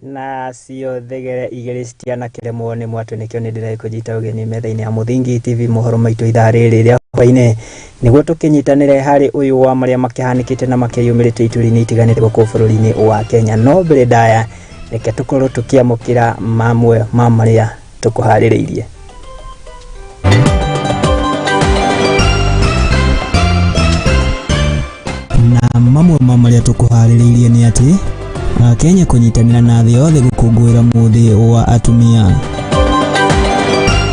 na sio thegere igere citiana kiremo ni mwatu nikio ni ndirai kujita ugeni metha-ini ya Muthingi TV mohoro maitu ithaa riri ria Hwai-Ini niguo tukinyitanire hari uyu wa maria makihanikite na makiyumirite ituri-ini itiganite guku bururi-ini wa Kenya no mbere ndaya reke tukorwo tukiamukira mamwe ma maria tukuhaririirie. Na mamwe ma maria tukuhaririirie ni ati Kenya kunyitanira na thĩ yothe gũkũngũĩra mũthĩ wa atumia.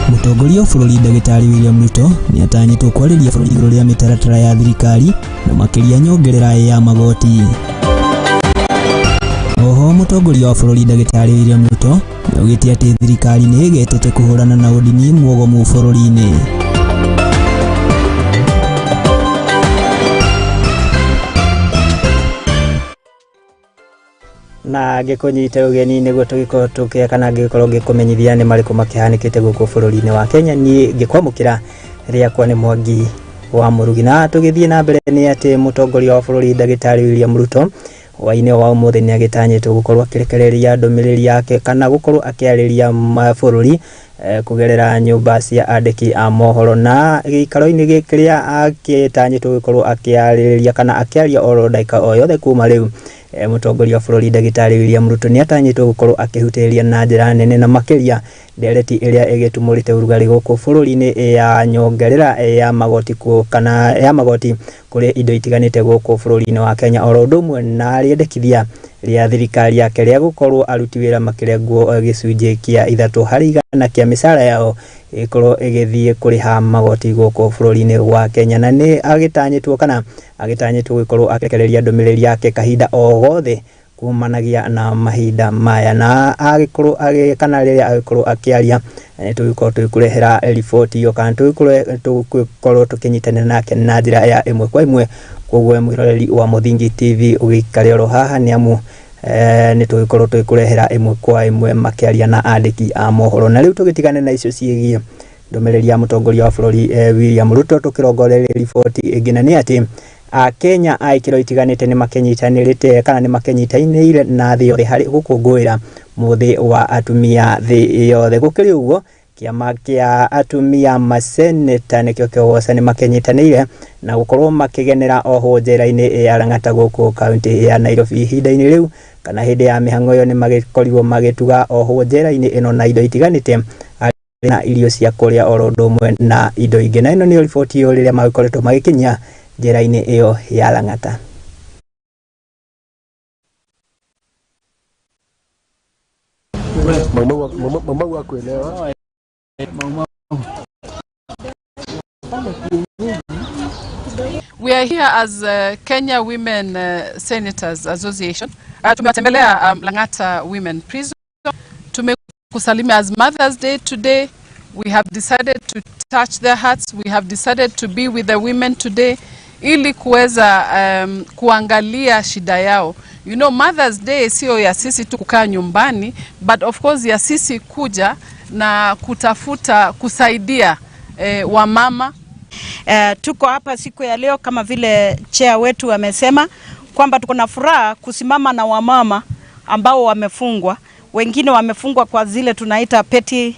Mũtongoria wa bũrũri Ndagĩtarĩ William Ruto nĩ atanyĩtwo kwarĩria bũrũri igũrũ rĩa mĩtaratara ya thirikari na makĩria nyongerera ya magoti. Oho mũtongoria wa bũrũri Ndagĩtarĩ William Ruto nĩaugĩte atĩ thirikari nĩ ĩgetete kũhũrana na ũndini mwogomu bũrũri-inĩ. Na gikunyite ugeni niguo tugiko tukia kana gikorwo gikumenyithia ni mariko makihanikite guku bururi-ini wa Kenya ni gikwamukira riakwa ni Mwangi wa Murugi na tugithie na mbere ni ati mutongoria wa bururi Ndagĩtarĩ William Ruto Hwai-Ini wa umuthi ni agitanyitwo gukorwo akirekereria ndumiriri yake kana gukorwo akiariria bururi kugerera nyumba cia andiki a mohoro na gikaro-ini gikiria agitanyitwo gukorwo akiariria kana akiaria oro ndaika o yothe kuma riu. Mutongoria wa bururi Ndagĩtarĩ William Ruto ni atanyitwo gukorwo akihutĩria na njĩra nene na makiria ndereti iria igitumurite urugari guku bururi-ini ya nyongerera ya magoti kana ya magoti kuri indo itiganite guku bururi-ini wa Kenya oro ndumwe na riendekithia ria thirikari yake ria gukorwo aruti wira makirengwo gicunjĩ kia 3 harĩ 100 kia misara yao ikorwo igithie kuriha magoti guku bururi-ini wa Kenya na ni agitanyitwo kana agitanyitwo gukorwo akirekereria ndumiriri yake kahinda o gothe kumanagia na mahinda maya na agikorwo kana riria agikorwo akiaria tugikorwo tukurehera riboti yo kana tugikorwo tukinyitanira nake na njira ya imwe kwa imwe koguo mwiroreri wa Muthingi TV ugikare oro haha ni amu ni tugikorwo tukurehera imwe kwa imwe makiaria na andiki a mohoro na riu tugitigane na icio ciegie ndumiriri ya mutongoria wa bururi William Ruto tukirongoreria riboti ingina ni ati Kenya aikiro itiganite ni makenyitanirite kana ni makenyitainire na thĩ yothe hari gũkũngũĩra mũthĩ wa atumia thĩ yothe gũkĩrĩ ũguo kiama kia atumia maseneta nikio kĩogoca ni makenyitanire na gũkorwo makigenera oho njera-ini ya Lang'ata gũkũ kaunti ya Nairobi ihinda-ini riu kana hindi ya mihang'o yo ni magikorirwo magituga oho njera-ini ino na indo itiganite na irio cia kuria oro ndumwe na indo ingĩ na ino ni riboti yo riria magikoretwo magikinyia njera-ini iyo ya Lang'ata. Mama wa kuelewa. We are here as Kenya Women Senators Association. Tumetembelea Lang'ata Women Prison. Tumekusalimia as Mother's Day today. We have decided to touch their hearts. We have decided to be with the women today ili kuweza kuangalia shida yao. You know, Mother's Day sio ya sisi tu kukaa nyumbani, but of course ya sisi kuja na kutafuta kusaidia wamama. Tuko hapa siku ya leo kama vile chair wetu amesema kwamba tuko na furaha kusimama na wamama ambao wamefungwa. Wengine wamefungwa kwa zile tunaita petty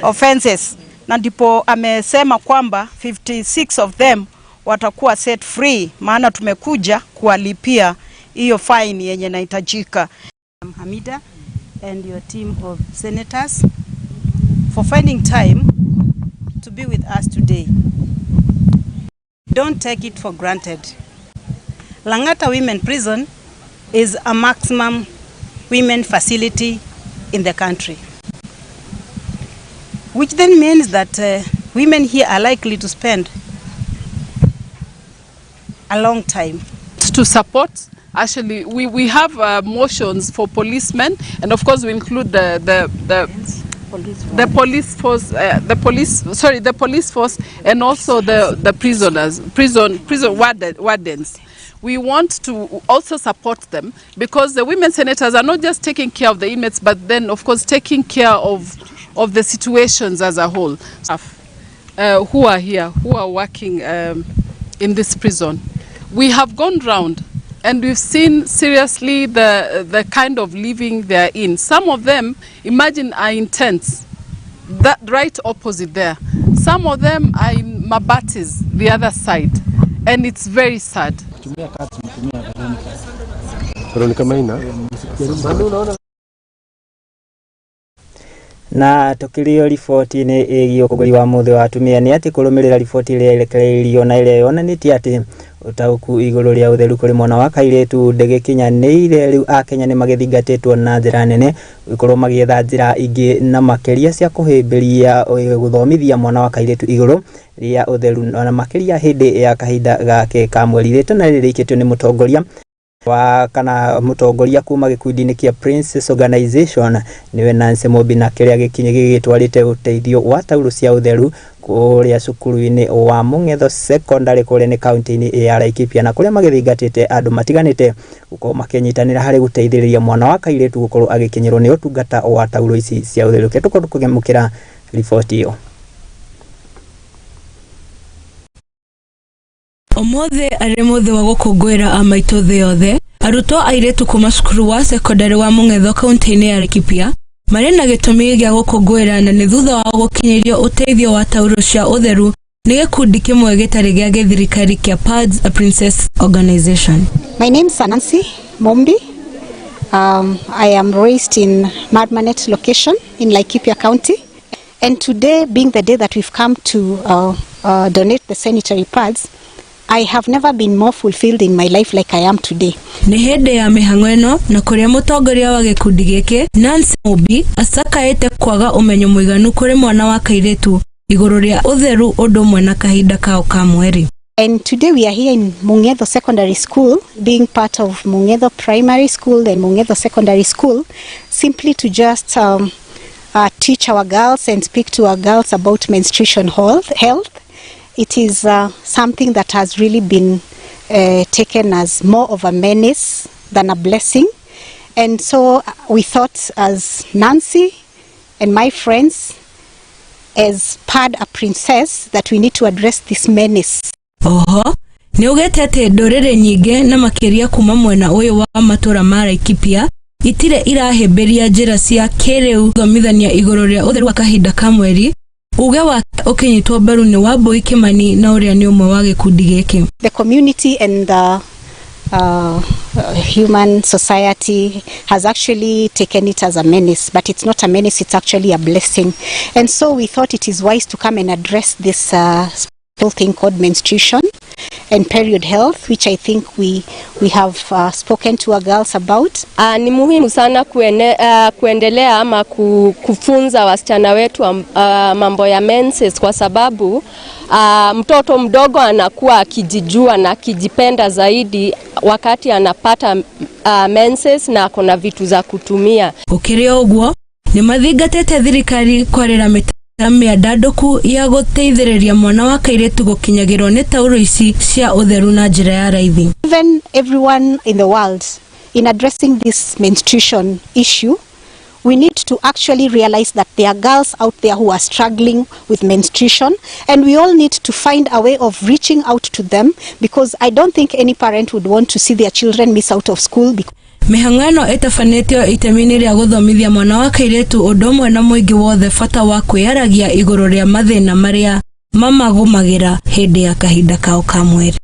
offenses. Na ndipo amesema kwamba 56 of them watakuwa set free, maana tumekuja kuwalipia hiyo fine yenye inahitajika. Hamida and your team of senators for finding time to be with us today. Don't take it for granted. Lang'ata Women Prison is a maximum women facility in the country, which then means that women here are likely to spend a long time. To support, actually, we have motions for policemen, and of course we include the police force, and also the prisoners, prison wardens. We want to also support them because the women senators are not just taking care of the inmates, but then of course taking care of the situations as a whole. Who are here, who are working in this prison. We have gone round And we've seen seriously the kind of living they're in. Some of them, imagine, are in tents, that right opposite there. Some of them are in mabatis, the other side. And it's very sad. Na tukilio riboti ni ĩgiĩ ũkũngũĩri wa mũthĩ wa atumia nĩ atĩ kũrũmĩrĩra riboti ĩrĩa ĩrekereirio na ĩrĩa yonanĩtie atĩ ũtaũku igũrũ rĩa ũtheru kũrĩ mwana wa kairĩtu ndĩgĩkinyanĩire, rĩu Akenya nĩ magĩthingatĩtwo na njĩra nene gũkorwo magĩetha njĩra ingĩ na makĩria cia kũhĩmbĩria gũthomithia mwana wa kairĩtu igũrũ rĩa ũtheru na makĩria hĩndĩ ya kahinda gake ka mweri. Rĩtana rĩrĩkĩtio nĩ mũtongoria mũtongoria kuma gĩkundi-inĩ kĩa Princess Organization niwe Nancy Mobi, na kĩrĩa gĩkinye gĩgĩtwarĩte ũteithio wa tauro cia ũtheru kũrĩa cukuru-inĩ wa Mung'etho Secondary kũrĩa nĩ kaunti-inĩ ya Laikipia, na kũrĩa magĩthingatĩte andũ matiganĩte gũkorwo makĩnyitanĩra harĩ gũteithĩrĩria mwana wa kairĩtu gũkorwo agĩkinyĩrwo nĩ ũtungata wa tauro ici cia ũtheru. Tũkorwo tũkĩmũkĩra riboti ĩyo. Omothe arĩ mũthĩ wa gũkũngũĩra amaitũ thĩ yothe, arutwo airĩtu kuma cukuru wa secondary wa Mung'etho kaunti-inĩ ya Laikipia marĩ na gĩtũmi gĩa gũkũngũĩra, na nĩ thutha wa gũkinyĩrio ũteithio wa tauro cia ũtheru nĩ gĩkundi kĩmwe gĩtarĩ gĩa gĩthirikari kĩa PADS, a Princess Organization. My name is Nancy Mobi. I am raised in Marmanet location in Laikipia County, and today being the day that we've come to donate the sanitary pads, I have never been more fulfilled in my life like I am today. Nĩ hĩndĩ ya mĩhang'o ĩno na kũrĩa mũtongoria wa gĩkundi gĩkĩ Nancy Mobi acakaĩte kwaga ũmenyo mũiganu kũrĩ mwana wa kairĩtu igũrũ rĩa ũtheru ũndũ ũmwe na kahinda kao ka mweri. And today we are here in Mung'etho Secondary School, being part of Mung'etho Primary School and Mung'etho Secondary School, simply to just teach our girls and speak to our girls about menstruation health. It is something that has really been taken as more of a menace than a blessing. And so we thought, as Nancy and my friends, as PAD, a princess, that we need to address this menace. Oho, nĩ ugĩte atĩ ndũrĩrĩ nyingĩ na makĩria kuma mwena ũyũ wa matũra ma Laikipia itirĩ irahĩmbĩria njĩra cia kĩrĩu thomithania igũrũ rĩa ũtheru wa kahinda ka mweri. Uge wa ũkinyitwo mbaru nĩ Wambui Kimani na ũrĩa nĩ ũmwe wa gĩkundi gĩkĩ. The community and the human society has actually taken it as a menace, but it's not a menace, it's actually a blessing. And so we thought it is wise to come and address this thing called menstruation and period health, which I think we have spoken to our girls about. Ni muhimu sana kuendelea ama kufunza wasichana wetu mambo ya menses, kwa sababu mtoto mdogo anakuwa akijijua na akijipenda zaidi wakati anapata menses na kuna vitu za kutumia. Ukiri ogwo ni mathingatete thirikari kwarĩra mĩandandũku ya gũteithĩrĩria mwana wa kairĩtu gũkinyagĩrwo nĩ tauro ici cia ũtheru na njĩra ya raithi. Even everyone in the world, in addressing this menstruation issue, we need to actually realize that there are girls out there who are struggling with menstruation, and we all need to find a way of reaching out to them, because I don't think any parent would want to see their children miss out of school. Mĩhang'o ĩno ĩtabanĩtio itemi-inĩ rĩa gũthomithia mwana wa kairĩtu ũndũ ũmwe na mũingĩ wothe bata wa kwĩyaragia igũrũ rĩa mathĩna marĩa mamagũmagĩra hĩndĩ ya kahinda kao ka mweri.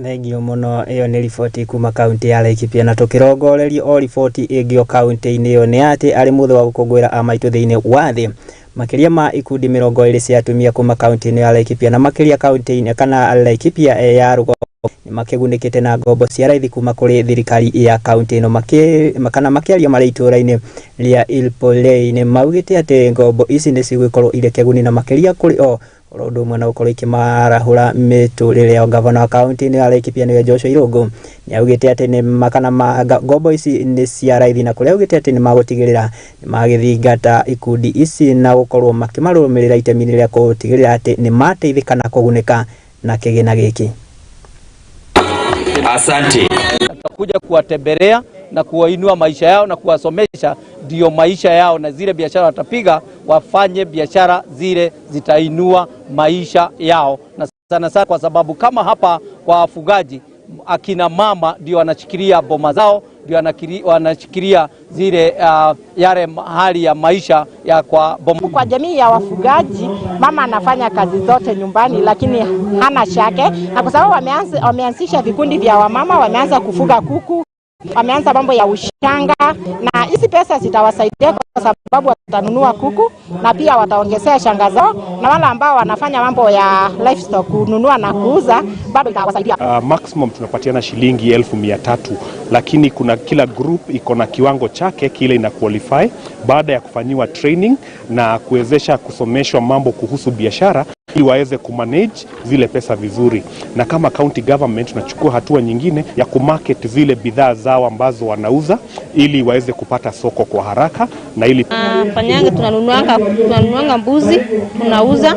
Thengio mũno, ĩyo nĩ riboti kuma kaunti ya Laikipia, na tũkĩrongoreria o riboti ĩngĩ o kaunti-inĩ ĩyo nĩ atĩ arĩ mũthĩ wa gũkũngũĩra amaitũ thĩinĩ wa thĩ. Makĩria ma ikundi 20 cia atumia kuma kaunti-inĩ ya Laikipia na makĩria kaunti-inĩ kana Laikipia ya rũgongo nĩ makĩgunĩkĩte na ngombo cia raithi kuma kũrĩ thirikari ya kaunti ĩno, makana makĩaria marĩ itũũra-inĩ rĩa Ilpolei nĩ maugĩte atĩ ngombo ici nĩ cigũkorwo irĩ kĩguni na makĩria kũrĩ o ũndũ ũmwe na gũkorwo ikĩmarahũra mĩtũrĩre ya gavana wa kaunti-inĩ ya Laikipia nĩwe Joshua Irungu. Nĩ augĩte atĩ nĩ ngombo ici nĩ cia raithi na kũrĩa augĩte atĩ nĩ magũtigĩrĩra nĩ magĩthingata ikundi ici na gũkorwo makĩmarũmĩrĩra itemi-inĩ rĩa gũtigĩrĩra atĩ nĩ mateithĩka na kũgunĩka na kĩgĩna gĩkĩ. Asante. Tutakuja kuwatembelea na kuwainua maisha yao na kuwasomesha ndio maisha yao, na zile biashara watapiga wafanye biashara zile zitainua maisha yao. Na sana sana, kwa sababu kama hapa kwa wafugaji akina mama ndio wanashikilia boma zao, ndio wanashikilia zile yale hali ya maisha ya kwa boma. Kwa jamii ya wafugaji, mama anafanya kazi zote nyumbani lakini hana shake, na kwa sababu wameanzisha vikundi vya wamama, wameanza kufuga kuku, wameanza mambo ya ushanga, na hizi pesa zitawasaidia kwa sababu watanunua kuku na pia wataongezea shanga zao, na wale ambao wanafanya mambo ya livestock kununua na kuuza bado itawasaidia. Maximum tunapatiana shilingi 1,300, lakini kuna kila group iko na kiwango chake kile ina qualify baada ya kufanyiwa training na kuwezesha kusomeshwa mambo kuhusu biashara ili waweze kumanage zile pesa vizuri. Na kama county government tunachukua hatua nyingine ya kumarket zile bidhaa zao ambazo wanauza ili waweze kupata soko kwa haraka na ili fanyanga tunanunuanga mbuzi tunauza,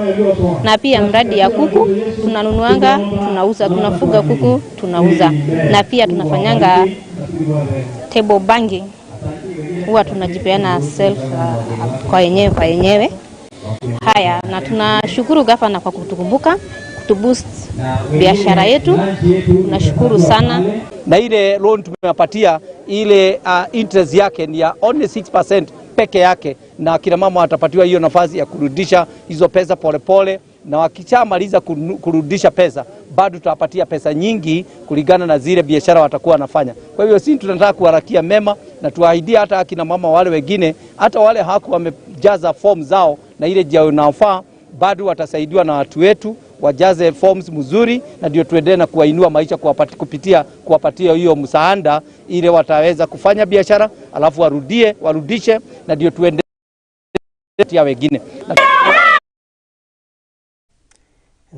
na pia mradi ya kuku tunanunuanga tunauza, tunafuga kuku tunauza, na pia tunafanyanga table banking, huwa tunajipeana self kwa yenyewe. Haya, na tunashukuru gavana kwa kutukumbuka kutuboost biashara yetu, tunashukuru sana. Na ile loan tumewapatia ile interest yake ni ya only 6% peke yake, na kila mama watapatiwa hiyo nafasi ya kurudisha hizo pesa polepole, na wakishamaliza kurudisha pesa bado tutawapatia pesa nyingi kulingana na zile biashara watakuwa wanafanya. Kwa hivyo sisi tunataka kuharakia mema na tuahidia hata akina mama wale wengine, hata wale haku wamejaza form zao na ile jao inaofaa, bado watasaidiwa na watu wetu wajaze forms mzuri, na ndio tuendelee na kuwainua maisha kuwapatia hiyo msaada ile wataweza kufanya biashara, alafu warudishe, na ndio tuendelee ya wengine.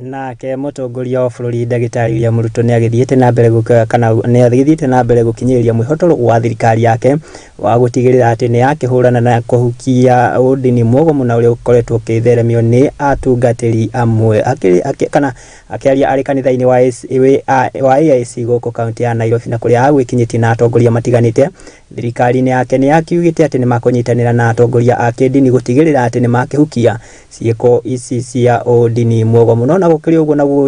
Nake mũtongoria wa bũrũri Ndagĩtarĩ William Ruto nĩ agĩthiĩte na mbere gũkinyĩrĩria mwĩhotoro wa thirikari yake wa gũtigĩrĩra atĩ nĩ yakĩhũrana na kũhukia ũndini mũgomu na ũrĩa ũkoretwo ũkĩtheremio nĩ atungatĩri amwe, akĩaria arĩ kanitha-inĩ wa AIC gũkũ kaunti ya Nairobi, na kũrĩa agwĩkinyĩtie na atongoria matiganĩte. Thirikari-inĩ yake nĩ akiugĩte atĩ nĩ makũnyitanĩra na atongoria a kĩndini gũtigĩrĩra atĩ nĩ makĩhukia ciĩko ici cia ũndini mũgomu. No na gũkĩrĩ ũguo naguo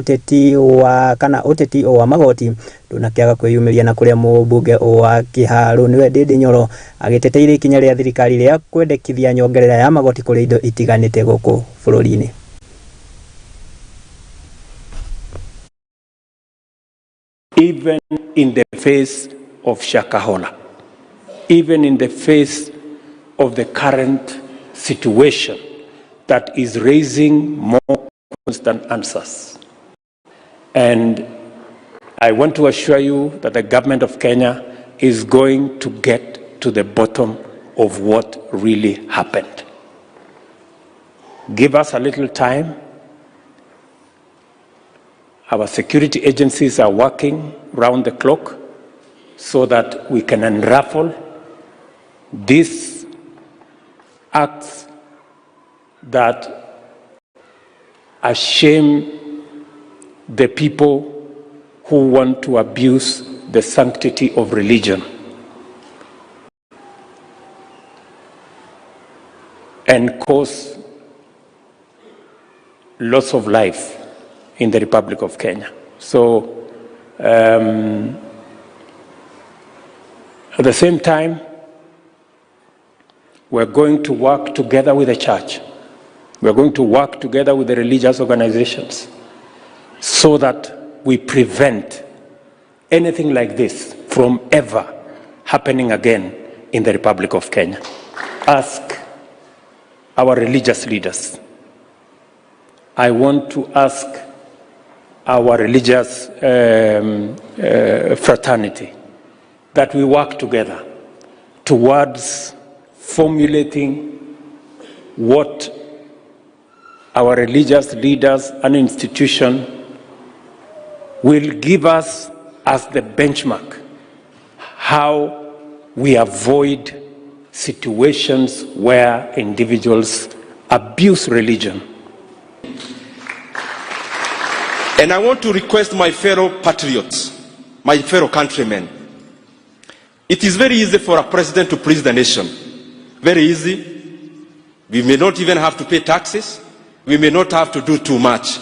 ũteti wa magoti ndũnakĩaga kwĩyumĩria, na kũrĩa mũmbunge wa Kĩharũ nĩwe Ndĩndĩ Nyoro agĩteteire ikinya rĩa thirikari rĩa kwendekithia nyongerera ya magoti kũrĩ indo itiganĩte gũkũ bũrũri-inĩ. Even in the face of Shakahola, even in the face of the current situation that is raising more constant answers. And I want to assure you that the government of Kenya is going to get to the bottom of what really happened. Give us a little time. Our security agencies are working round the clock so that we can unravel these acts that shame the people who want to abuse the sanctity of religion and cause loss of life in the Republic of Kenya. So, at the same time, we're going to work together with the church. We're going to work together with the religious organizations so that we prevent anything like this from ever happening again in the Republic of Kenya. Ask our religious leaders. I want to ask our religious fraternity that we work together towards formulating what our religious leaders and institution will give us as the benchmark, how we avoid situations where individuals abuse religion. And I want to request my fellow patriots, my fellow countrymen, it is very easy for a president to please the nation. Very easy. We may not even have to pay taxes. We may not have to do too much.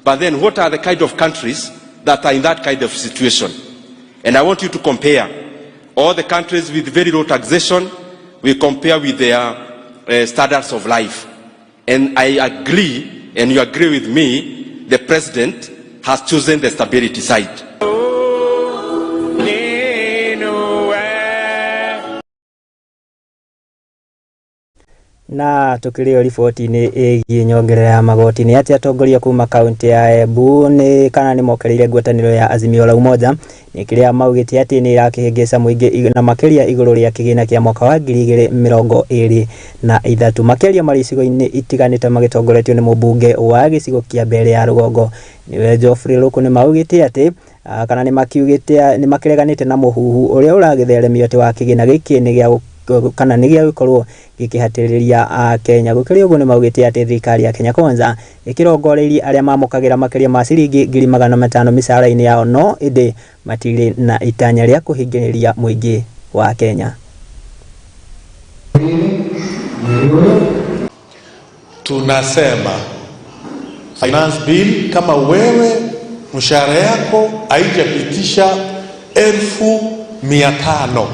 But then what are the kind of countries that are in that kind of situation? And I want you to compare all the countries with very low taxation. We compare with their standards of life. And I agree, and you agree with me, the president has chosen the stability side. Na tukilio riboti ni ĩgiĩ nyongerera ya magoti ni ati atongoria kuma kaunti ya Embu ni kana ni mokereire ngwatanĩro ya Azimio la Umoja ni kiria maugĩte ati ni irakĩhĩngĩca mũingĩ na makĩria igũrũ rĩa kĩgĩna kĩa mwaka wa 2023 makĩria marĩ icigo-inĩ itiganĩte magĩtongoretio ni mũmbunge wa gĩcigo kĩa Mbere ya Rũgongo niwe Geoffrey Ruku ni maugĩte ati kana ni makiugĩte ni makĩreganĩte na mũhuhu ũrĩa ũragĩtheremio ati wa kĩgĩna gĩkĩ ni gĩa kana nĩ gĩa gũkorwo gĩkĩhatĩrĩria Kenya gũkĩrĩ ũguo nĩ maugĩte atĩ thirikari ya Kenya Kwanza ĩkĩrongoreirie arĩa mamũkagĩra makĩria ma ciringi 500,000 mĩcara-inĩ yao no ĩndĩ matirĩ na itanya rĩa kũhingĩrĩria mũingĩ wa Kenya. Tunasema finance bill, kama wewe mshahara yako haijapitisha 1,500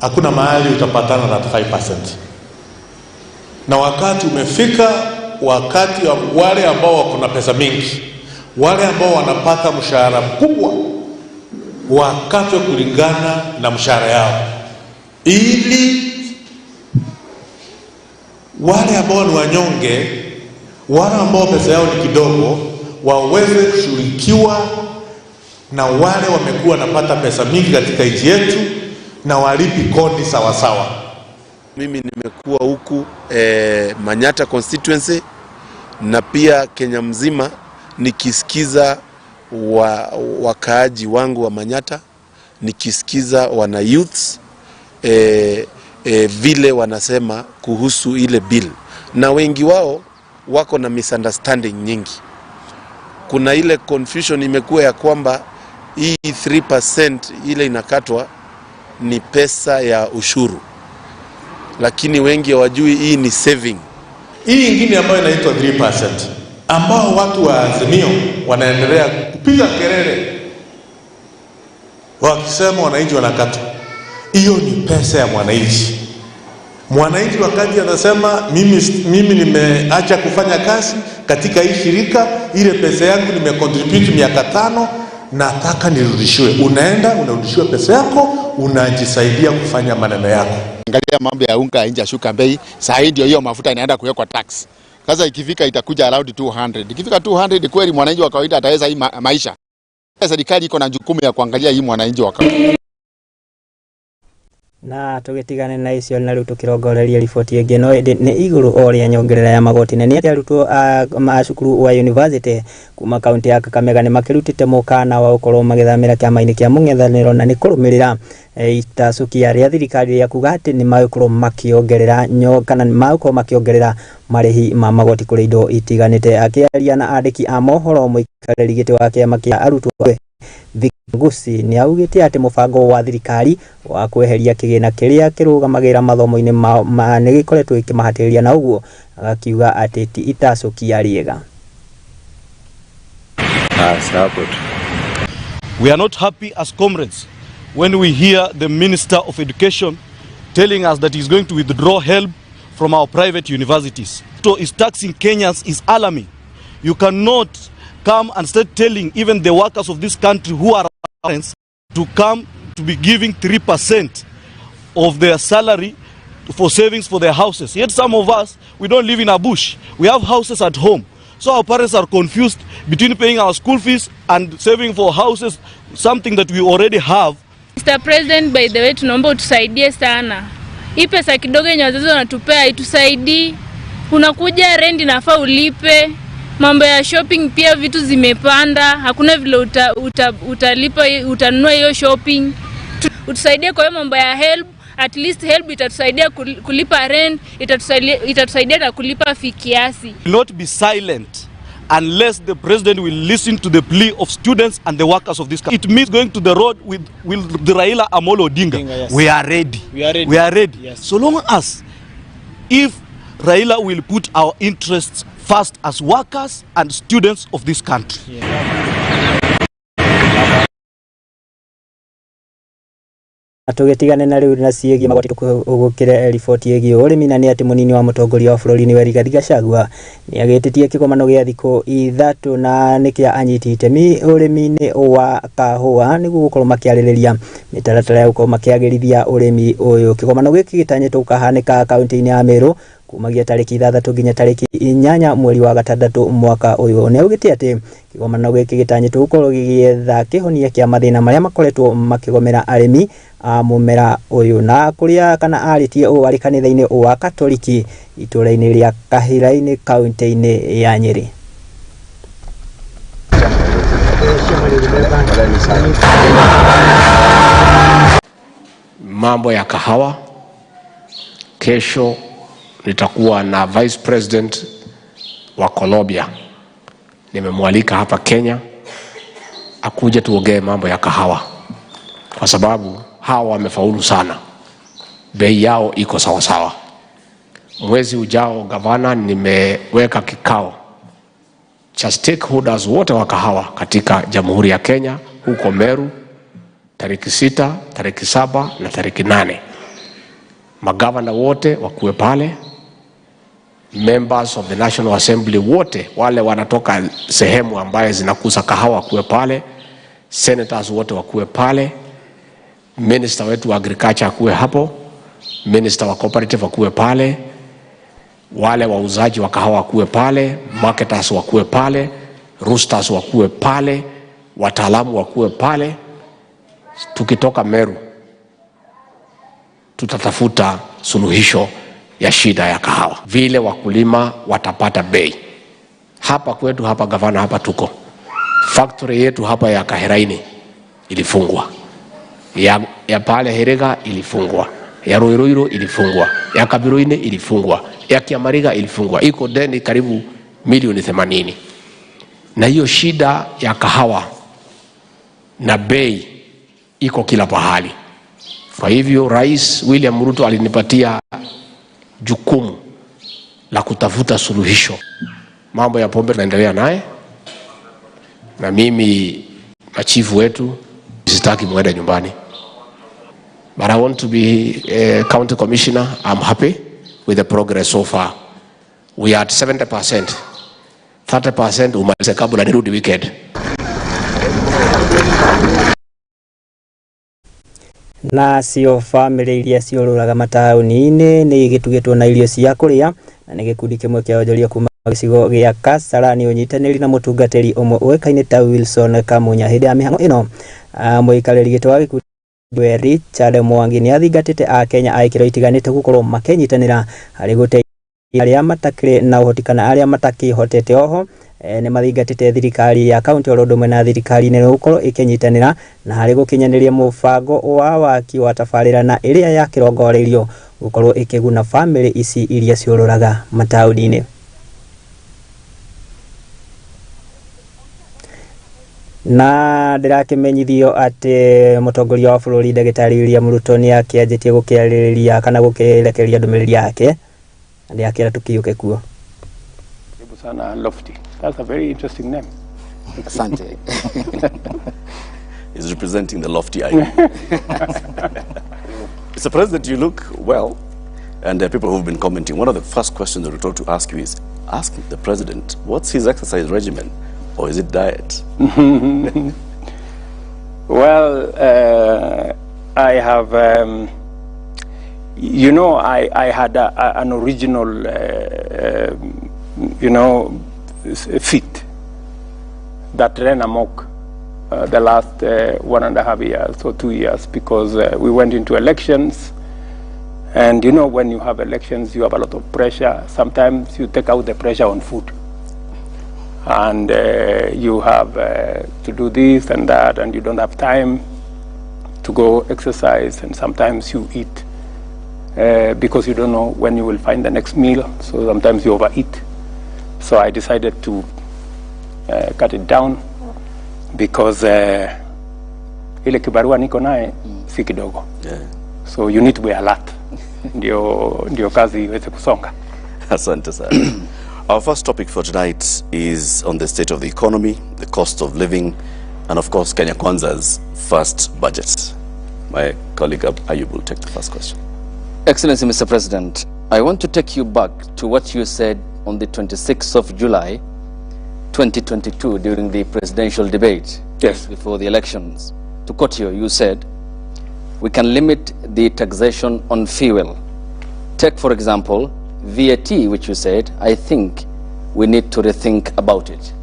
hakuna mahali utapatana na 5%. Na wakati umefika, wakati wale ambao wako na pesa mingi, wale ambao wanapata mshahara mkubwa wakatwe kulingana na mshahara yao, ili wale ambao ni wanyonge, wale ambao pesa yao ni kidogo waweze kushughulikiwa na wale wamekuwa napata pesa mingi katika nchi yetu na walipi kodi sawa sawa. Mimi nimekuwa huku Manyata constituency na pia Kenya mzima nikisikiza wakaaji wangu wa Manyata, nikisikiza wana youths vile wanasema kuhusu ile bill, na wengi wao wako na misunderstanding nyingi. Kuna ile confusion imekuwa ya kwamba hii 3% ile inakatwa ni pesa ya ushuru, lakini wengi hawajui hii ni saving. Hii ingine ambayo inaitwa 3% ambao watu wa Azimio wanaendelea kupiga kelele wakisema wananchi wanakatwa. Hiyo ni pesa ya mwananchi. Mwananchi wakati anasema mimi nimeacha kufanya kazi katika hii shirika, ile pesa yangu nimecontribute miaka 5, nataka nirudishiwe. Unaenda unarudishiwa pesa yako, unajisaidia kufanya maneno yako. Angalia mambo ya unga nje shuka bei, sasa ndio hiyo mafuta inaenda kuwekwa tax. Sasa ikifika itakuja around 200. Ikifika 200 kweli mwananchi wa kawaida ataweza hii maisha? Serikali iko na jukumu ya kuangalia hii mwananchi wa kawaida. Na tugitigane na icio na riu tukirongoreria riboti ĩngĩ no nĩ igũrũ oria nyongerera ya magoti nĩ ati arutwo macukuru wa university kuma kaunti ya Kakamega nĩ makĩrutĩte mũkana wa gũkorwo magĩthamĩra kĩama-inĩ kĩa mũng'ethanĩro na nĩ kũrũmĩrĩra itacukia rĩa thirikari rĩa kuga atĩ nĩ magũkorwo makĩongerera kana nĩ magũkorwo makĩongerera marĩhi ma magoti kũrĩ indo itiganĩte. Akĩaria na andĩki a mohoro mũikarĩri gĩtĩ wa kĩama kĩa arutwo Ngusi ni augĩte atĩ mũbango wa thirikari wa kweheria kĩgĩna kĩrĩa kĩrũgamagĩra mathomo-inĩ nĩ gĩkoretwo gĩkĩmahatĩrĩria, na ũguo agakiuga atĩ ti itacukia rĩega. We are not happy as comrades when we hear the Minister of Education telling us that he's going to withdraw help from our private universities. So is taxing Kenyans is alarming. You cannot come and start telling even the workers of this country who are parents to come to be giving 3% of their salary for savings for their houses. Yet some of us, we don't live in a bush. We have houses at home. So our parents are confused between paying our school fees and saving for houses, something that we already have. Mr. President, by the way, tunaomba utusaidie sana. Hii pesa kidogo yenye wazazi wanatupea itusaidii. Unakuja rent inafaa ulipe. Mambo ya shopping pia vitu zimepanda. Hakuna vile utalipa utanunua hiyo shopping. Utusaidie kwa hiyo mambo ya help. At least help itatusaidia kulipa rent, itatusaidia na kulipa fee kiasi. Not be silent unless the president will listen to the plea of students and the workers of this country. It means going to the road with the Raila Amolo Odinga. Yes. We are ready. We are ready. Yes. So long as if Raila will put our interests first as workers and students of this country. Tugetigane na riu na ciegi magoti tukugukire riboti egi urimi na ni ati munini wa mutongoria wa bururi ni Rigathi Gachagua ni agititie kikomano gia thiko ithatu na nikia anyiti itemi urimi-ini wa kahua niguo gukorwo makiaririria mitaratara ya gukorwo makiagirithia urimi uyu. Kikomano giki gitanyitwo kahanika kaunti-ini ya Meru kumagia tariki 6 nginya tariki 8 mweri wa gatandatu mwaka uyu. Ne ugiti ati kikomano giki gitanyitwo gukorwo gigietha kihonia kia mathina maria makoretwo makigomera arimi a mumera uyu na kuria kana aritie o ari kanitha-ini wa Katoliki itura-ini ria Kahira-ini kaunti-ini ya Nyeri. Mambo ya kahawa, kesho nitakuwa na Vice President wa Colombia. Nimemwalika hapa Kenya akuje tuongee mambo ya kahawa, kwa sababu hawa wamefaulu sana, bei yao iko sawa sawa. Mwezi ujao gavana, nimeweka kikao cha stakeholders wote wa kahawa katika Jamhuri ya Kenya huko Meru tariki 6, tariki 7 na tariki 8. Magavana wote wakuwe pale, members of the National Assembly wote wale wanatoka sehemu ambaye zinakuza kahawa wakuwe pale, senators wote wakuwe pale, minister wetu wa agriculture akuwe hapo, minister wa cooperative akuwe pale, wale wauzaji wa kahawa wakuwe pale, marketers wakuwe pale, roasters wakuwe pale, wataalamu wakuwe pale. Tukitoka Meru tutatafuta suluhisho ya shida ya kahawa, vile wakulima watapata bei. Hapa kwetu hapa gavana, hapa tuko factory yetu hapa ya Kahira-ini ilifungwa, ya pale Herega ilifungwa, ya Ruiruiru ilifungwa, ya Kabiru-ini ilifungwa, ya Kiamariga ilifungwa. Iko deni karibu milioni 80. Na hiyo shida ya kahawa na bei iko kila pahali. Kwa hivyo Rais William Ruto alinipatia jukumu la kutafuta suluhisho. Mambo ya pombe tunaendelea naye, na mimi machifu wetu sitaki muende nyumbani. But I want to be a county commissioner. I'm happy with the progress so far. We are at 70%. 30% umalize kabla nirudi weekend. Na sio family iria cioruraga matauni-ini ni gitugitwo na irio cia kuria na ni gikundi kimwe kia onjoria kuma gicigo gia Kasarani unyitaniri na mutungatiri umwe uikaine ta Wilson Kamunya. Hindi ya mihango ino muikariri gitwa wa gikundi Richard Mwangi ni athingatite a Kenya aikiro itiganite gukorwo makenyitanira hari guteithia aria matakire na uhoti kana aria matakihotete. Oho ni mathingatite thirikari ya kaunti orodomwe na thirikari nene gukorwo ikenyitanira na hari gukinyaniria mubango wa waki wa tabarira na iria ya kirongoreirio gukorwo ikiguna family ici iria cioruraga matauni-ini. Na ndirakimenyithio ati mutongoria wa bururi Ndagitari William Ruto ni akianjitie gukiaririria kana gukirekeria ndumiriri yake ndi akira tukiuke kuo. Sana Lofty. That's a very interesting name. Asante. He's representing the lofty eye. Mr. President, you look well, and people who've been commenting, one of the first questions that we're told to ask you is, ask the president, what's his exercise regimen, or is it diet? Well, I have, you know, I had an original, you know, fit that ran amok the last 1.5 years or 2 years, because we went into elections, and you know, when you have elections you have a lot of pressure. Sometimes you take out the pressure on food, and you have to do this and that, and you don't have time to go exercise, and sometimes you eat because you don't know when you will find the next meal, so sometimes you overeat. So I decided to cut it down, because ile kibarua niko naye si kidogo. So you need to be alert ndio kazi iweze kusonga. Asante sana. Our first topic for tonight is on the state of the economy, the cost of living, and of course, Kenya Kwanza's first budget. My colleague Ayub will take the first question. Excellency, Mr. President, I want to take you back to what you said on the 26th of July, 2022, during the presidential debate before the elections. To quote you said, we can limit the taxation on fuel. Take, for example, VAT, which you said, I think we need to rethink about it.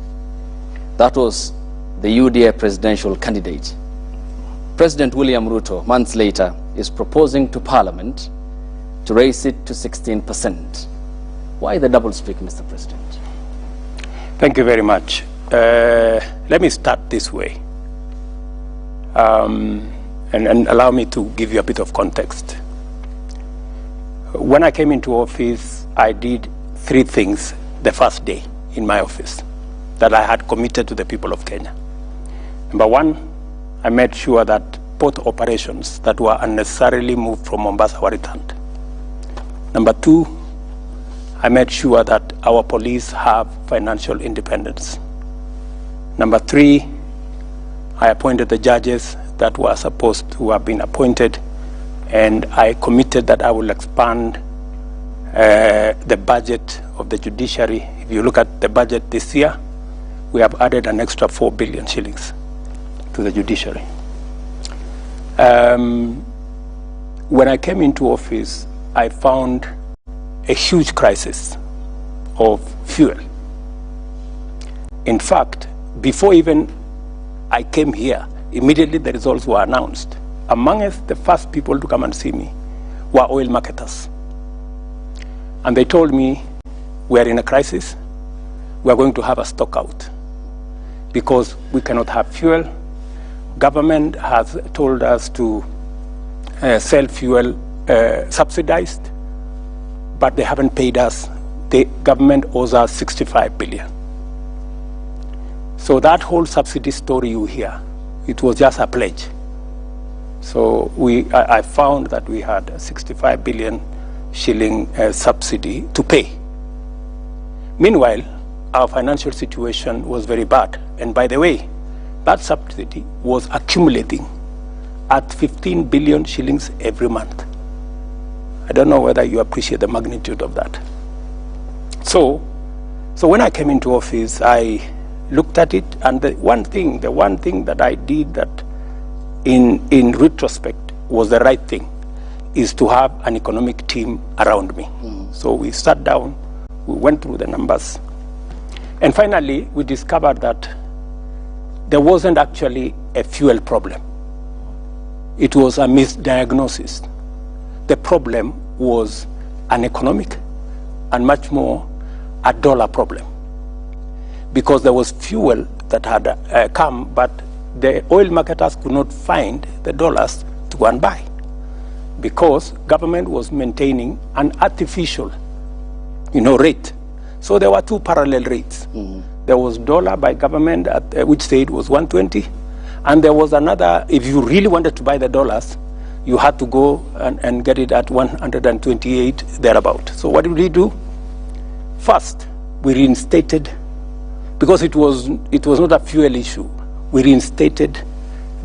That was the UDA presidential candidate. President William Ruto, months later, is proposing to Parliament to raise it to 16%. Why the double speak, Mr. President? Thank you very much. Let me start this way. And allow me to give you a bit of context. When I came into office, I did 3 things the first day in my office that I had committed to the people of Kenya. Number 1, I made sure that port operations that were unnecessarily moved from Mombasa were returned. Number 2, I made sure that our police have financial independence. Number 3, I appointed the judges that were supposed to have been appointed, and I committed that I will expand the budget of the judiciary. If you look at the budget this year, we have added an extra 4 billion shillings to the judiciary. When I came into office, I found a huge crisis of fuel. In fact, before even I came here, immediately the results were announced. Amongst the first people to come and see me were oil marketers. And they told me, we are in a crisis, we are going to have a stock out because we cannot have fuel. Government has told us to sell fuel subsidized, but they haven't paid us. The government owes us 65 billion. So that whole subsidy story you hear, it was just a pledge. So I found that we had a 65 billion shilling subsidy to pay. Meanwhile, our financial situation was very bad. And by the way, that subsidy was accumulating at 15 billion shillings every month. I don't know whether you appreciate the magnitude of that. So when I came into office, I looked at it, and the one thing that I did that in retrospect was the right thing, is to have an economic team around me. So we sat down, we went through the numbers, and finally we discovered that there wasn't actually a fuel problem. It was a misdiagnosis. The problem was an economic and much more a dollar problem, because there was fuel that had come, but the oil marketers could not find the dollars to go and buy, because government was maintaining an artificial, rate. So there were 2 parallel rates. There was dollar by government which said was 120, and there was another. If you really wanted to buy the dollars, you had to go and get it at 128 thereabout. So what did we do? First, we reinstated, because it was not a fuel issue, we reinstated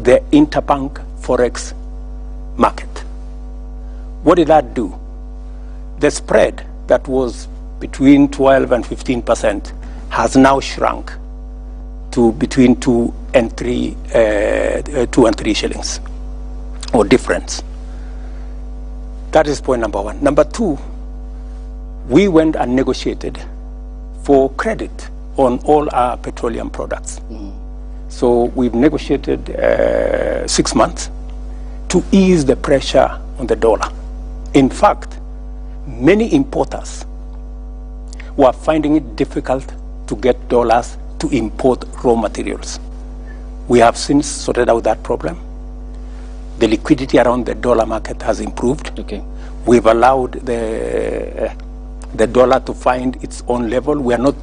the interbank forex market. What did that do? The spread that was between 12 and 15% has now shrunk to between 2 and 3 shillings, or difference. That is point number 1. Number 2, we went and negotiated for credit on all our petroleum products. So we've negotiated 6 months to ease the pressure on the dollar. In fact, many importers were finding it difficult to get dollars to import raw materials. We have since sorted out that problem. The liquidity around the dollar market has improved. We've allowed the dollar to find its own level. We are not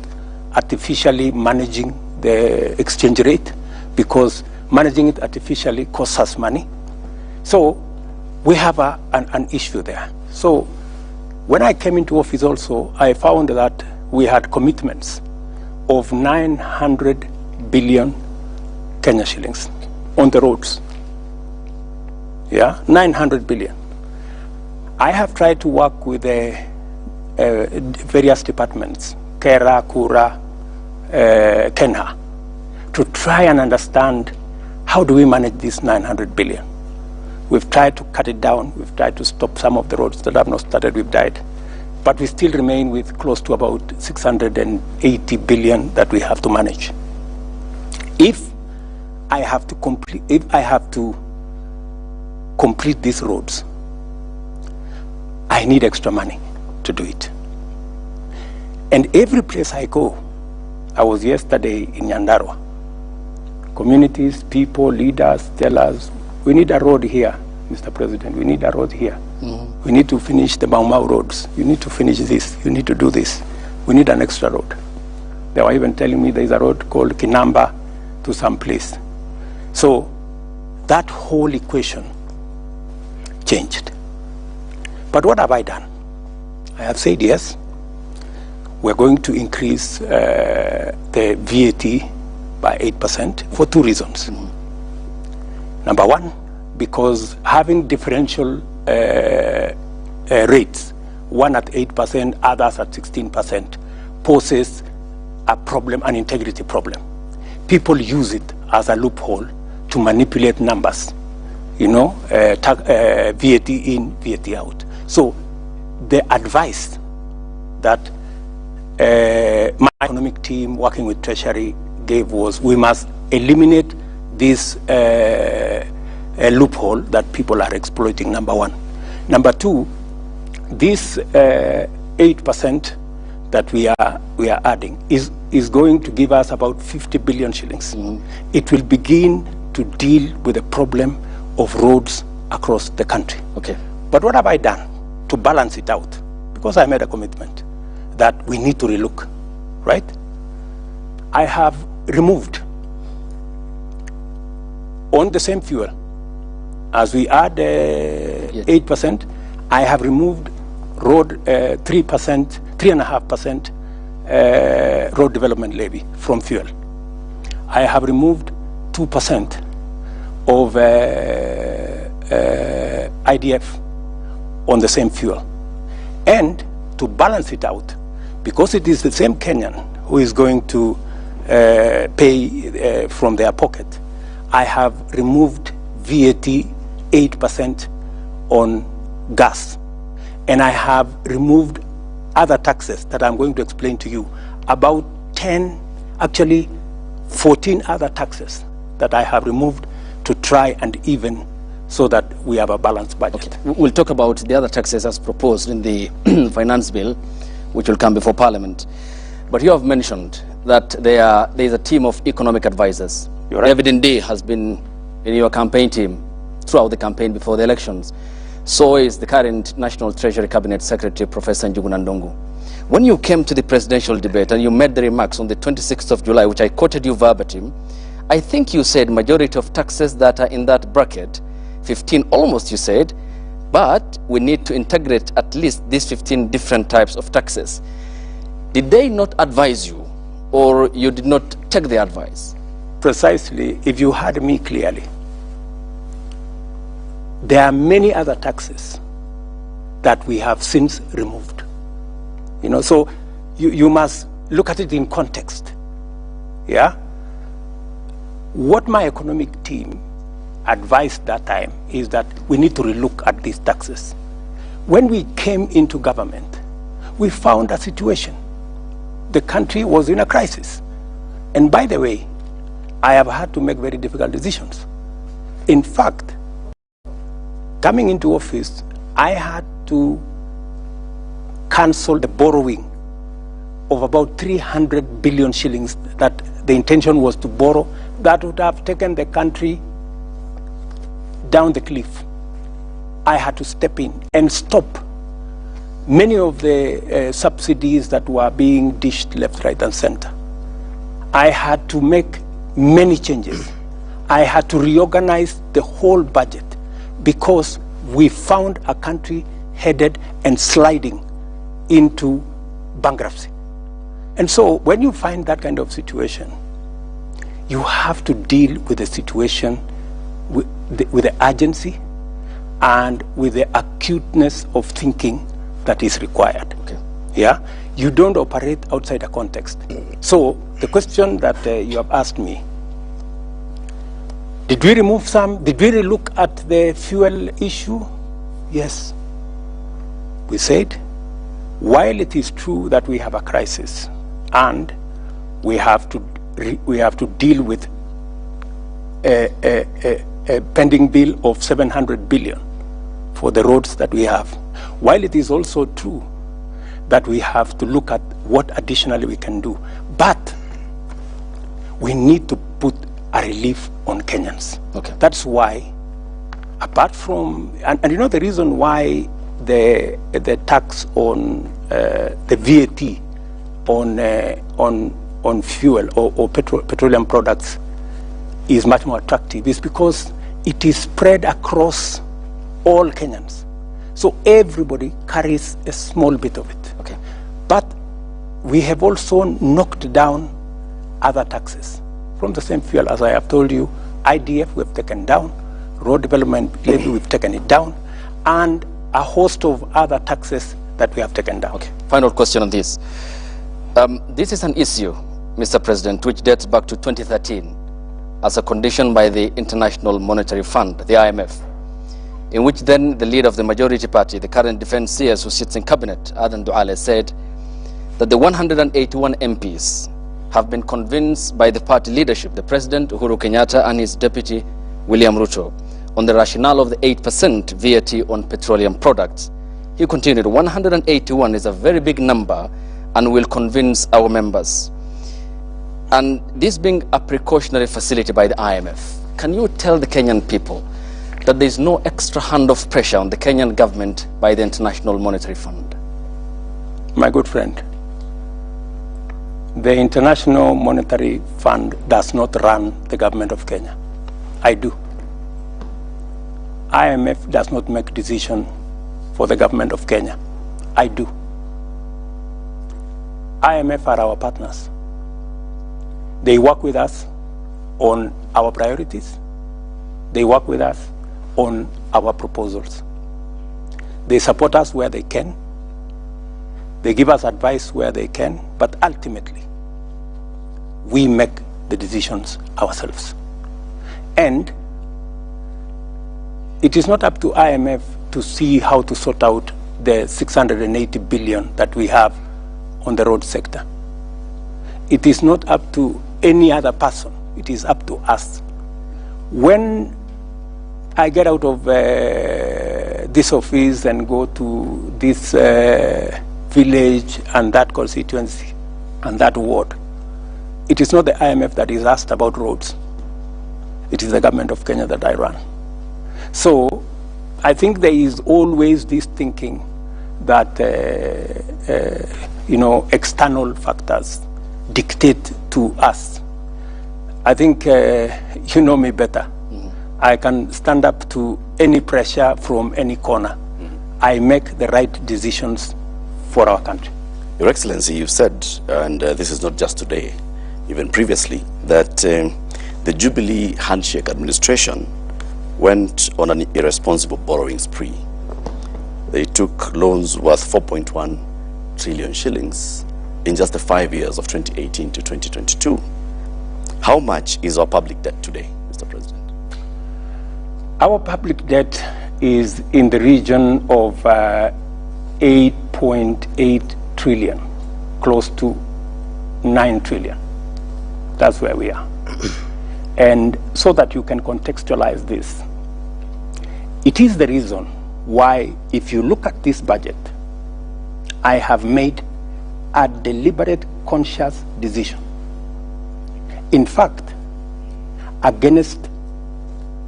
artificially managing the exchange rate, because managing it artificially costs us money. So we have an issue there. So when I came into office also, I found that we had commitments of 900 billion Kenya shillings on the roads. Yeah, 900 billion. I have tried to work with various departments, Kera, Kura, Kenha, to try and understand how do we manage this 900 billion. We've tried to cut it down. We've tried to stop some of the roads that have not started. We've died. But we still remain with close to about 680 billion that we have to manage. If I have to complete these roads, I need extra money to do it. And every place I go, I was yesterday in Nyandarua. Communities, people, leaders tell us, we need a road here, Mr. President, we need a road here. We need to finish the Mau Mau roads. You need to finish this. You need to do this. We need an extra road. They were even telling me there's a road called Kinamba to some place. So that whole equation changed. But what have I done? I have said yes, we're going to increase the VAT by 8% for two reasons. Number one, because having differential rates, one at 8%, others at 16%, poses a problem, an integrity problem. People use it as a loophole to manipulate numbers, you know, VAT in, VAT out. So the advice that my economic team working with Treasury gave was we must eliminate this loophole that people are exploiting, number one. Number two, this 8% that we are adding is going to give us about 50 billion shillings. It will begin to deal with the problem of roads across the country. Okay. But what have I done to balance it out? Because I made a commitment that we need to relook, right? I have removed on the same fuel, as we add 8%, I have removed road 3.5% road development levy from fuel. I have removed 2% of IDF on the same fuel. And to balance it out, because it is the same Kenyan who is going to pay from their pocket, I have removed VAT 8% on gas. And I have removed other taxes that I'm going to explain to you. About 10, actually 14 other taxes that I have removed to try and even so that we have a balanced budget. Okay. We'll talk about the other taxes as proposed in the finance bill, which will come before Parliament. But you have mentioned that there is a team of economic advisors. You're right. David Day has been in your campaign team throughout the campaign before the elections. So is the current National Treasury Cabinet Secretary, Professor Njuguna Ndung'u. When you came to the presidential debate and you made the remarks on the 26th of July, which I quoted you verbatim, I think you said majority of taxes that are in that bracket, 15 almost you said, but we need to integrate at least these 15 different types of taxes. Did they not advise you, or you did not take the advice? Precisely, if you heard me clearly, there are many other taxes that we have since removed. You know, so you must look at it in context. Yeah? What my economic team advised that time is that we need to relook at these taxes. When we came into government, we found a situation. The country was in a crisis. And by the way, I have had to make very difficult decisions. In fact, coming into office, I had to cancel the borrowing of about 300 billion shillings that the intention was to borrow. That would have taken the country down the cliff. I had to step in and stop many of the subsidies that were being dished left, right, and center. I had to make many changes. I had to reorganize the whole budget because we found a country headed and sliding into bankruptcy. And so when you find that kind of situation, you have to deal with the situation with the urgency and with the acuteness of thinking that is required. Okay. Yeah? You don't operate outside a context. So the question that you have asked me, did we remove some? Did we look at the fuel issue? Yes. We said, while it is true that we have a crisis and we have to deal with a pending bill of 700 billion for the roads that we have, while it is also true that we have to look at what additionally we can do, but we need to put a relief on Kenyans. Okay. That's why, apart from, and you know the reason why the tax on the VAT on fuel or petroleum products is much more attractive is because it is spread across all Kenyans. So everybody carries a small bit of it. Okay. But we have also knocked down other taxes from the same fuel. As I have told you, IDF we've taken down, road development levy we've taken it down, and a host of other taxes that we have taken down. Okay. Final question on this. This is an issue, Mr. President, which dates back to 2013 as a condition by the International Monetary Fund, the IMF, in which then the leader of the majority party, the current defense CS who sits in cabinet, Adan Duale, said that the 181 MPs have been convinced by the party leadership, the President Uhuru Kenyatta and his deputy William Ruto, on the rationale of the 8% VAT on petroleum products. He continued, 181 is a very big number and will convince our members. And this being a precautionary facility by the IMF, can you tell the Kenyan people that there is no extra hand of pressure on the Kenyan government by the International Monetary Fund? My good friend, the International Monetary Fund does not run the government of Kenya. I do. IMF does not make decisions for the government of Kenya. I do. IMF are our partners. They work with us on our priorities. They work with us on our proposals. They support us where they can. They give us advice where they can, but ultimately, we make the decisions ourselves. And it is not up to IMF to see how to sort out the 680 billion that we have on the road sector. It is not up to any other person. It is up to us. When I get out of this office and go to this village and that constituency and that ward, it is not the IMF that is asked about roads. It is the government of Kenya that I run. So I think there is always this thinking that external factors dictate to us. I think you know me better. I can stand up to any pressure from any corner. I make the right decisions for our country. Your Excellency, you've said, and this is not just today, even previously, that the Jubilee handshake administration went on an irresponsible borrowing spree. They took loans worth 4.1 trillion shillings in just the 5 years of 2018 to 2022. How much is our public debt today, Mr. President? Our public debt is in the region of 8.8 trillion, close to 9 trillion. That's where we are. And so that you can contextualize this, it is the reason why, if you look at this budget, I have made a deliberate, conscious decision. In fact, against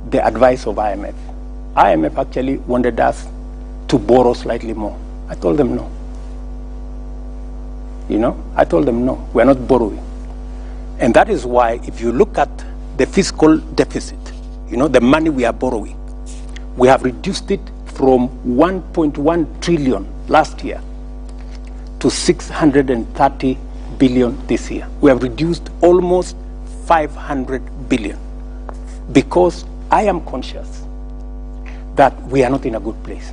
the advice of IMF. IMF actually wanted us to borrow slightly more. I told them no. I told them no, we're not borrowing. And that is why, if you look at the fiscal deficit, the money we are borrowing, we have reduced it from 1.1 trillion last year to 630 billion this year. We have reduced almost 500 billion because I am conscious that we are not in a good place.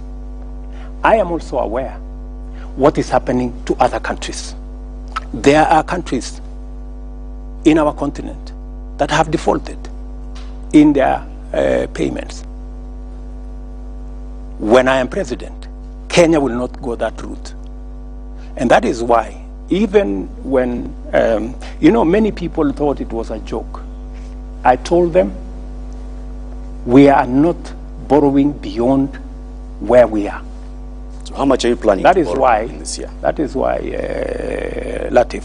I am also aware what is happening to other countries. There are countries in our continent that have defaulted in their payments. When I am president, Kenya will not go that route. And that is why, even when, many people thought it was a joke, I told them, we are not borrowing beyond where we are. So how much are you planning to borrow in this year? That is why, Latif,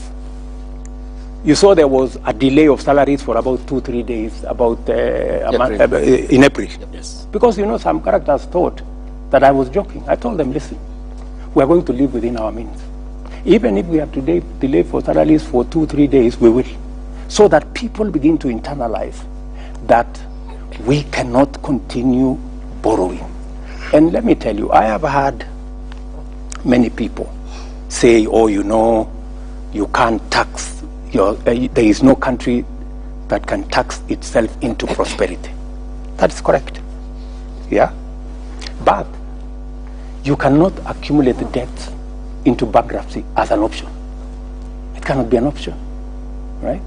you saw there was a delay of salaries for about 2-3 days, about in April. Yes. Because, some characters thought that I was joking. I told them, listen, we are going to live within our means. Even if we have to delay for salaries for 2-3 days, we will. So that people begin to internalize that we cannot continue borrowing. And let me tell you, I have had many people say, oh, you can't tax there is no country that can tax itself into prosperity. That is correct. Yeah? But you cannot accumulate debt into bankruptcy as an option. It cannot be an option, right?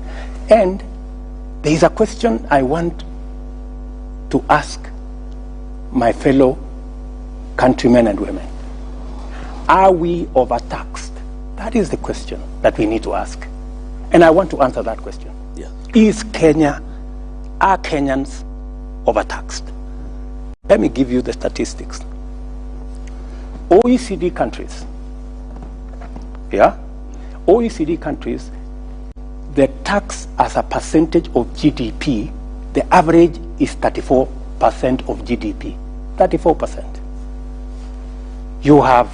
And there is a question I want to ask my fellow countrymen and women. Are we overtaxed? That is the question that we need to ask. And I want to answer that question. Yeah. Are Kenyans overtaxed? Let me give you the statistics. OECD countries, OECD countries, the tax as a percentage of GDP, the average is 34% of GDP. 34%. You have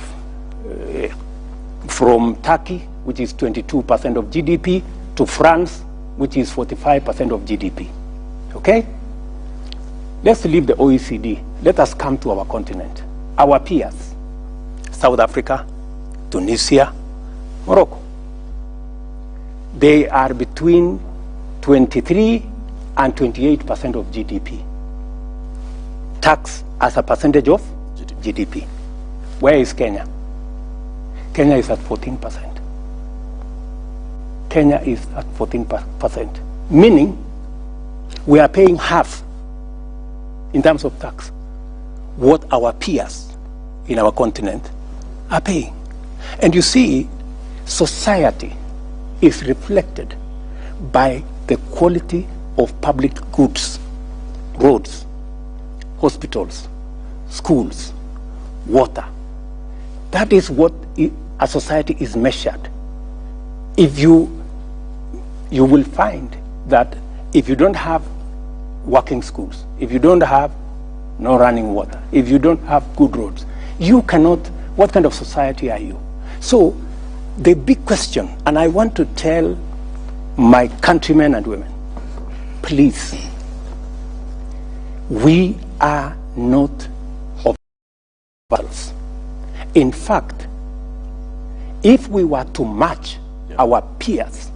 from Turkey, which is 22% of GDP, to France, which is 45% of GDP. Okay? Let's leave the OECD. Let us come to our continent. Our peers, South Africa, Tunisia, Morocco. They are between 23 and 28% of GDP. Tax as a percentage of GDP. Where is Kenya? Kenya is at 14%. Kenya is at 14%, meaning we are paying half in terms of tax what our peers in our continent are paying. And you see, society is reflected by the quality of public goods, roads, hospitals, schools, water. That is what a society is measured. If you will find that if you don't have working schools, if you don't have no running water, if you don't have good roads, you cannot, what kind of society are you? So the big question, and I want to tell my countrymen and women, please, we are not ourselves. In fact, if we were to match our peers,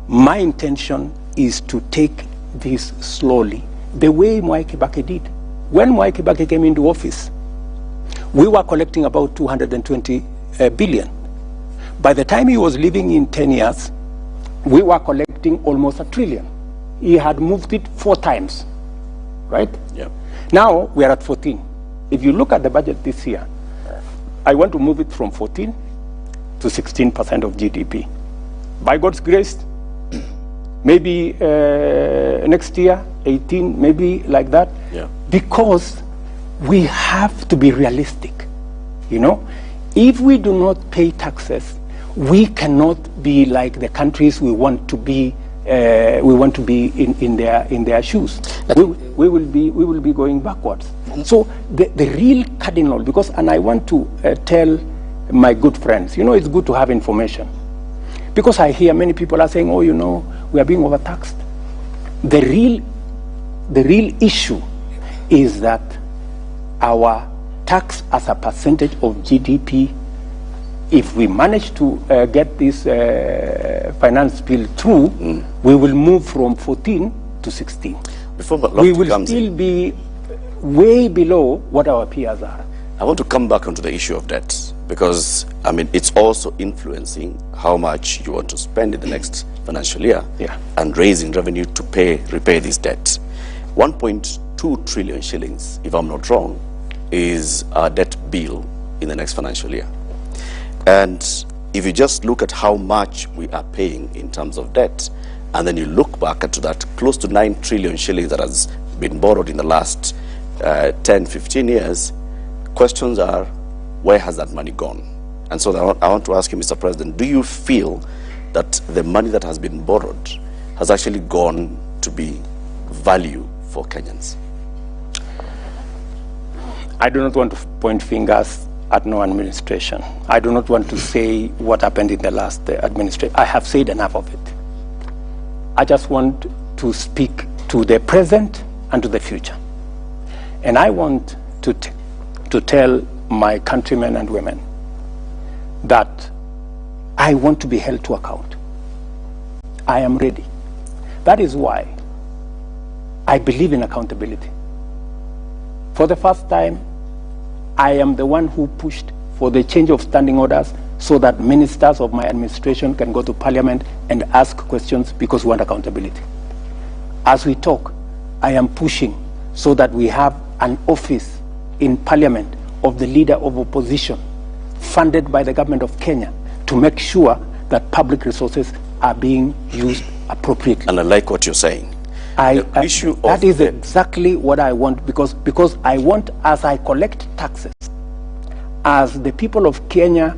my intention is to take this slowly, the way Mwai Kibaki did. When Mwai Kibaki came into office, we were collecting about 220 billion. By the time he was leaving in 10 years, we were collecting almost $1 trillion. He had moved it 4 times, right? Yeah. Now we are at 14. If you look at the budget this year, I want to move it from 14 to 16% of GDP. By God's grace, maybe next year, 18, maybe like that. Yeah. Because we have to be realistic. If we do not pay taxes, we cannot be like the countries we want to be. We want to be in their shoes. We will be going backwards. So the real cardinal, and I want to tell my good friends, it's good to have information, because I hear many people are saying, we are being overtaxed. The real issue is that our tax as a percentage of GDP if we manage to get this finance bill through, we will move from 14 to 16. We will still be way below what our peers are. I want to come back onto the issue of debt, because I mean it's also influencing how much you want to spend in the next financial year, and raising revenue to repay this debt. 1.2 trillion shillings, if I'm not wrong, is our debt bill in the next financial year. And if you just look at how much we are paying in terms of debt, and then you look back to that close to 9 trillion shillings that has been borrowed in the last 10, 15 years, questions are, where has that money gone? And so I want to ask you, Mr. President, do you feel that the money that has been borrowed has actually gone to be value for Kenyans? I do not want to point fingers at no administration. I do not want to say what happened in the last administration. I have said enough of it. I just want to speak to the present and to the future. And I want to tell my countrymen and women that I want to be held to account. I am ready. That is why I believe in accountability. For the first time, I am the one who pushed for the change of standing orders so that ministers of my administration can go to Parliament and ask questions because we want accountability. As we talk, I am pushing so that we have an office in Parliament of the leader of opposition funded by the government of Kenya to make sure that public resources are being used appropriately. And I like what you're saying. That is exactly what I want, because I want, as I collect taxes, as the people of Kenya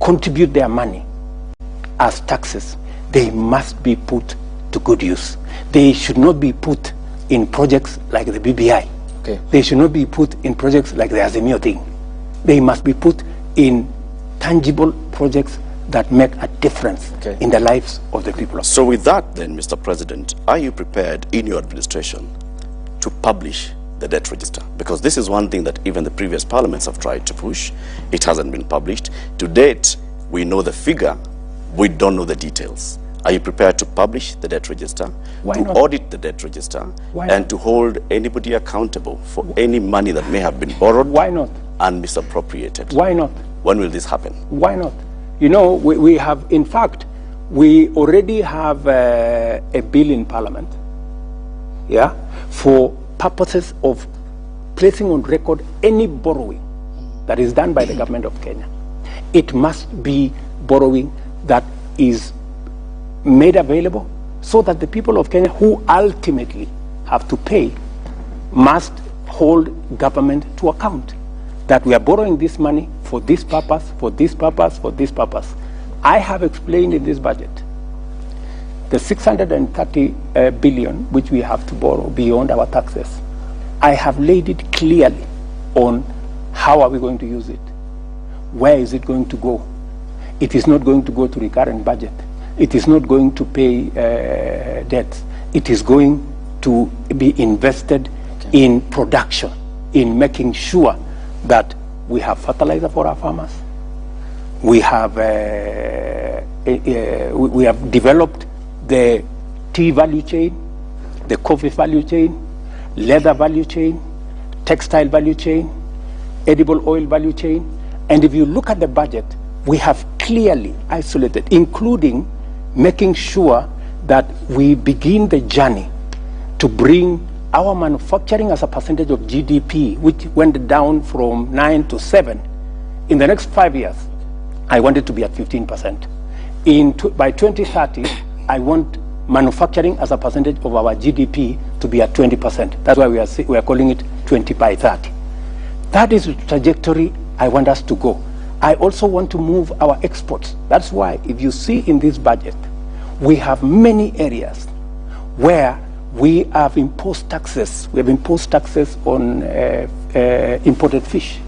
contribute their money as taxes, they must be put to good use. They should not be put in projects like the BBI. They should not be put in projects like the Azimio thing. They must be put in tangible projects that make a difference in the lives of the people. So with that then, Mr. President, are you prepared in your administration to publish the debt register? Because this is one thing that even the previous parliaments have tried to push. It hasn't been published. To date, we know the figure, we don't know the details. Are you prepared to publish the debt register, audit the debt register, and to hold anybody accountable for any money that may have been borrowed and misappropriated? Why not? When will this happen? Why not? You know, we have, in fact, we already have a bill in Parliament, for purposes of placing on record any borrowing that is done by the government of Kenya. It must be borrowing that is made available so that the people of Kenya who ultimately have to pay must hold government to account that we are borrowing this money for this purpose, for this purpose, for this purpose. I have explained in this budget the 630 billion which we have to borrow beyond our taxes. I have laid it clearly on how are we going to use it. Where is it going to go? It is not going to go to recurrent budget. It is not going to pay debts. It is going to be invested in production, in making sure that we have fertilizer for our farmers. We have developed the tea value chain, the coffee value chain, leather value chain, textile value chain, edible oil value chain. And if you look at the budget, we have clearly isolated, including making sure that we begin the journey to bring our manufacturing as a percentage of GDP, which went down from 9 to 7, in the next 5 years, I want it to be at 15%. By 2030, I want manufacturing as a percentage of our GDP to be at 20%. That's why we are calling it 20 by 30. That is the trajectory I want us to go. I also want to move our exports. That's why, if you see in this budget, we have many areas where we have imposed taxes. We have imposed taxes on imported fish.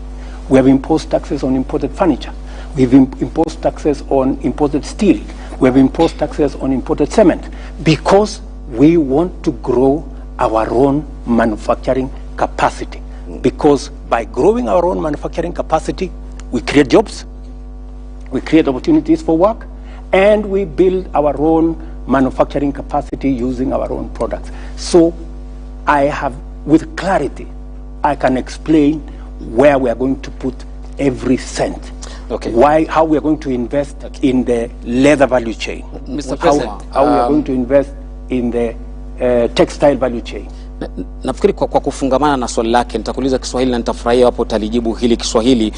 We have imposed taxes on imported furniture. We've imposed taxes on imported steel. We have imposed taxes on imported cement because we want to grow our own manufacturing capacity. Because by growing our own manufacturing capacity, we create jobs, we create opportunities for work, and we build our own manufacturing capacity using our own products. So I have, with clarity, I can explain where we are going to put every cent. Okay. How we are going to invest in the leather value chain. Mr. President, how we are going to invest in the textile value chain. Nafikiri kwa kufungamana na swali lake nitakuuliza Kiswahili na nitafurahia hapo utalijibu hili Kiswahili.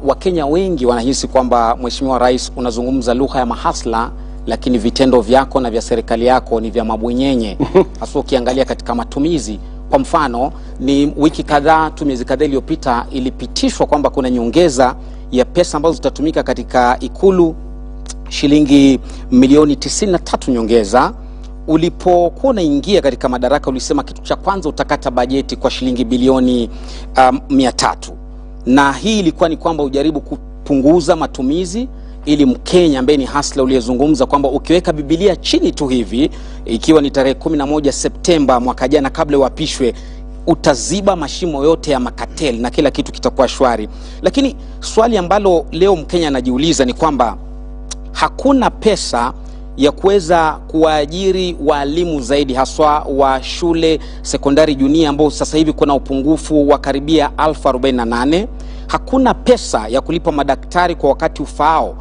Wakenya wengi wanahisi kwamba Mheshimiwa Rais unazungumza lugha ya mahasla, lakini vitendo vyako na vya serikali yako ni vya mabwenyenye. Hasa ukiangalia katika matumizi. Kwa mfano, ni wiki kadhaa tu, miezi kadhaa iliyopita ilipitishwa kwamba kuna nyongeza ya pesa ambazo zitatumika katika Ikulu, shilingi milioni 93 nyongeza. Ulipokuwa unaingia katika madaraka ulisema kitu cha kwanza utakata bajeti kwa shilingi bilioni 300. Na hii ilikuwa ni kwamba ujaribu kupunguza matumizi ili Mkenya ambaye ni hasla uliyezungumza kwamba ukiweka Biblia chini tu hivi, ikiwa ni tarehe 11 Septemba mwaka jana kabla uapishwe, utaziba mashimo yote ya makateli na kila kitu kitakuwa shwari. Lakini swali ambalo leo Mkenya anajiuliza ni kwamba hakuna pesa ya kuweza kuwaajiri walimu zaidi, haswa wa shule sekondari junior ambao sasa hivi kuna upungufu wa karibia 1048. Hakuna pesa ya kulipa madaktari kwa wakati ufaao.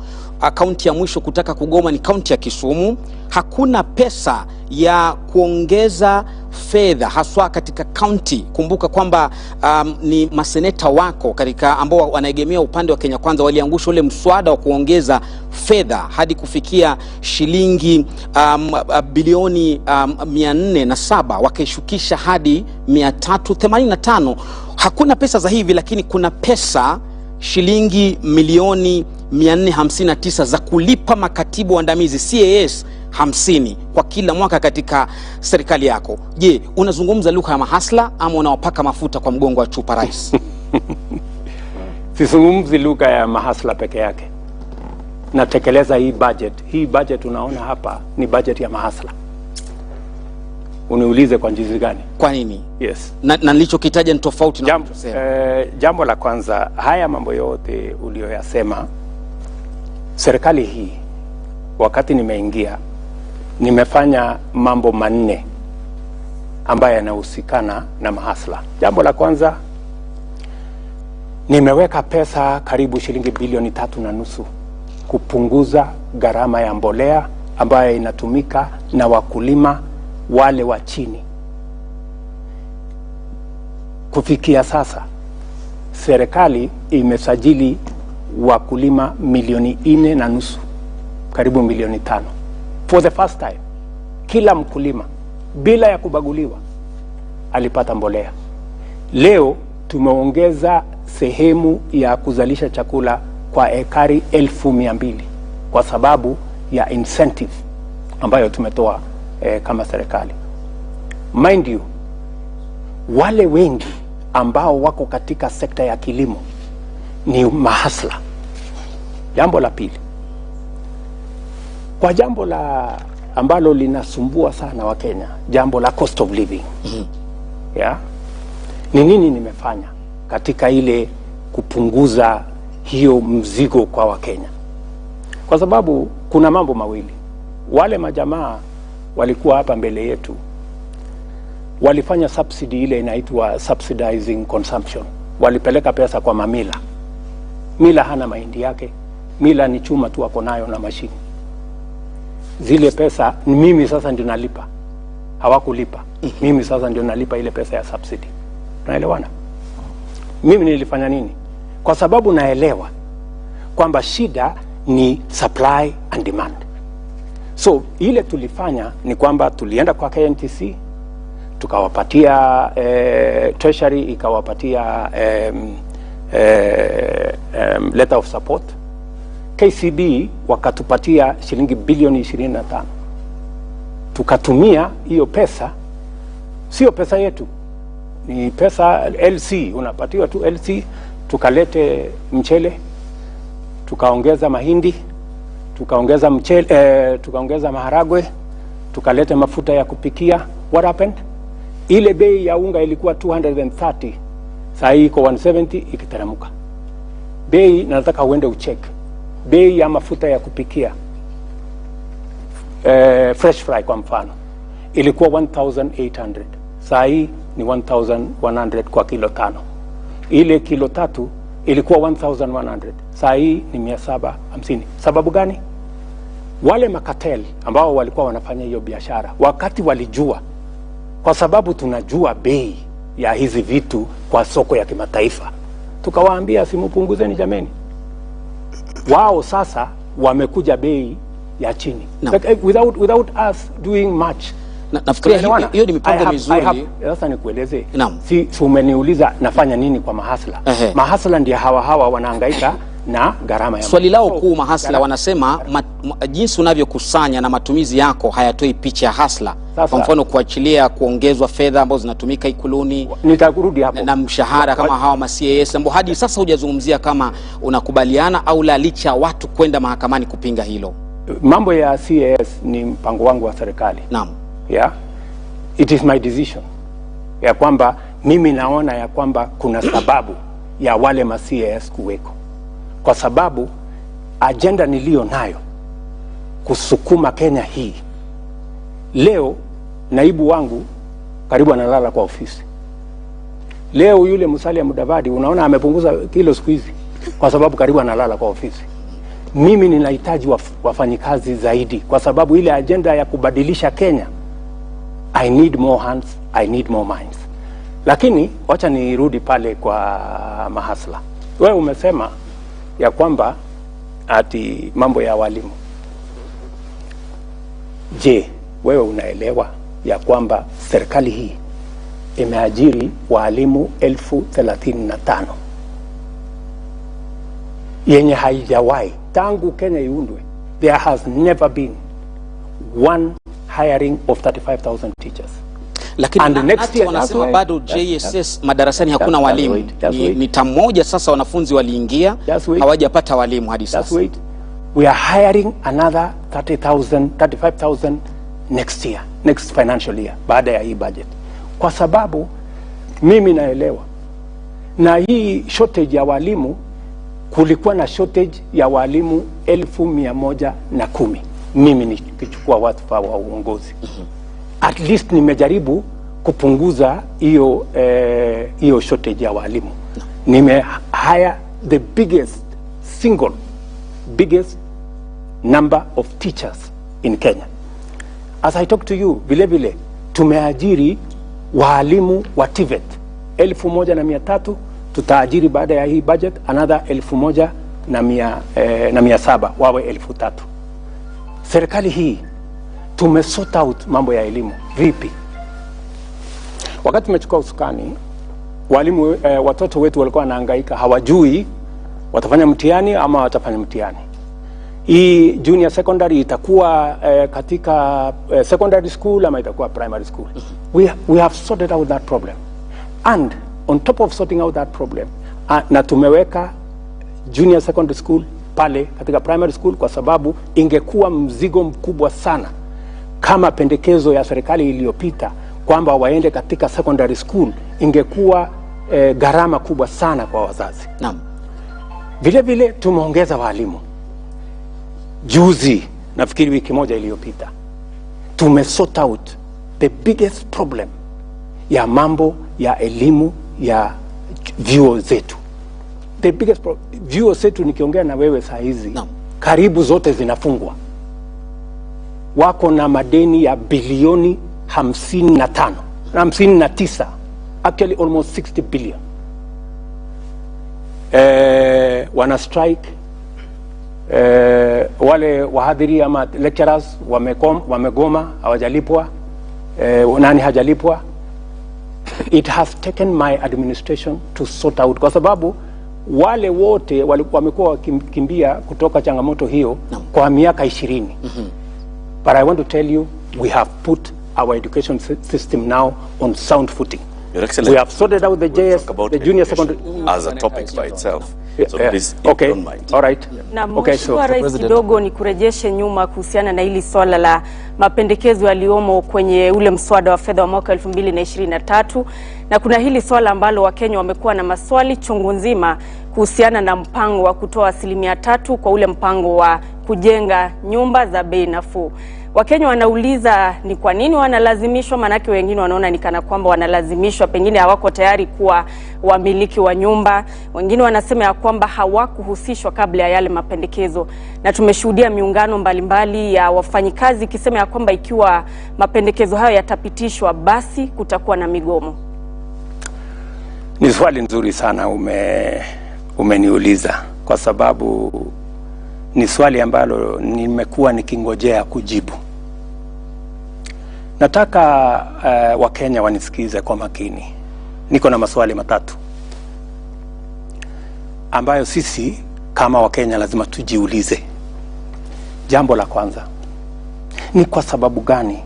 Kaunti ya mwisho kutaka kugoma ni kaunti ya Kisumu. Hakuna pesa ya kuongeza fedha haswa katika kaunti. Kumbuka kwamba ni maseneta wako katika ambao wanaegemea upande wa Kenya Kwanza waliangusha ule mswada wa kuongeza fedha hadi kufikia shilingi bilioni 407, wakaishukisha hadi 385. Hakuna pesa za hivi, lakini kuna pesa shilingi milioni 459 za kulipa makatibu waandamizi CAS 50 kwa kila mwaka katika serikali yako. Je, unazungumza lugha ya mahasla ama unawapaka mafuta kwa mgongo wa chupa rais? Sizungumzi lugha ya mahasla peke yake. Natekeleza hii budget. Hii budget unaona hapa ni budget ya mahasla. Uniulize kwa jinsi gani? Kwa nini? Yes. Na nilichokitaja ni tofauti na jambo la kwanza, haya mambo yote uliyoyasema, serikali hii wakati nimeingia nimefanya mambo manne ambayo yanahusikana na mahasla. Jambo la kwanza, nimeweka pesa karibu shilingi bilioni 3.5 kupunguza gharama ya mbolea ambayo inatumika na wakulima wale wa chini. Kufikia sasa serikali imesajili wakulima milioni 4.5, karibu milioni 5. For the first time, kila mkulima bila ya kubaguliwa alipata mbolea. Leo tumeongeza sehemu ya kuzalisha chakula kwa ekari 1,200 kwa sababu ya incentive ambayo tumetoa kama serikali. Mind you, wale wengi ambao wako katika sekta ya kilimo ni mahasla. Jambo la pili, kwa jambo la ambalo linasumbua sana wa Kenya, jambo la cost of living. Yeah? Ni nini nimefanya katika ile kupunguza hiyo mzigo kwa Wakenya? Kwa sababu kuna mambo mawili. Wale majamaa walikuwa hapa mbele yetu walifanya subsidy ile inaitwa subsidizing consumption. Walipeleka pesa kwa mamila. Mila hana mahindi yake. Mila ni chuma tu ako nayo na mashini. Zile pesa mimi sasa ndio nalipa. Hawakulipa. Mimi sasa ndio nalipa ile pesa ya subsidy. Unaelewana? Mimi nilifanya nini? Kwa sababu naelewa kwamba shida ni supply and demand. So ile tulifanya ni kwamba tulienda kwa KNTC, tukawapatia treasury ikawapatia letter of support. KCB wakatupatia shilingi bilioni 25. Tukatumia hiyo pesa, sio pesa yetu, ni pesa LC, unapatiwa tu LC. Tukalete mchele, tukaongeza mahindi, tukaongeza mchele, tukaongeza maharagwe, tukalete mafuta ya kupikia. What happened? Ile bei ya unga ilikuwa 230, sasa iko 170, ikiteremka. Bei nataka uende ucheck. bei ya mafuta ya kupikia fresh fry kwa mfano ilikuwa 1800, saa hii ni 1100 kwa kilo 5. Ile kilo 3 ilikuwa 1100, saa hii ni 750. Sababu gani? Wale makatel ambao walikuwa wanafanya hiyo biashara wakati walijua, kwa sababu tunajua bei ya hizi vitu kwa soko ya kimataifa, tukawaambia simupunguzeni jameni. Wao sasa wamekuja bei ya chini, like, without us doing much. Nafikiria hiyo ni mipango mizuri. Sasa nikueleze, si umeniuliza nafanya nini kwa mahasla. Mahasla ndio hawa wanahangaika na gharama ya swali lao kuu mahasla wanasema jinsi unavyokusanya na matumizi yako hayatoi picha ya hasla. Kwa mfano kuachilia kuongezwa fedha ambazo zinatumika ikuluni, nitakurudi hapo, na mshahara kama hawa ma CAS ambao hadi sasa hujazungumzia kama unakubaliana au la, licha watu kwenda mahakamani kupinga hilo. Mambo ya CAS ni mpango wangu wa serikali. Naam. Yeah. It is my decision. Ya kwamba mimi naona ya kwamba kuna sababu ya wale ma CAS kuweko. Kwa sababu agenda nilio nayo kusukuma Kenya hii. Leo naibu wangu karibu analala kwa ofisi. Leo yule Musalia Mudavadi unaona amepunguza kilo siku hizi kwa sababu karibu analala kwa ofisi. Mimi ninahitaji wafanyikazi zaidi kwa sababu ile agenda ya kubadilisha Kenya, I need more hands, I need more minds. Lakini wacha nirudi pale kwa mahasla. Wewe umesema ya kwamba ati mambo ya walimu. Je, wewe unaelewa ya kwamba serikali hii imeajiri walimu 35,000 yenye haijawahi tangu Kenya iundwe? There has never been one hiring of 35,000 teachers. Lakini hata wanasema bado JSS madarasani hakuna walimu. Ni tamoja sasa wanafunzi waliingia hawajapata walimu hadi sasa. We are hiring another 30,000, 35,000 next year, next financial year, baada ya hii budget. Kwa sababu mimi naelewa na hii shortage ya walimu, kulikuwa na shortage ya walimu 110,000 mimi nikichukua wadhifa wa uongozi. At least nimejaribu kupunguza hiyo shortage ya walimu. Nime hire the biggest number of teachers in Kenya. As I talk to you, vile tumeajiri walimu wa TVET 1,300, tutaajiri baada ya hii budget another 1,700 wawe 3,000. Serikali hii tumesort out mambo ya elimu vipi? Wakati tumechukua usukani, walimu watoto wetu walikuwa wanahangaika, hawajui watafanya mtihani ama watafanya mtihani. Hii junior secondary itakuwa katika secondary school ama itakuwa primary school. We have sorted out that problem. And on top of sorting out that problem, na tumeweka junior secondary school pale katika primary school, kwa sababu ingekuwa mzigo mkubwa sana kama pendekezo ya serikali iliyopita kwamba waende katika secondary school, ingekuwa gharama kubwa sana kwa wazazi. Naam. Vile tumeongeza walimu. Juzi, nafikiri wiki moja iliyopita, tumesort out the biggest problem ya mambo ya elimu ya vyuo zetu. The biggest problem, vyuo zetu nikiongea na wewe saa hizi, karibu zote zinafungwa. Wako na madeni ya bilioni 59, actually almost 60 billion. Wana strike, wale wahadhiri ama lecturers wamegoma, hawajalipwa. Nani hajalipwa? It has taken my administration to sort out, kwa sababu wale wote wamekuwa wakimbia kutoka changamoto hiyo kwa miaka 20. But I want to tell you, we have put our education system now on sound footing. Your Excellency, we have sorted out the junior secondary as a topic by itself. So please, okay, don't mind. All right. Na Mheshimiwa Rais, kidogo ni kurejeshe nyuma kuhusiana na hili swala la mapendekezo yaliomo kwenye ule mswada wa fedha wa mwaka 2023, na kuna hili swala ambalo Wakenya wamekuwa na maswali chungu nzima kuhusiana na mpango wa kutoa 3% kwa ule mpango wa kujenga nyumba za bei nafuu. Wakenya wanauliza ni kwa nini wanalazimishwa, manake wengine wanaona ni kana kwamba wanalazimishwa, pengine hawako tayari kuwa wamiliki wa nyumba. Wengine wanasema ya kwamba hawakuhusishwa kabla ya yale mapendekezo. Na tumeshuhudia miungano mbalimbali ya wafanyikazi ikisema ya kwamba ikiwa mapendekezo hayo yatapitishwa basi kutakuwa na migomo. Ni swali nzuri sana umeniuliza, kwa sababu ni swali ambalo nimekuwa nikingojea kujibu. Nataka Wakenya wanisikize kwa makini. Niko na maswali matatu ambayo sisi kama Wakenya lazima tujiulize. Jambo la kwanza, ni kwa sababu gani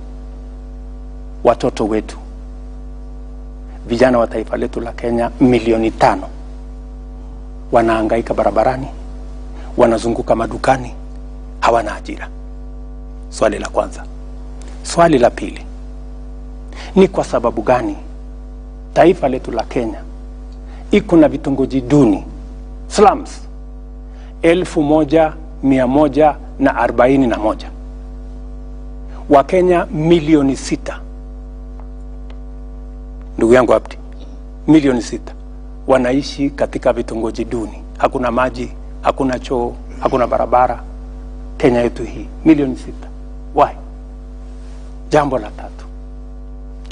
watoto wetu, vijana wa taifa letu la Kenya milioni 5 wanahangaika barabarani, wanazunguka madukani, hawana ajira? Swali la kwanza. Swali la pili, ni kwa sababu gani taifa letu la Kenya iko na vitongoji duni, slums, 1141, Wakenya milioni 6, ndugu yangu Abdi, milioni 6 wanaishi katika vitongoji duni. Hakuna maji, hakuna choo, hakuna barabara. Kenya yetu hii milioni 6. Why? Jambo la tatu,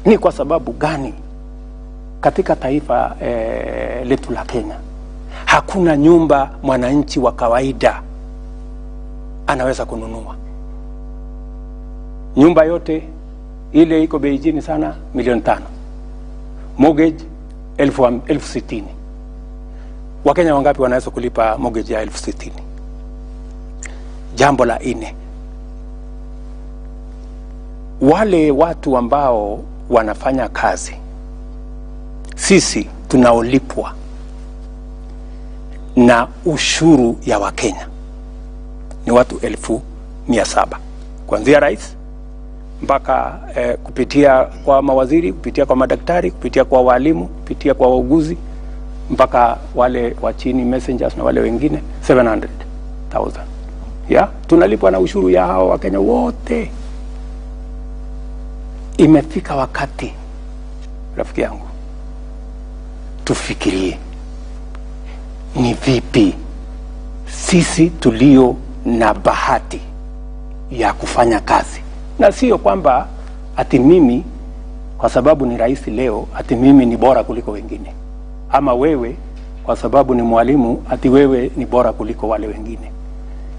ni kwa sababu gani katika taifa letu la Kenya hakuna nyumba mwananchi wa kawaida anaweza kununua? Nyumba yote ile iko bei chini sana, milioni 5. Mortgage 60,000. Wakenya wangapi wanaweza kulipa mortgage ya 60,000? Jambo la 4, wale watu ambao wanafanya kazi, sisi tunaolipwa na ushuru ya Wakenya ni watu 700,000, kuanzia rais mpaka kupitia kwa mawaziri, kupitia kwa madaktari, kupitia kwa walimu, kupitia kwa wauguzi, mpaka wale wa chini messengers na wale wengine 700,000. Tunalipwa na ushuru ya hao Wakenya wote. Imefika wakati, rafiki yangu, tufikirie ni vipi sisi tulio na bahati ya kufanya kazi, na sio kwamba ati mimi kwa sababu ni rais leo ati mimi ni bora kuliko wengine, ama wewe kwa sababu ni mwalimu ati wewe ni bora kuliko wale wengine.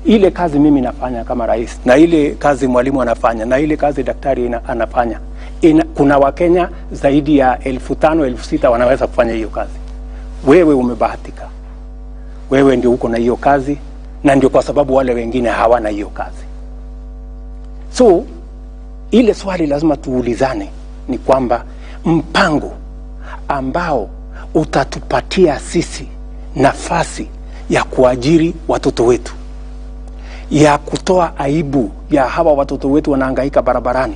Ile kazi mimi nafanya kama rais, na ile kazi mwalimu anafanya, na ile kazi daktari anafanya, kuna Wakenya zaidi ya 5,000, 6,000 wanaweza kufanya hiyo kazi. Wewe umebahatika, wewe ndio uko na hiyo kazi, na ndio kwa sababu wale wengine hawana hiyo kazi. So ile swali lazima tuulizane ni kwamba mpango ambao utatupatia sisi nafasi ya kuajiri watoto wetu, ya kutoa aibu ya hawa watoto wetu wanahangaika barabarani,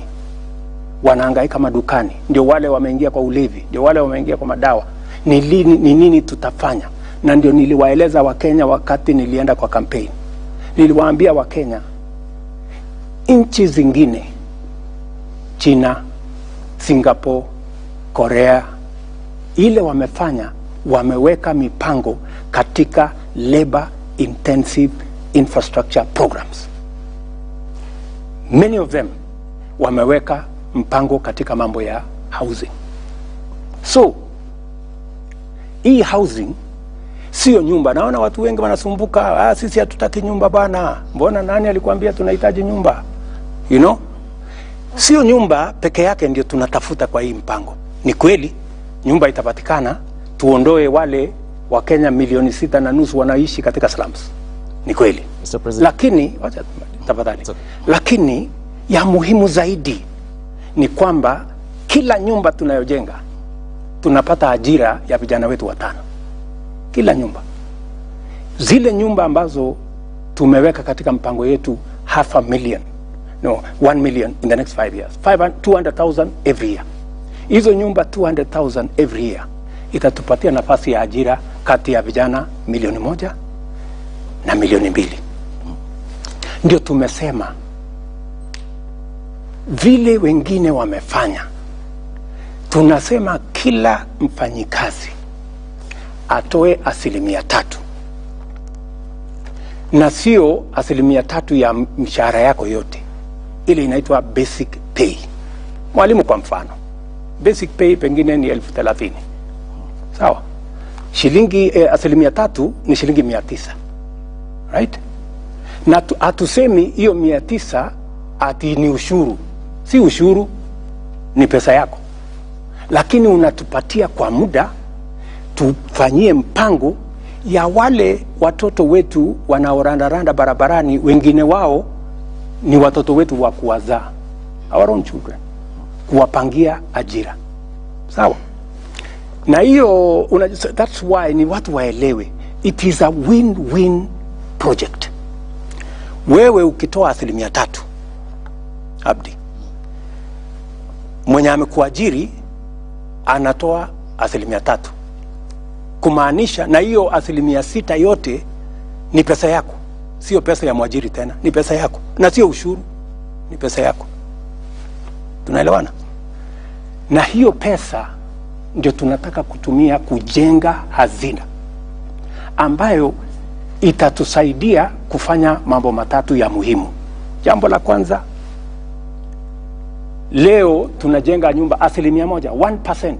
wanahangaika madukani, ndio wale wameingia kwa ulevi, ndio wale wameingia kwa madawa, ni nini tutafanya? Na ndio niliwaeleza Wakenya wakati nilienda kwa campaign. Niliwaambia Wakenya, nchi zingine, China, Singapore, Korea, ile wamefanya, wameweka mipango katika labor intensive infrastructure programs. Many of them wameweka mpango katika mambo ya housing. So hii housing sio nyumba. Naona watu wengi wanasumbuka, sisi hatutaki nyumba bana. Mbona nani alikuambia tunahitaji nyumba? Sio nyumba peke yake ndio tunatafuta kwa hii mpango. Ni kweli nyumba itapatikana, tuondoe wale wa Kenya milioni 6.5 wanaishi katika slums. Ni kweli. Lakini tafadhali, lakini ya muhimu zaidi ni kwamba kila nyumba tunayojenga tunapata ajira ya vijana wetu 5. Kila nyumba. Zile nyumba ambazo tumeweka katika mpango yetu 1 million in the next 5 years. 200,000 every year. Hizo nyumba 200,000 every year itatupatia nafasi ya ajira kati ya vijana 1,000,000 na 2,000,000. Ndio tumesema vile wengine wamefanya, tunasema kila mfanyikazi atoe 3%, na sio 3% ya mshahara yako yote. Ile inaitwa basic pay. Mwalimu kwa mfano, basic pay pengine ni 30,000. Sawa? Shilingi 3% ni shilingi 900. Right? Na hatusemi hiyo 900 ati ni ushuru. Si ushuru, ni pesa yako. Lakini unatupatia kwa muda tufanyie mpango ya wale watoto wetu wanaorandaranda barabarani, wengine wao ni watoto wetu wa kuwazaa, our own children, kuwapangia ajira. Sawa? Na hiyo that's why ni watu waelewe, it is a win-win project. Wewe ukitoa 3%, Abdi, mwenye amekuajiri anatoa 3%, kumaanisha na hiyo 6% yote ni pesa yako, sio pesa ya mwajiri tena, ni pesa yako, na sio ushuru, ni pesa yako. Tunaelewana? Na hiyo pesa ndio tunataka kutumia kujenga hazina ambayo itatusaidia kufanya mambo matatu ya muhimu. Jambo la kwanza, leo tunajenga nyumba 1%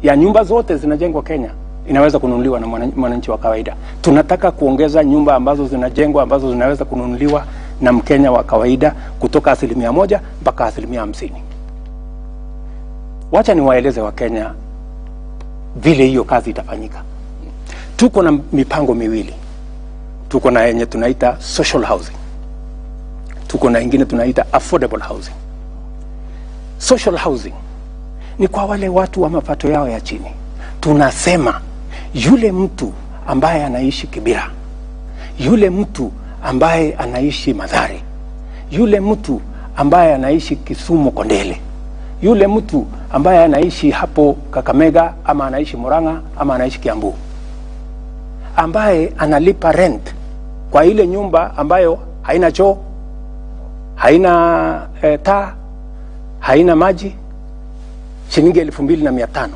ya nyumba zote zinajengwa Kenya inaweza kununuliwa na mwananchi wa kawaida. Tunataka kuongeza nyumba ambazo zinajengwa ambazo zinaweza kununuliwa na Mkenya wa kawaida kutoka 1% mpaka 50%. Wacha niwaeleze wa Kenya vile hiyo kazi itafanyika. Tuko na mipango miwili. Tuko na yenye tunaita social housing. Tuko na ingine tunaita affordable housing. Social housing ni kwa wale watu wa mapato yao ya chini. Tunasema yule mtu ambaye anaishi Kibera, yule mtu ambaye anaishi Mathare, yule mtu ambaye anaishi Kisumu Kondele, yule mtu ambaye anaishi hapo Kakamega ama anaishi Murang'a ama anaishi Kiambu, ambaye analipa rent kwa ile nyumba ambayo haina choo, haina taa, haina maji, shilingi 2,500.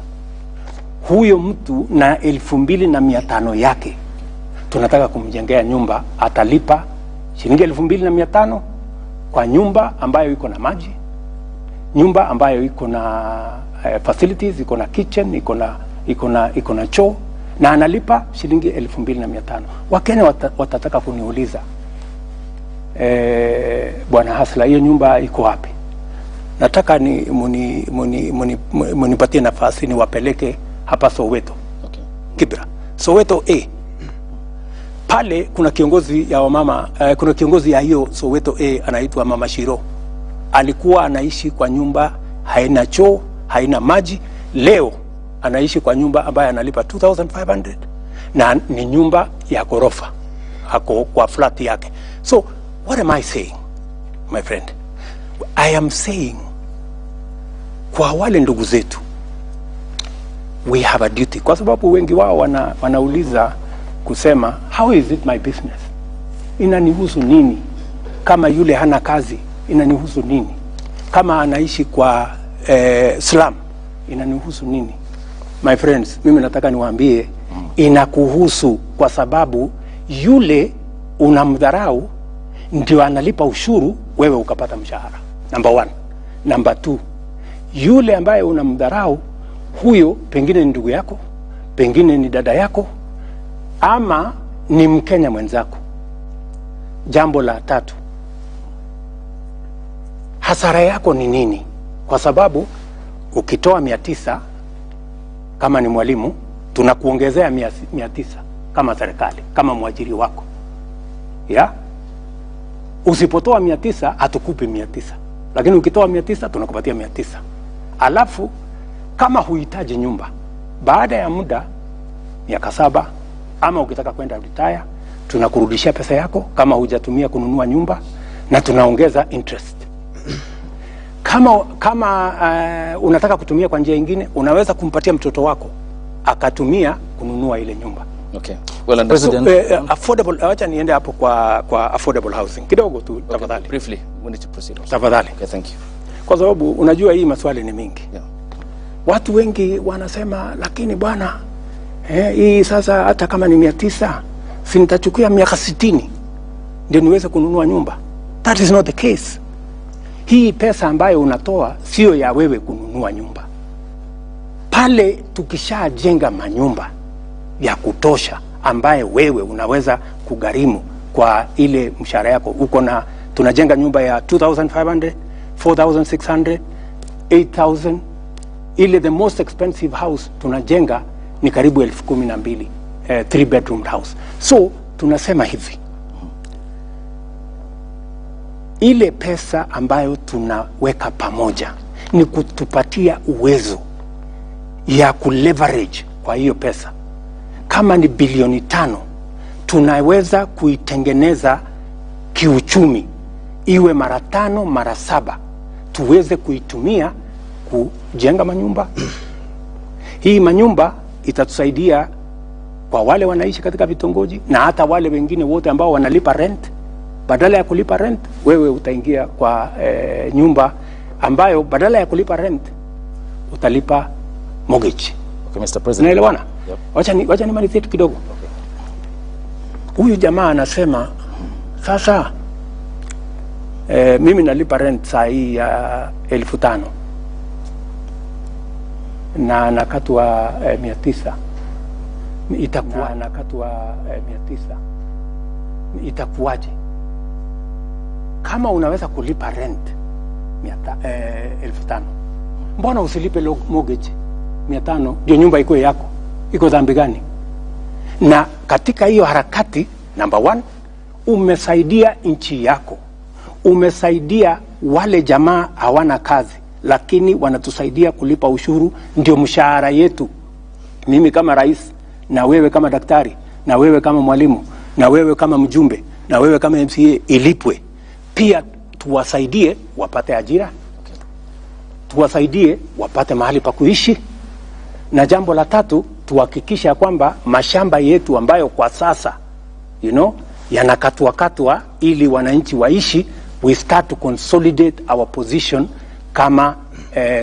Huyo mtu na 2,500 yake tunataka kumjengea nyumba, atalipa shilingi 2,500 kwa nyumba ambayo iko na maji, nyumba ambayo iko na facilities, iko na kitchen, iko na choo, na analipa shilingi 2,500. Wakenya watataka kuniuliza, Bwana Hasla, hiyo nyumba iko wapi? Nataka ni munipatie nafasi ni wapeleke hapa Soweto. Okay. Kibera. Soweto A. Pale kuna kiongozi ya wamama, kuna kiongozi ya hiyo Soweto A anaitwa Mama Shiro. Alikuwa anaishi kwa nyumba haina choo, haina maji. Leo anaishi kwa nyumba ambayo analipa 2,500 na ni nyumba ya ghorofa. Hako kwa flat yake. So, what am I saying, my friend? I am saying kwa wale ndugu zetu, we have a duty, kwa sababu wengi wao wanauliza kusema, how is it my business? Inanihusu nini? Kama yule hana kazi, inanihusu nini? Kama anaishi kwa slum, inanihusu nini? My friends, mimi nataka niwaambie, inakuhusu, kwa sababu yule unamdharau ndio analipa ushuru, wewe ukapata mshahara. Number 1. Number 2, yule ambaye unamdharau, huyo pengine ni ndugu yako, pengine ni dada yako, ama ni Mkenya mwenzako. Jambo la 3, hasara yako ni nini? Kwa sababu ukitoa 900 kama ni mwalimu, tunakuongezea 900 kama serikali, kama mwajiri wako. Ya? Usipotoa 900 hatukupi 900. Lakini ukitoa 900 tunakupatia 900. Alafu kama huhitaji nyumba, baada ya muda miaka 7 ama ukitaka kwenda retire, tunakurudishia pesa yako kama hujatumia kununua nyumba, na tunaongeza interest. Kama unataka kutumia kwa njia nyingine, unaweza kumpatia mtoto wako akatumia kununua ile nyumba. Okay. Well, and President, affordable, acha niende hapo kwa affordable housing kidogo tu tafadhali. Briefly, we need to proceed. Tafadhali. Okay, thank you. Kwa sababu unajua hii maswali ni mingi. Yeah. Watu wengi wanasema lakini bwana hii sasa hata kama ni 900 si nitachukua miaka 60 ndio niweze kununua nyumba. That is not the case. Hii pesa ambayo unatoa sio ya wewe kununua nyumba. Pale tukishajenga manyumba ya kutosha ambaye wewe unaweza kugharimu kwa ile mshahara yako, uko na tunajenga nyumba ya 2500, 4600, 8000. Ile the most expensive house tunajenga ni karibu 12,000, 3 bedroom house. So tunasema hivi, ile pesa ambayo tunaweka pamoja ni kutupatia uwezo ya kuleverage kwa hiyo pesa. Kama ni bilioni 5 tunaweza kuitengeneza kiuchumi iwe mara 5 mara 7 tuweze kuitumia kujenga manyumba. Hii manyumba itatusaidia kwa wale wanaishi katika vitongoji na hata wale wengine wote ambao wanalipa rent. Badala ya kulipa rent, wewe utaingia kwa nyumba ambayo badala ya kulipa rent utalipa mortgage. Okay, Mr. President. Unaelewana? Yep. Wacha nimalizie tu kidogo. Okay. Huyu jamaa anasema sasa mimi nalipa rent saa hii ya 1500 na nakatwa 900. Itakuwa nakatwa 900. Itakuwaje? Kama unaweza kulipa rent 1500, mbona usilipe mortgage 500 ndio nyumba iko yako? Iko dhambi gani? Na katika hiyo harakati, number 1, umesaidia nchi yako, umesaidia wale jamaa hawana kazi lakini wanatusaidia kulipa ushuru, ndio mshahara yetu. Mimi kama rais, na wewe kama daktari, na wewe kama mwalimu, na wewe kama mjumbe, na wewe kama MCA ilipwe. Pia tuwasaidie wapate ajira, tuwasaidie wapate mahali pa kuishi. Na jambo la 3, tuhakikisha kwamba mashamba yetu ambayo kwa sasa yanakatwa ili wananchi waishi, we start to consolidate our position kama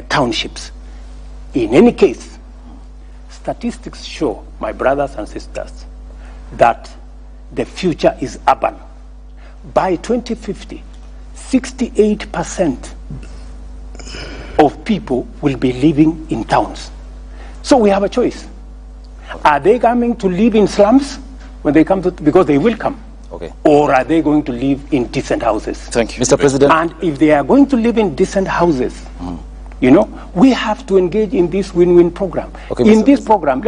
townships. In any case, statistics show, my brothers and sisters, that the future is urban. By 2050, 68% of people will be living in towns. So we have a choice. Are they coming to live in slums when they come to, because they will come? Okay. Or are they going to live in decent houses? Thank you, Mr. President. And if they are going to live in decent houses, we have to engage in this win-win program. Okay, in this program,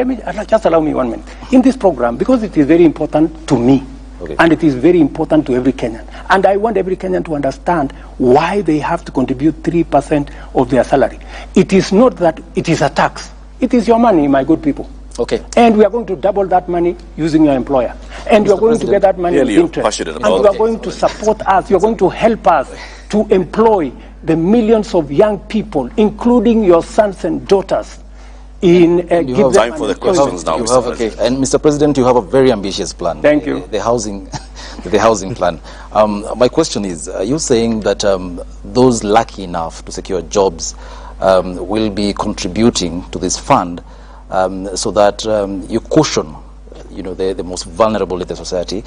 just allow me 1 minute. In this program, because it is very important to me, okay, and it is very important to every Kenyan, and I want every Kenyan to understand why they have to contribute 3% of their salary. It is not that it is a tax. It is your money, my good people. Okay. And we are going to double that money using your employer. And you are going to get that money in interest. And you are going to support us. You are going to help us to employ the millions of young people, including your sons and daughters, in give them time for the questions now, Mr. President. And Mr. President, you have a very ambitious plan. Thank you. The housing plan. My question is, are you saying that those lucky enough to secure jobs will be contributing to this fund so that you cushion the most vulnerable in the society?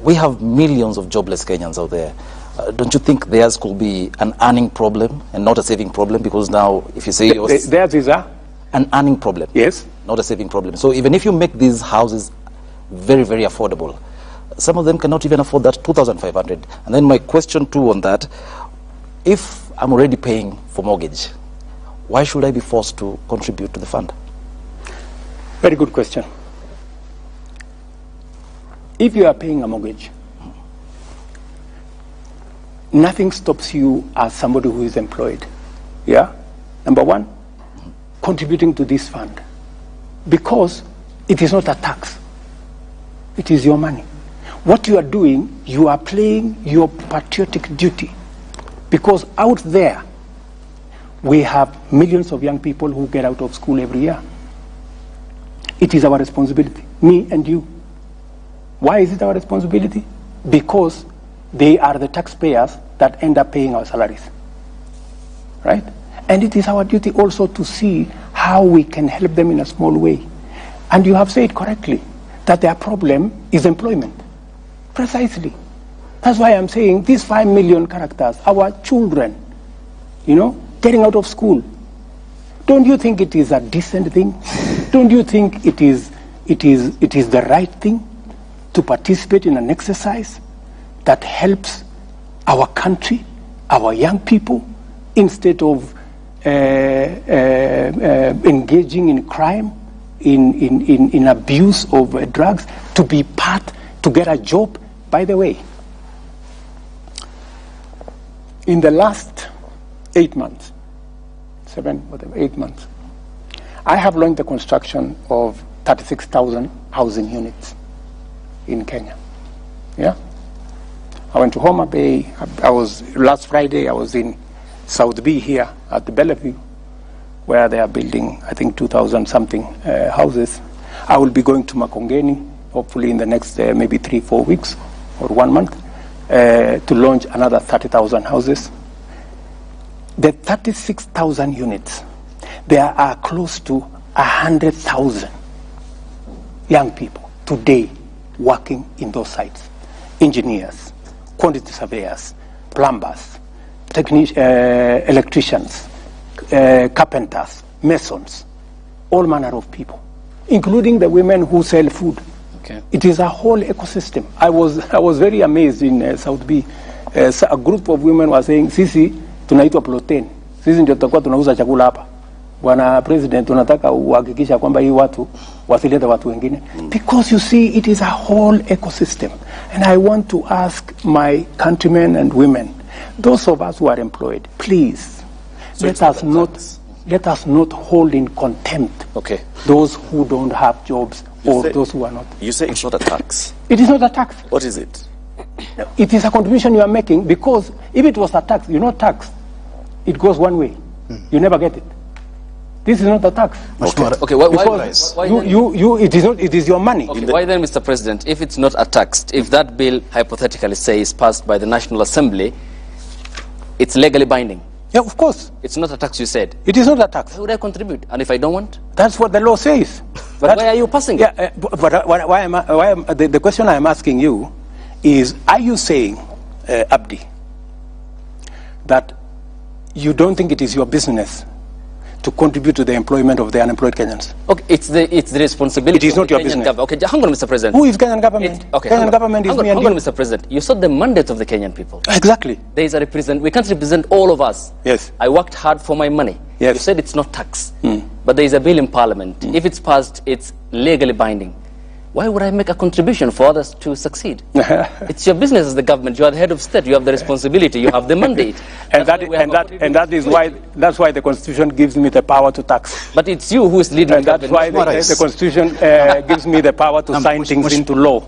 We have millions of jobless Kenyans out there. Don't you think theirs could be an earning problem and not a saving problem? Because now, if you say theirs is an earning problem, yes, not a saving problem. So even if you make these houses very, very affordable, some of them cannot even afford that 2,500. And then my question too on that: if I'm already paying for mortgage, why should I be forced to contribute to the fund? Very good question. If you are paying a mortgage, nothing stops you as somebody who is employed. Yeah? Number 1, contributing to this fund. Because it is not a tax. It is your money. What you are doing, you are playing your patriotic duty. Because out there, we have millions of young people who get out of school every year. It is our responsibility, me and you. Why is it our responsibility? Because they are the taxpayers that end up paying our salaries, right? And it is our duty also to see how we can help them in a small way. And you have said correctly that their problem is employment. Precisely. That's why I'm saying these 5 million characters, our children, getting out of school. Don't you think it is a decent thing? Don't you think it is the right thing to participate in an exercise that helps our country, our young people, instead of engaging in crime, in abuse of drugs, to be part, to get a job? By the way, in the last 8 months, 8 months, I have launched the construction of 36,000 housing units in Kenya. Yeah, I went to Homa Bay. Last Friday I was in South B here at the Bellevue, where they are building, I think, 2,000 something houses. I will be going to Makongeni, hopefully in the next maybe 3-4 weeks or 1 month, to launch another 30,000 houses. The 36,000 units, there are close to 100,000 young people today working in those sites. Engineers, quantity surveyors, plumbers, electricians, carpenters, masons, all manner of people, including the women who sell food. Okay. It is a whole ecosystem. I was very amazed in South B. A group of women were saying, sisi tunaitwa protein, sisi ndio tutakuwa tunauza chakula hapa. Bwana President, tunataka uhakikisha kwamba hii watu wasilete watu wengine. Because you see, it is a whole ecosystem. And I want to ask my countrymen and women, those of us who are employed, please, let us not hold in contempt those who don't have jobs or those who are not. You say it's not a tax. It is not a tax. What is it? It is a contribution you are making, because if it was a tax, tax, it goes one way. You never get it. This is not a tax. Okay, why it is your money. Okay, why then, Mr. President, if it's not a tax, if that bill hypothetically say is passed by the National Assembly, it's legally binding? Yeah, of course. It's not a tax, you said. It is not a tax. Why would I contribute? And if I don't want? That's what the law says. But why are you passing it? Yeah, the question I am asking you is, are you saying, Abdi, that you don't think it is your business to contribute to the employment of the unemployed Kenyans? Okay, it's the responsibility. It is not your business. Okay, hang on, Mr. President. Who is Kenyan government? Kenyan government is me and you. Hang on, Mr. President. You saw the mandate of the Kenyan people. Exactly. There is a we can't represent all of us. Yes. I worked hard for my money. Yes. You said it's not tax. But there is a bill in Parliament. If it's passed, it's legally binding. Why would I make a contribution for others to succeed? It's your business as the government. You are the head of state. You have the responsibility. You have the mandate. That's why the Constitution gives me the power to tax. But it's you who is leading and the government. That's why the Constitution gives me the power to sign things into law.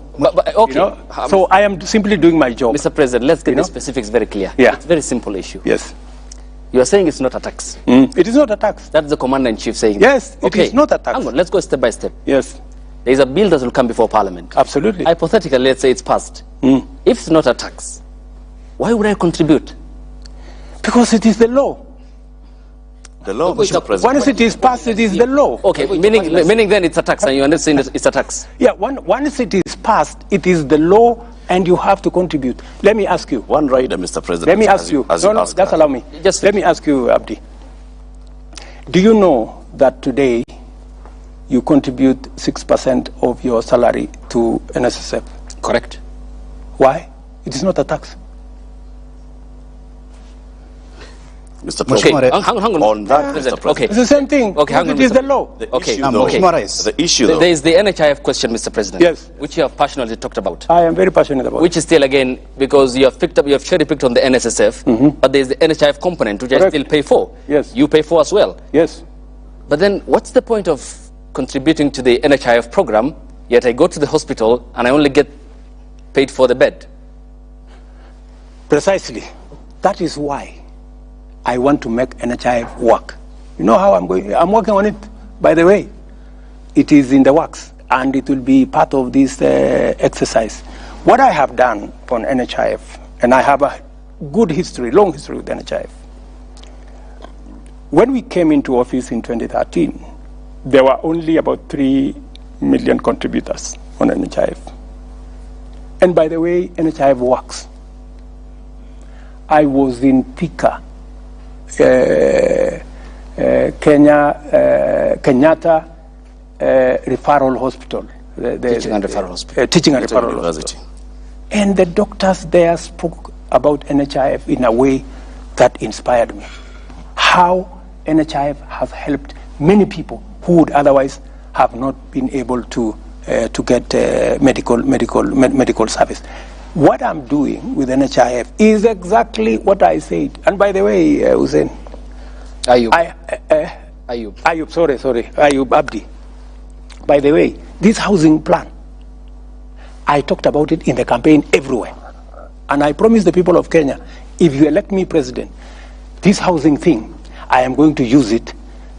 Okay. So I am simply doing my job. Mr. President, let's get the specifics very clear. Yeah. It's a very simple issue. Yes. You are saying it's not a tax. It is not a tax. That's the Commander-in-Chief saying. Yes, it is not a tax. Hang on, let's go step by step. Yes. There is a bill that will come before Parliament. Absolutely. Hypothetically, let's say it's passed. If it's not a tax, why would I contribute? Because it is the law. The law, Mr. President. Once it is passed, it is the law. Okay, meaning then it's a tax, and you understand it's a tax. Yeah, once it is passed, it is the law, and you have to contribute. Let me ask you. One rider, Mr. President. Let me ask you. Just allow me. Let me ask you, Abdi. Do you know that today you contribute 6% of your salary to NSSF? Correct. Why? It is not a tax. Mr. President, hang on. On that, Mr. President. Okay. It's the same thing. Okay, hang on, it is the law. The issue, though. There is the NHIF question, Mr. President. Yes. Which you have passionately talked about. I am very passionate about. Which is still, again, because you have cherry-picked on the NSSF, but there is the NHIF component, which I still pay for. Yes. You pay for as well. Yes. But then, what's the point of contributing to the NHIF program, yet I go to the hospital and I only get paid for the bed? Precisely. That is why I want to make NHIF work. You know how I'm going? I'm working on it, by the way. it is in the works, and it will be part of this exercise. What I have done on NHIF, and I have a good history, long history with NHIF. When we came into office in 2013, there were only about 3 million contributors on NHIF. And by the way, NHIF works. I was in Thika, Kenyatta Referral Hospital. Teaching and Referral Hospital. Teaching and Referral University. And the doctors there spoke about NHIF in a way that inspired me. How NHIF has helped many people who would otherwise have not been able to get medical service. What I'm doing with NHIF is exactly what I said. And by the way, Hussein, Ayub, Ayub Abdi. By the way, this housing plan, I talked about it in the campaign everywhere. And I promised the people of Kenya, if you elect me president, this housing thing, I am going to use it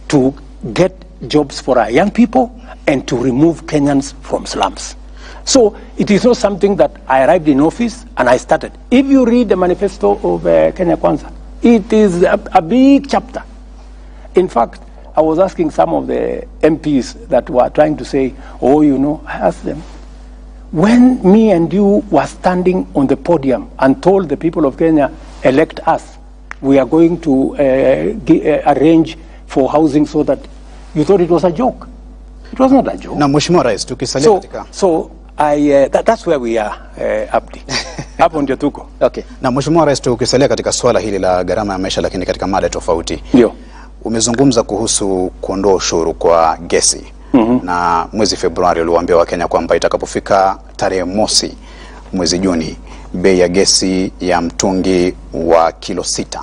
to get jobs for our young people and to remove Kenyans from slums. So it is not something that I arrived in office and I started. If you read the manifesto of Kenya Kwanza, it is a big chapter. In fact, I was asking some of the MPs that were trying to say, oh, you know, I asked them, when me and you were standing on the podium and told the people of Kenya, elect us, we are going to arrange for housing, so that you thought it was a joke. It was not a joke. Na Mheshimiwa Rais, tukisalia katika that's where we are, Abdi. Hapo ndio tuko. Okay. Na Mheshimiwa Rais, tukisalia katika swala hili la gharama ya maisha, lakini katika mada tofauti. Ndio. Umezungumza kuhusu kuondoa ushuru kwa gesi. Na mwezi Februari uliwaambia Wakenya kwamba itakapofika tarehe mosi mwezi Juni, bei ya gesi ya mtungi wa kilo 6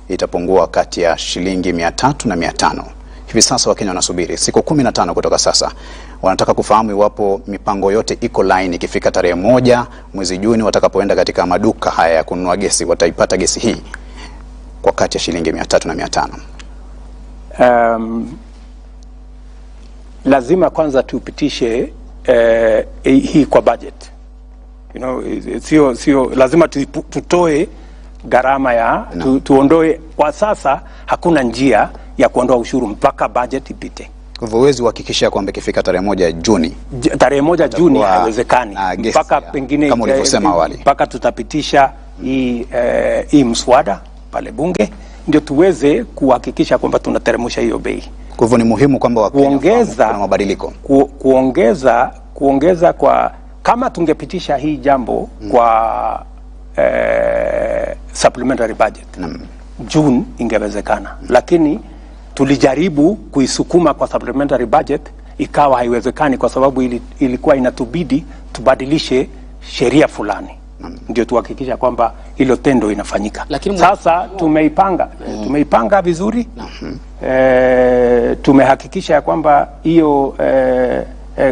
itapungua kati ya shilingi 300 na 500. Hivi sasa Wakenya wanasubiri siku 15 kutoka sasa. Wanataka kufahamu iwapo mipango yote iko line, ikifika tarehe 1 mwezi Juni watakapoenda katika maduka haya ya kununua gesi, wataipata gesi hii kwa kati ya shilingi 300 na 500. Lazima kwanza tupitishe hii kwa budget. You know, sio lazima tutoe gharama ya tuondoe. Kwa sasa hakuna njia ya kuondoa ushuru mpaka budget ipite. Kwa hivyo huwezi kuhakikisha kwamba ikifika tarehe 1 Juni. Tarehe 1 Juni haiwezekani. Mpaka pengine kama ulivyosema awali. Mpaka tutapitisha hii mswada pale bunge ndio tuweze kuhakikisha kwamba tunateremsha hiyo bei. Kwa hivyo ni muhimu kwamba kuongeza mabadiliko. Kuongeza kwa, kama tungepitisha hii jambo kwa supplementary budget. June ingewezekana. Lakini tulijaribu kuisukuma kwa supplementary budget, ikawa haiwezekani kwa sababu ilikuwa inatubidi tubadilishe sheria fulani. Ndio tuhakikisha kwamba hilo tendo inafanyika. Lakini sasa tumeipanga vizuri. Tumehakikisha ya kwamba hiyo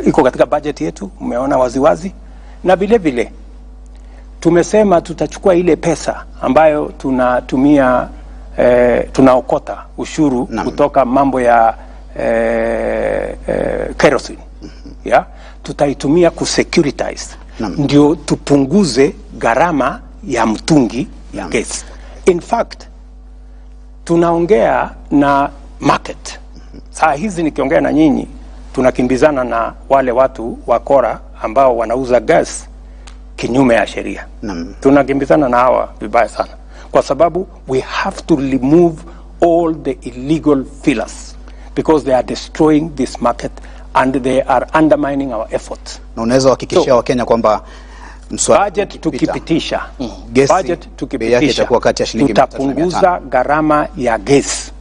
iko katika budget yetu, umeona waziwazi. Na vile vile tumesema tutachukua ile pesa ambayo tunatumia tunaokota ushuru kutoka mambo ya kerosene. Tutaitumia kusecuritize. Ndio tupunguze gharama ya mtungi ya gesi. In fact, tunaongea na market. Saa hizi nikiongea na nyinyi, tunakimbizana na wale watu wakora ambao wanauza gas kinyume ya sheria. Tunakimbizana na hawa vibaya sana. Kwa sababu we have to remove all the illegal fillers because they are destroying this market and they are undermining our efforts. Na unaweza kuhakikishia Wakenya kwamba budget tukipitisha, tutapunguza gharama ya gesi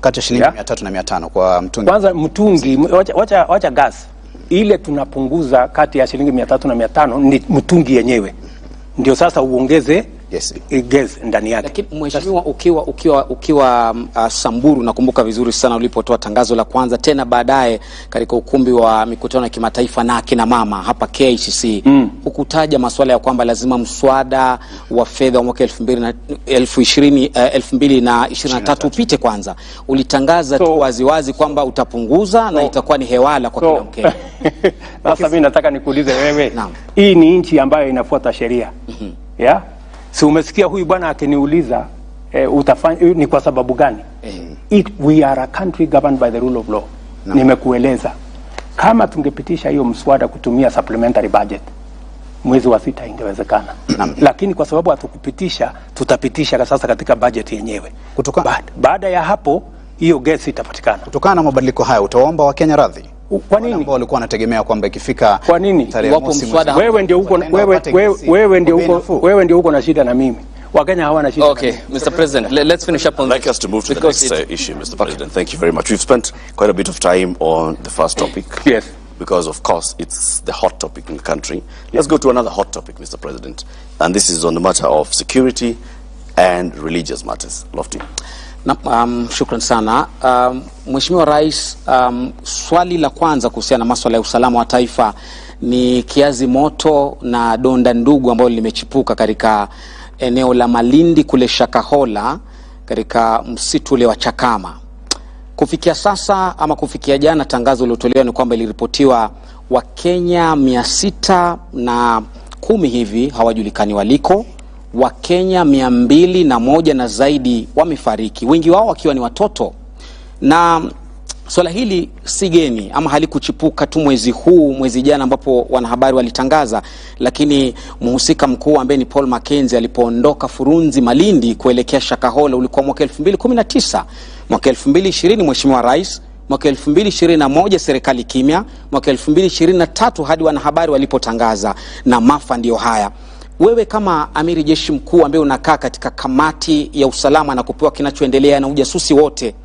kati ya shilingi 300 na 500 kwa mtungi. Kwanza mtungi, wacha gas. Ile tunapunguza kati ya shilingi 300 na 500 ni mtungi yenyewe. Ndio sasa uongeze gesi ndani yake. Lakini mheshimiwa, ukiwa Samburu, nakumbuka vizuri sana ulipotoa tangazo la kwanza, tena baadaye katika ukumbi wa mikutano ya kimataifa na akina mama hapa KICC, hukutaja masuala ya kwamba lazima mswada wa fedha wa mwaka 2023 upite kwanza. Ulitangaza tu waziwazi kwamba utapunguza na itakuwa ni hewala kwa kila Mkenya. Sasa mimi nataka nikuulize wewe, hii ni nchi ambayo inafuata sheria. Yeah? Si umesikia huyu bwana akiniuliza utafanya ni kwa sababu gani? We are a country governed by the rule of law. Nimekueleza kama tungepitisha hiyo mswada kutumia supplementary budget mwezi wa 6 ingewezekana. Lakini kwa sababu hatukupitisha, tutapitisha sasa katika budget yenyewe. Baada ya hapo hiyo gesi itapatikana. Kutokana na mabadiliko haya utaomba Wakenya radhi? Kwa nini? Ambao walikuwa wanategemea kwamba ikifika kwa nini? Wewe ndio uko na shida na mimi. Wakenya hawana shida. Okay, Mr. President, let's finish up on I'd like us to move to the next issue, Mr. President. Thank you very much. We've spent quite a bit of time on the first topic. Yes. Because of course it's the hot topic in the country. Let's go to another hot topic, Mr. President. And this is on the matter of security and religious matters. Lofty. Shukran sana. Mheshimiwa Rais, swali la kwanza kuhusiana na masuala ya usalama wa taifa ni kiazi moto na donda ndugu ambalo limechipuka katika eneo la Malindi kule Shakahola katika msitu ule wa Chakama. Kufikia sasa ama kufikia jana, tangazo lilotolewa ni kwamba iliripotiwa Wakenya 610 hivi hawajulikani waliko. Wakenya 201 na zaidi wamefariki, wengi wao wakiwa ni watoto. Na swala hili si geni ama halikuchipuka tu mwezi jana ambapo wanahabari walitangaza, lakini mhusika mkuu ambaye ni Paul Mackenzie alipoondoka Furunzi Malindi kuelekea Shakahola ulikuwa mwaka 2019. Mwaka 2020 Mheshimiwa Rais, mwaka 2021 serikali kimya, mwaka 2023 hadi wanahabari walipotangaza, na maafa ndio haya. Wewe kama amiri jeshi mkuu ambaye unakaa katika kamati ya usalama na kupewa kinachoendelea na ujasusi wote,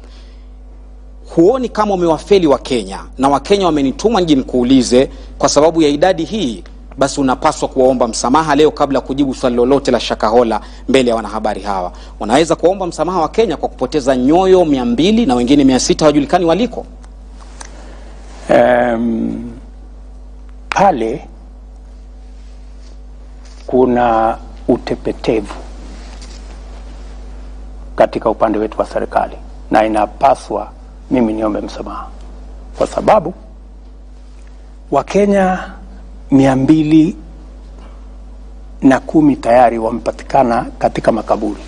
huoni kama umewafeli Wakenya? Na Wakenya wamenituma nje nikuulize, kwa sababu ya idadi hii, basi unapaswa kuwaomba msamaha leo kabla kujibu swali lolote la Shakahola mbele ya wanahabari hawa. Unaweza kuomba msamaha wa Kenya kwa kupoteza nyoyo 200 na wengine 600 hawajulikani waliko? Pale kuna utepetevu katika upande wetu wa serikali, na inapaswa mimi niombe msamaha, kwa sababu Wakenya 210 tayari wamepatikana katika makaburi.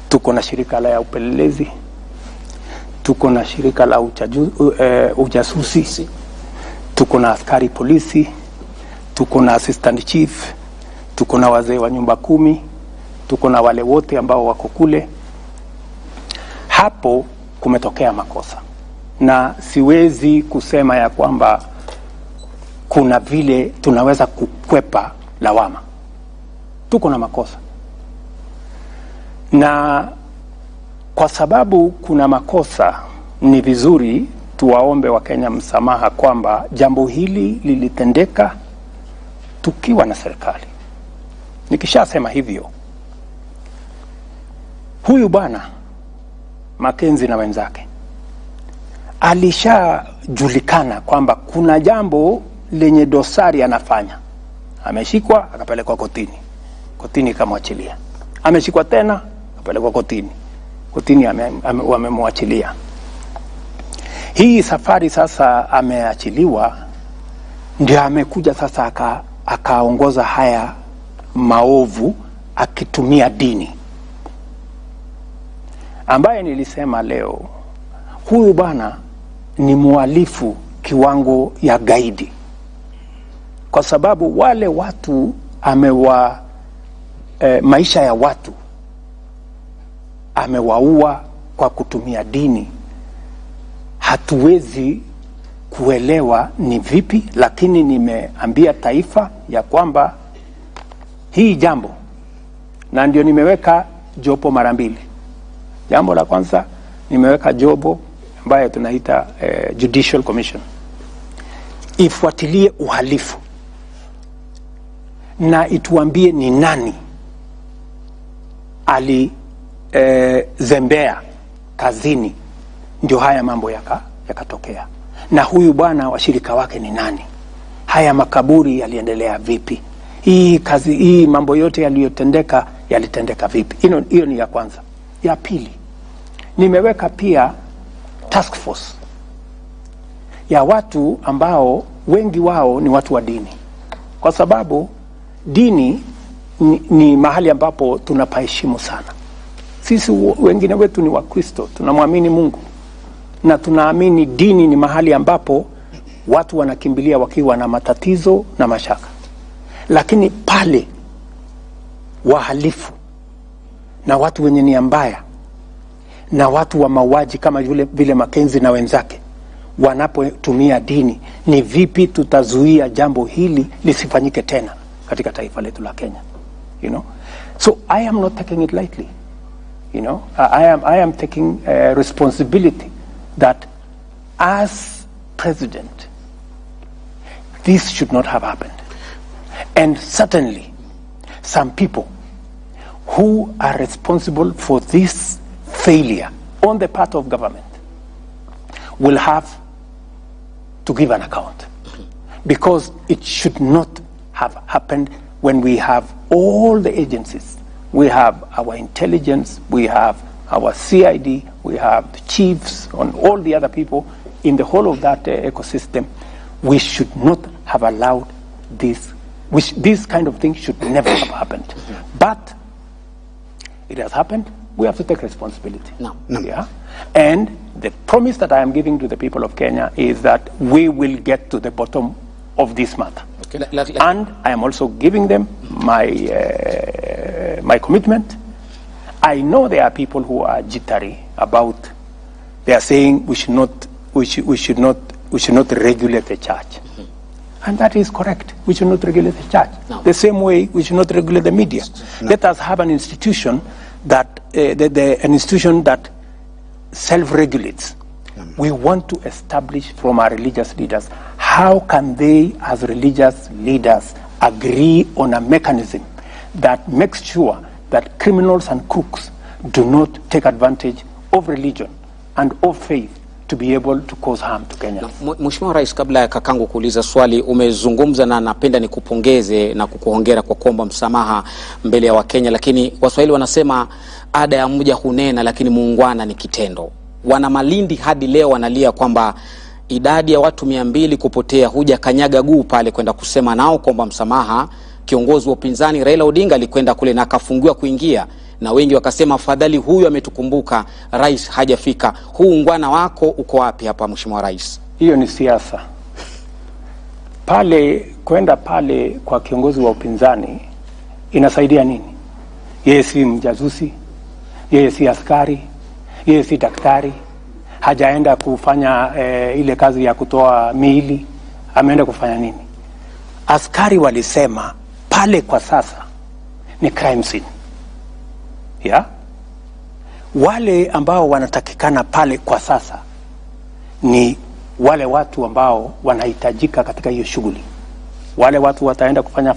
Tuko na shirika la upelelezi, tuko na shirika la ujasusi, tuko na askari polisi, tuko na assistant chief, tuko na wazee wa nyumba 10, tuko na wale wote ambao wako kule. Hapo kumetokea makosa, na siwezi kusema ya kwamba kuna vile tunaweza kukwepa lawama. Tuko na makosa, na kwa sababu kuna makosa, ni vizuri tuwaombe Wakenya msamaha kwamba jambo hili lilitendeka tukiwa na serikali. Nikishasema hivyo, huyu bwana Mackenzie na wenzake alishajulikana kwamba kuna jambo lenye dosari anafanya. Ameshikwa akapelekwa kotini ikamwachilia. Ameshikwa tena akapelekwa kotini wamemwachilia. Hii safari sasa ameachiliwa, ndio amekuja sasa akaongoza haya maovu akitumia dini, ambaye nilisema leo huyu bwana ni muhalifu kiwango ya gaidi, kwa sababu wale watu maisha ya watu amewaua kwa kutumia dini. Hatuwezi kuelewa ni vipi, lakini nimeambia taifa ya kwamba hii jambo, na ndio nimeweka jopo mara mbili. Jambo la kwanza nimeweka jopo ambaye tunaita Judicial Commission ifuatilie uhalifu, na ituambie ni nani zembea kazini ndio haya mambo yakatokea. Na huyu bwana washirika wake ni nani? Haya makaburi yaliendelea vipi? Hii mambo yote yalitendeka vipi? Hiyo ni ya kwanza. Ya pili, nimeweka pia task force ya watu ambao wengi wao ni watu wa dini, kwa sababu dini ni mahali ambapo tunapaheshimu sana. Sisi wengine wetu ni Wakristo, tunamwamini Mungu na tunaamini dini ni mahali ambapo watu wanakimbilia wakiwa na matatizo na mashaka. Lakini pale wahalifu na watu wenye nia mbaya na watu wa mauaji kama vile Makenzi na wenzake wanapotumia dini, ni vipi tutazuia jambo hili lisifanyike tena katika taifa letu la Kenya? You know, so I am not taking it lightly. You know, I am taking responsibility that as president, this should not have happened. And certainly, some people who are responsible for this failure on the part of government will have to give an account, because it should not have happened when we have all the agencies. We have our intelligence, we have our CID, we have the chiefs and all the other people in the whole of that ecosystem. We should not have allowed this. This kind of thing should never have happened. But it has happened. We have to take responsibility. No. Yeah? And the promise that I am giving to the people of Kenya is that we will get to the bottom of this matter. Okay. And I am also giving them my commitment. I know there are people who are jittery about. They are saying we should not regulate the church, and that is correct. We should not regulate the church. No. The same way we should not regulate the media. No. Let us have an institution that self-regulates. We want to establish from our religious leaders, how can they as religious leaders agree on a mechanism that makes sure that criminals and crooks do not take advantage of religion and of faith to be able to cause harm to Kenya. Mheshimiwa Rais, kabla ya kakangu kuuliza swali, umezungumza na napenda nikupongeze na kukuhongera kwa kuomba msamaha mbele ya Wakenya, lakini Waswahili wanasema ada ya mja hunena lakini muungwana ni kitendo. Wana Malindi hadi leo wanalia kwamba idadi ya watu 200 kupotea, huja kanyaga guu pale kwenda kusema nao kuomba msamaha. Kiongozi wa upinzani Raila Odinga alikwenda kule na akafungiwa kuingia, na wengi wakasema afadhali huyu ametukumbuka, rais hajafika. Huu ungwana wako uko wapi hapa Mheshimiwa Rais? Hiyo ni siasa. Kwenda pale kwa kiongozi wa upinzani inasaidia nini? Yeye si mjazusi, yeye si askari, yeye si daktari, hajaenda kufanya ile kazi ya kutoa miili. Ameenda kufanya nini? Askari walisema pale kwa sasa ni crime scene. Yeah? Wale ambao wanatakikana pale kwa sasa ni wale watu ambao wanahitajika katika hiyo shughuli. Wale watu wataenda kufanya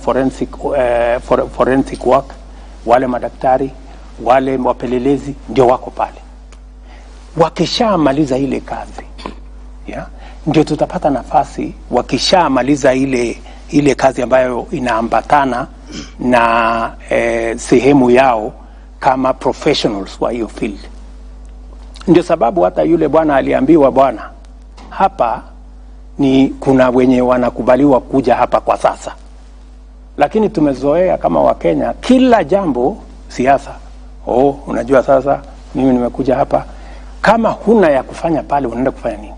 forensic work, wale madaktari, wale wapelelezi ndio wako pale. Wakishamaliza ile kazi, yeah, ndio tutapata nafasi. Wakishamaliza ile kazi ambayo inaambatana na sehemu yao kama professionals wa hiyo field. Ndio sababu hata yule bwana aliambiwa, bwana, hapa kuna wenye wanakubaliwa kuja hapa kwa sasa. Lakini tumezoea kama Wakenya kila jambo siasa. Unajua sasa mimi nimekuja hapa, kama huna ya kufanya pale unaenda kufanya nini?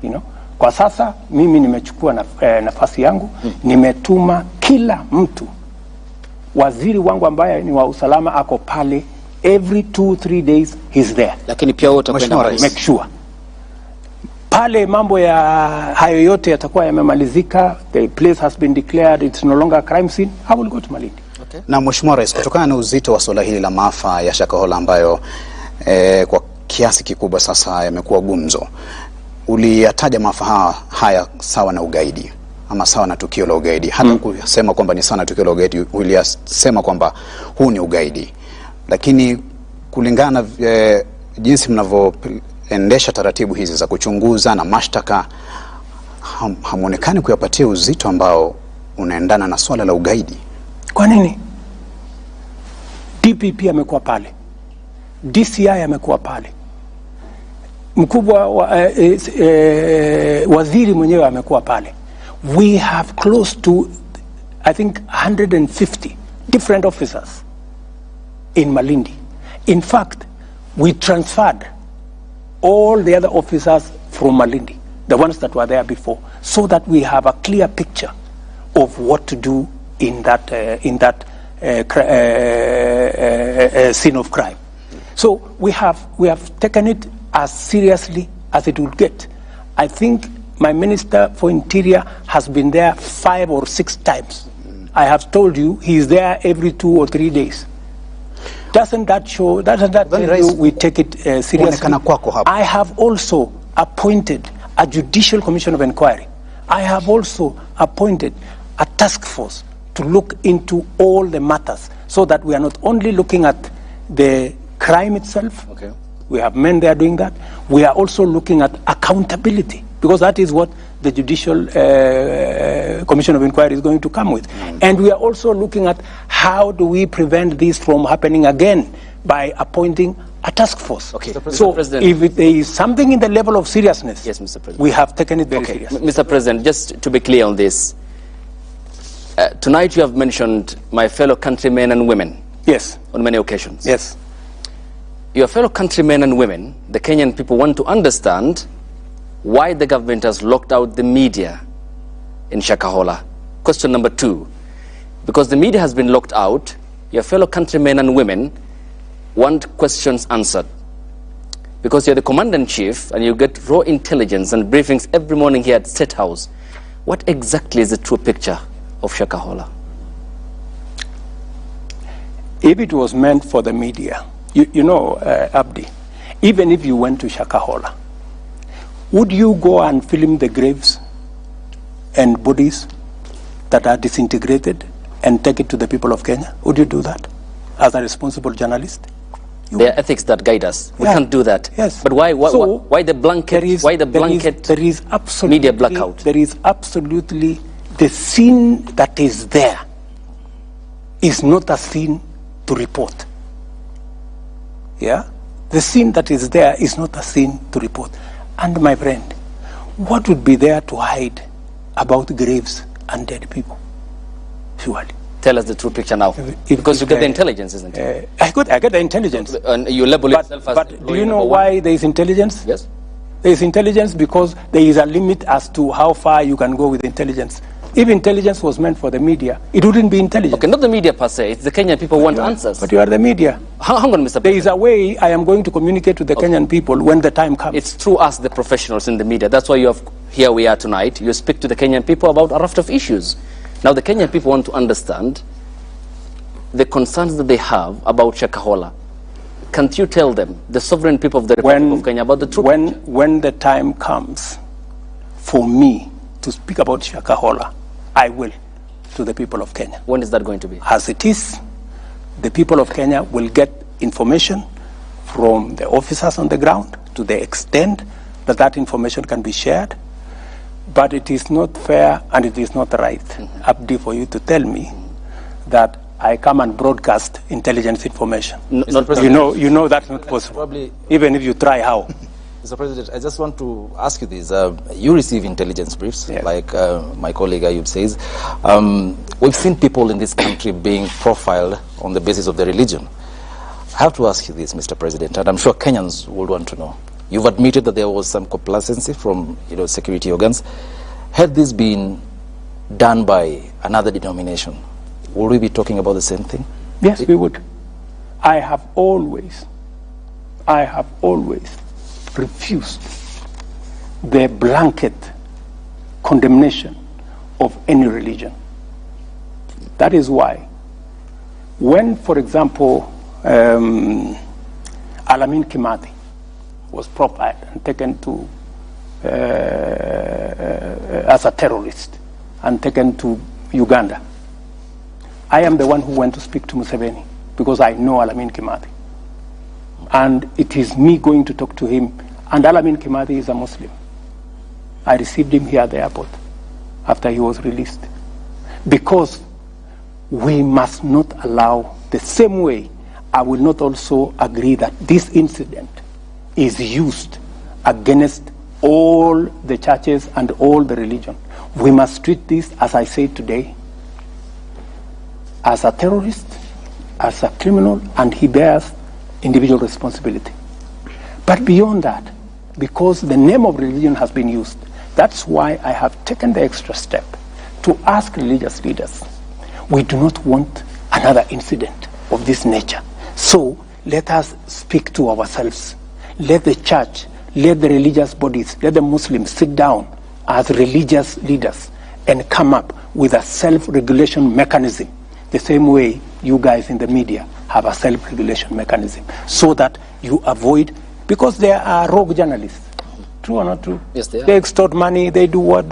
You know? Kwa sasa mimi nimechukua nafasi yangu, nimetuma kila mtu. Waziri wangu ambaye ni wa usalama ako pale, every 2-3 days he's there. Lakini pia wote kwenda make sure pale mambo ya hayo yote yatakuwa yamemalizika, the place has been declared it's no longer a crime scene. I will go to Malindi. Okay. Na Mheshimiwa Rais, kutokana na uzito wa swala hili la maafa ya Shakahola ambayo kwa kiasi kikubwa sasa yamekuwa gumzo, uliyataja maafa haya sawa na ugaidi. ama sawa na tukio la ugaidi. Hata kusema kwamba ni sawa na tukio la ugaidi, ulisema kwamba huu ni ugaidi. Lakini kulingana na jinsi mnavyoendesha taratibu hizi za kuchunguza na mashtaka, hamuonekani kuyapatia uzito ambao unaendana na swala la ugaidi. Kwa nini? DPP amekuwa pale, DCI amekuwa pale, mkubwa waziri mwenyewe amekuwa pale. We have close to, I think, 150 different officers in Malindi. In fact, we transferred all the other officers from Malindi, the ones that were there before, so that we have a clear picture of what to do in that scene of crime. So we have taken it as seriously as it would get. I think my Minister for Interior has been there 5 or 6 times. I have told you he is there every 2 or 3 days. Doesn't that show, doesn't that tell you we take it seriously? I have also appointed a judicial commission of inquiry. I have also appointed a task force to look into all the matters, so that we are not only looking at the crime itself. Okay. We have men there doing that. We are also looking at accountability, because that is what the Judicial Commission of Inquiry is going to come with. And we are also looking at how do we prevent this from happening again by appointing a task force. Okay. So if there is something in the level of seriousness, yes, Mr. President, we have taken it very seriously. Mr. President, just to be clear on this, tonight you have mentioned my fellow countrymen and women. Yes. On many occasions. Yes. Your fellow countrymen and women, the Kenyan people, want to understand why the government has locked out the media in Shakahola. Question number 2, because the media has been locked out, your fellow countrymen and women want questions answered. Because you're the commander-in-chief and you get raw intelligence and briefings every morning here at State House. What exactly is the true picture of Shakahola? If it was meant for the media, you know, Abdi, even if you went to Shakahola, would you go and film the graves and bodies that are disintegrated and take it to the people of Kenya? Would you do that as a responsible journalist? There are ethics that guide us. We can't do that. Yes. But why the blanket? Why the blanket? There is absolutely media blackout. There is absolutely, the scene that is there is not a scene to report. Yeah, the scene that is there is not a scene to report. And my friend, what would be there to hide about graves and dead people? Surely. Tell us the true picture now, because you get the intelligence, isn't it? I get the intelligence. And you label yourself as. But do you know why there is intelligence? Yes. There is intelligence because there is a limit as to how far you can go with intelligence. If intelligence was meant for the media, it wouldn't be intelligence. Okay, not the media per se. It's the Kenyan people who want answers. But you are the media. Hang on, Mr. President. There is a way I am going to communicate to the Kenyan people when the time comes. It's through us, the professionals in the media. That's why here we are tonight. You speak to the Kenyan people about a raft of issues. Now, the Kenyan people want to understand the concerns that they have about Shakahola. Can't you tell them, the sovereign people of the Republic of Kenya, about the truth? When the time comes for me to speak about Shakahola, I will, to the people of Kenya. When is that going to be? As it is, the people of Kenya will get information from the officers on the ground to the extent that that information can be shared. But it is not fair and it is not right, Abdi, for you to tell me that I come and broadcast intelligence information. You know that's not possible. Probably, even if you try, how? Mr. President, I just want to ask you this. You receive intelligence briefs, like my colleague Ayub says. We've seen people in this country being profiled on the basis of their religion. I have to ask you this, Mr. President, and I'm sure Kenyans would want to know. You've admitted that there was some complacency from security organs. Had this been done by another denomination, would we be talking about the same thing? Yes, we would. I have always refused the blanket condemnation of any religion. That is why when, for example, Alamin Kimathi was profiled and taken to as a terrorist and taken to Uganda. I am the one who went to speak to Museveni because I know Alamin Kimathi. And it is me going to talk to him. And Alamin Kimathi is a Muslim. I received him here at the airport after he was released. Because we must not allow the same way. I will not also agree that this incident is used against all the churches and all the religion. We must treat this, as I said today, as a terrorist, as a criminal, and he bears individual responsibility. But beyond that, because the name of religion has been used, that's why I have taken the extra step to ask religious leaders. We do not want another incident of this nature. So let us speak to ourselves. Let the church, let the religious bodies, let the Muslims sit down as religious leaders and come up with a self-regulation mechanism, the same way you guys in the media have a self-regulation mechanism, so that you avoid, because there are rogue journalists. True or not true? Yes, they are. They extort money, they do what,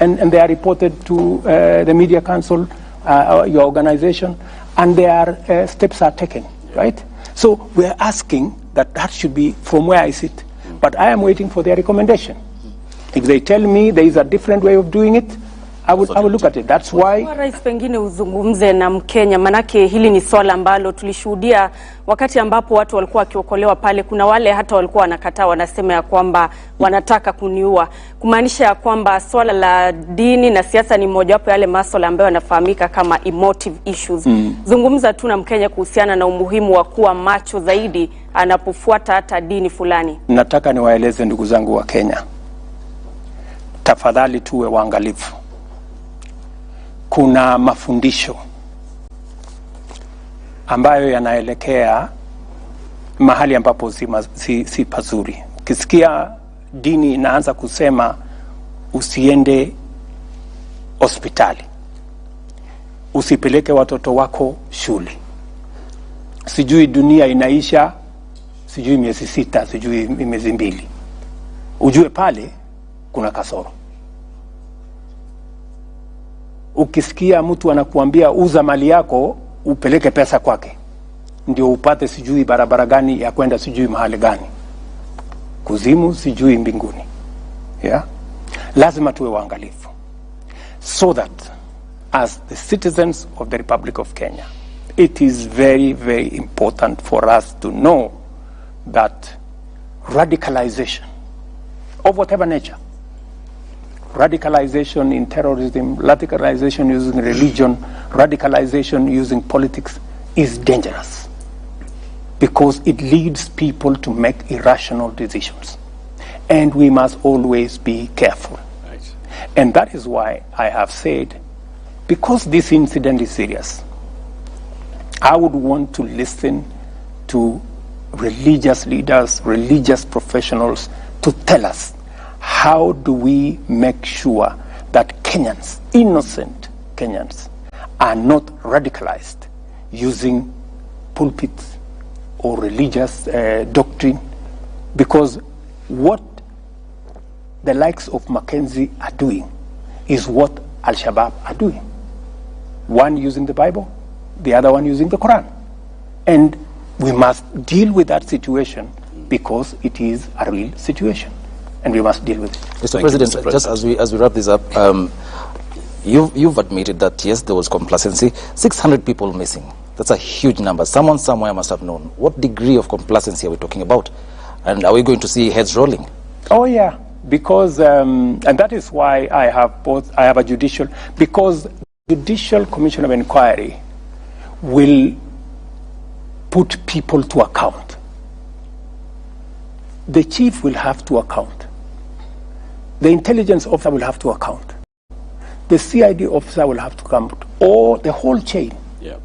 and they are reported to the Media Council, your organization, and their steps are taken, right? So we're asking that should be from where I sit, but I am waiting for their recommendation. If they tell me there is a different way of doing it, I will look at it. That's why. Rais, pengine uzungumze na Mkenya, manake hili ni swala ambalo tulishuhudia wakati ambapo watu walikuwa wakiokolewa pale. Kuna wale hata walikuwa wanakataa, wanasema ya kwamba wanataka kuniua, kumaanisha ya kwamba swala la dini na siasa ni mojawapo yale masuala ambayo yanafahamika kama emotive issues. Zungumza tu na Mkenya kuhusiana na umuhimu wa kuwa macho zaidi anapofuata hata dini fulani. Nataka niwaeleze ndugu zangu wa Kenya, tafadhali tuwe waangalifu. Kuna mafundisho ambayo yanaelekea mahali ambapo si pazuri. Ukisikia dini inaanza kusema usiende hospitali, usipeleke watoto wako shule, sijui dunia inaisha, sijui miezi 6, sijui miezi 2, ujue pale kuna kasoro. Ukisikia mtu anakuambia uza mali yako upeleke pesa kwake ndio upate sijui barabara gani ya kwenda sijui mahali gani, kuzimu sijui mbinguni, yeah? Lazima tuwe waangalifu, so that as the citizens of the Republic of Kenya, it is very, very important for us to know that radicalization of whatever nature, radicalization in terrorism, radicalization using religion, radicalization using politics is dangerous, because it leads people to make irrational decisions. And we must always be careful. Right. And that is why I have said, because this incident is serious, I would want to listen to religious leaders, religious professionals, to tell us, how do we make sure that Kenyans, innocent Kenyans, are not radicalized using pulpits or religious doctrine? Because what the likes of Mackenzie are doing is what Al-Shabaab are doing. One using the Bible, the other one using the Quran. And we must deal with that situation because it is a real situation. And we must deal with it. Mr. President, just as we wrap this up, you've admitted that yes, there was complacency. 600 people missing. That's a huge number. Someone somewhere must have known. What degree of complacency are we talking about? And are we going to see heads rolling? Oh yeah, because and that is why I have a judicial, because Judicial Commission of Inquiry will put people to account. The chief will have to account. The intelligence officer will have to account. The CID officer will have to account. Or the whole chain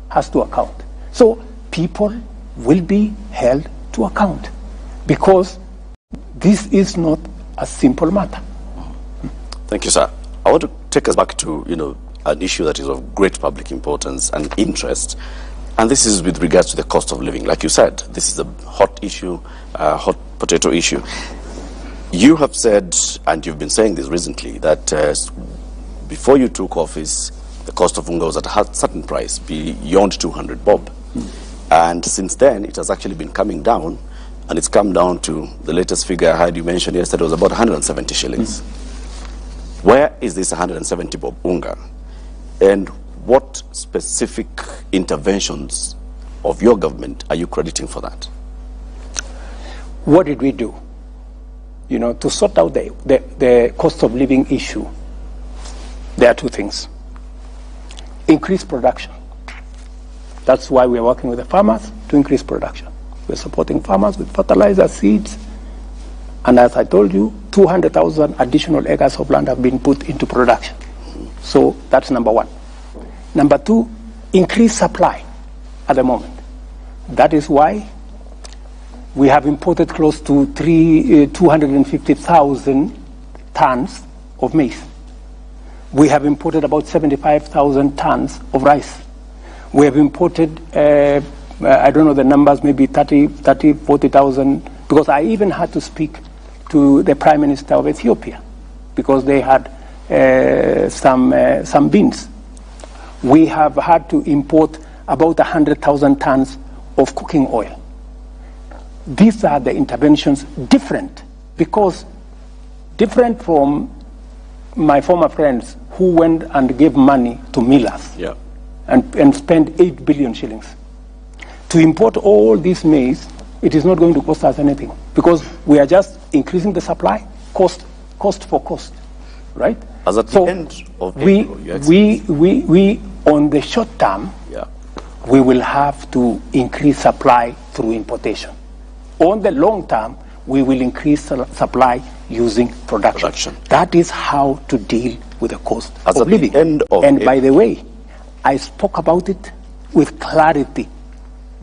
has to account. So people will be held to account, because this is not a simple matter. Thank you, sir. I want to take us back to, an issue that is of great public importance and interest, and this is with regards to the cost of living. Like you said, this is a hot issue, a hot potato issue. You have said, and you've been saying this recently, that before you took office, the cost of unga was at a certain price, beyond 200 bob. And since then, it has actually been coming down, and it's come down to the latest figure I heard you mention yesterday was about 170 shillings. Where is this 170 bob unga? And what specific interventions of your government are you crediting for that? What did we do? You know, to sort out the cost of living issue, there are two things. Increase production. That's why we're working with the farmers to increase production. We're supporting farmers with fertilizer, seeds, and as I told you, 200,000 additional acres of land have been put into production. So that's number one. Number two, increase supply at the moment. That is why we have imported close to 250,000 tons of maize. We have imported about 75,000 tons of rice. We have imported, I don't know the numbers, maybe 40,000, because I even had to speak to the Prime Minister of Ethiopia because they had some beans. We have had to import about 100,000 tons of cooking oil. These are the interventions different from my former friends who went and gave money to millers and spent 8 billion shillings. To import all this maize, it is not going to cost us anything because we are just increasing the supply, cost for cost, right? As at the end of April, we on the short term, we will have to increase supply through importation. On the long term, we will increase supply using production. That is how to deal with the cost of living. And by the way, I spoke about it with clarity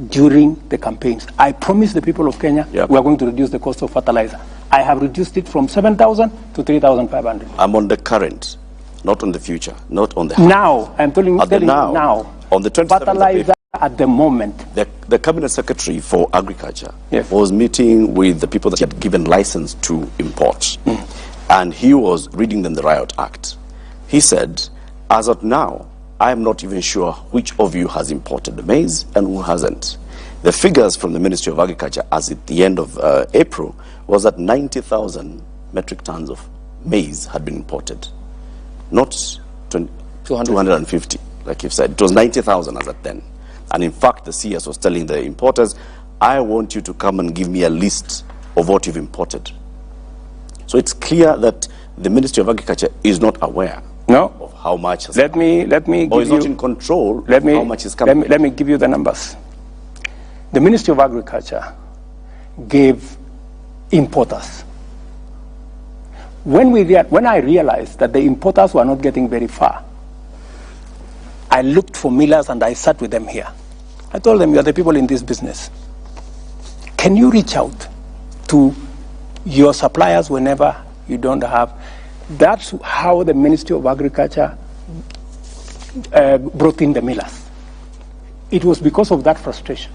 during the campaigns. I promised the people of Kenya we are going to reduce the cost of fertilizer. I have reduced it from 7,000 to 3,500. I'm on the current, not on the future, not on the now. I'm telling you now. On the 27th fertilizer at the moment. The Cabinet Secretary for Agriculture was meeting with the people that he had given license to import. And he was reading them the Riot Act. He said, as of now, I'm not even sure which of you has imported the maize and who hasn't. The figures from the Ministry of Agriculture as at the end of April was that 90,000 metric tons of maize had been imported. Not 250, like you've said. It was 90,000 as at then. And in fact, the CS was telling the importers, I want you to come and give me a list of what you've imported. So it's clear that the Ministry of Agriculture is not aware of how much has let me or is not in control of how much is coming. Let me give you the numbers. The Ministry of Agriculture gave importers. When I realized that the importers were not getting very far, I looked for millers and I sat with them here. I told them, you are the people in this business. Can you reach out to your suppliers whenever you don't have? That's how the Ministry of Agriculture brought in the millers. It was because of that frustration.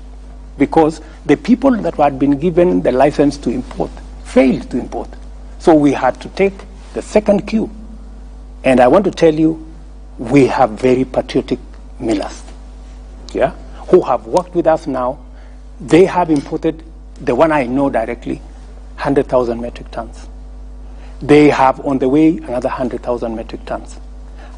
Because the people that had been given the license to import failed to import. So we had to take the second queue. And I want to tell you, we have very patriotic millers, who have worked with us now. They have imported, the one I know directly, 100,000 metric tons. They have on the way another 100,000 metric tons.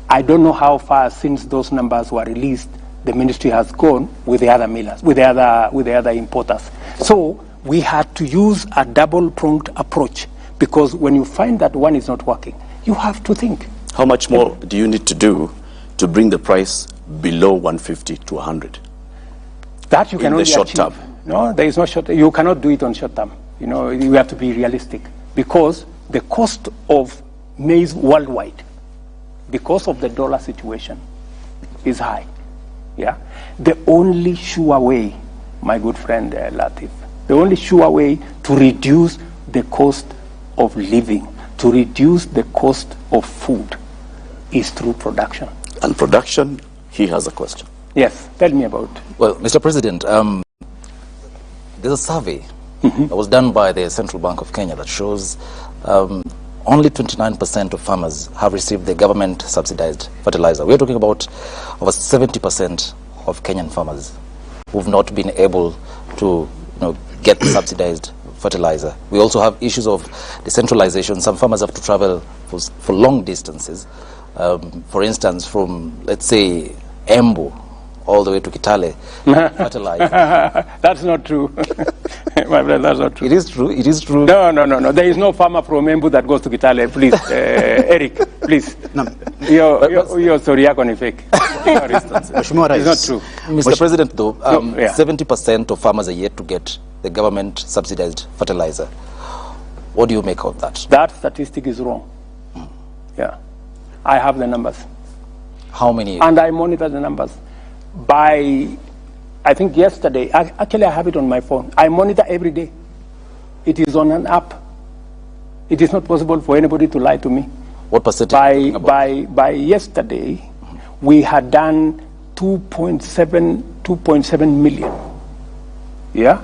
I don't know how far since those numbers were released the ministry has gone with the other millers, with the other importers. So we had to use a double-pronged approach because when you find that one is not working, you have to think. How much more do you need to do to bring the price below 150 to 100? That you can only achieve. In the short term? No, there is no short term. You cannot do it on short term. You know, you have to be realistic because the cost of maize worldwide, because of the dollar situation, is high. The only sure way, my good friend Latif, the only sure way to reduce the cost of living, to reduce the cost of food, is through production. And production, he has a question. Yes, tell me about. Well, Mr. President, there's a survey that was done by the Central Bank of Kenya that shows only 29% of farmers have received the government subsidized fertilizer. We're talking about over 70% of Kenyan farmers who've not been able to get subsidized fertilizer. We also have issues of decentralization. Some farmers have to travel for long distances. For instance, from, let's say, Embu all the way to Kitale, fertilizer. That's not true. My friend, that's not true. It is true. It is true. No. There is no farmer from Embu that goes to Kitale. Please, Eric, please. No. Your story is fake. It's not true. Mr. President, though, 70% of farmers are yet to get the government subsidized fertilizer. What do you make of that? That statistic is wrong. Yeah. I have the numbers. How many? And I monitor the numbers. By, I think yesterday, actually I have it on my phone. I monitor every day. It is on an app. It is not possible for anybody to lie to me. What percentage? By yesterday, we had done 2.7 million. Yeah?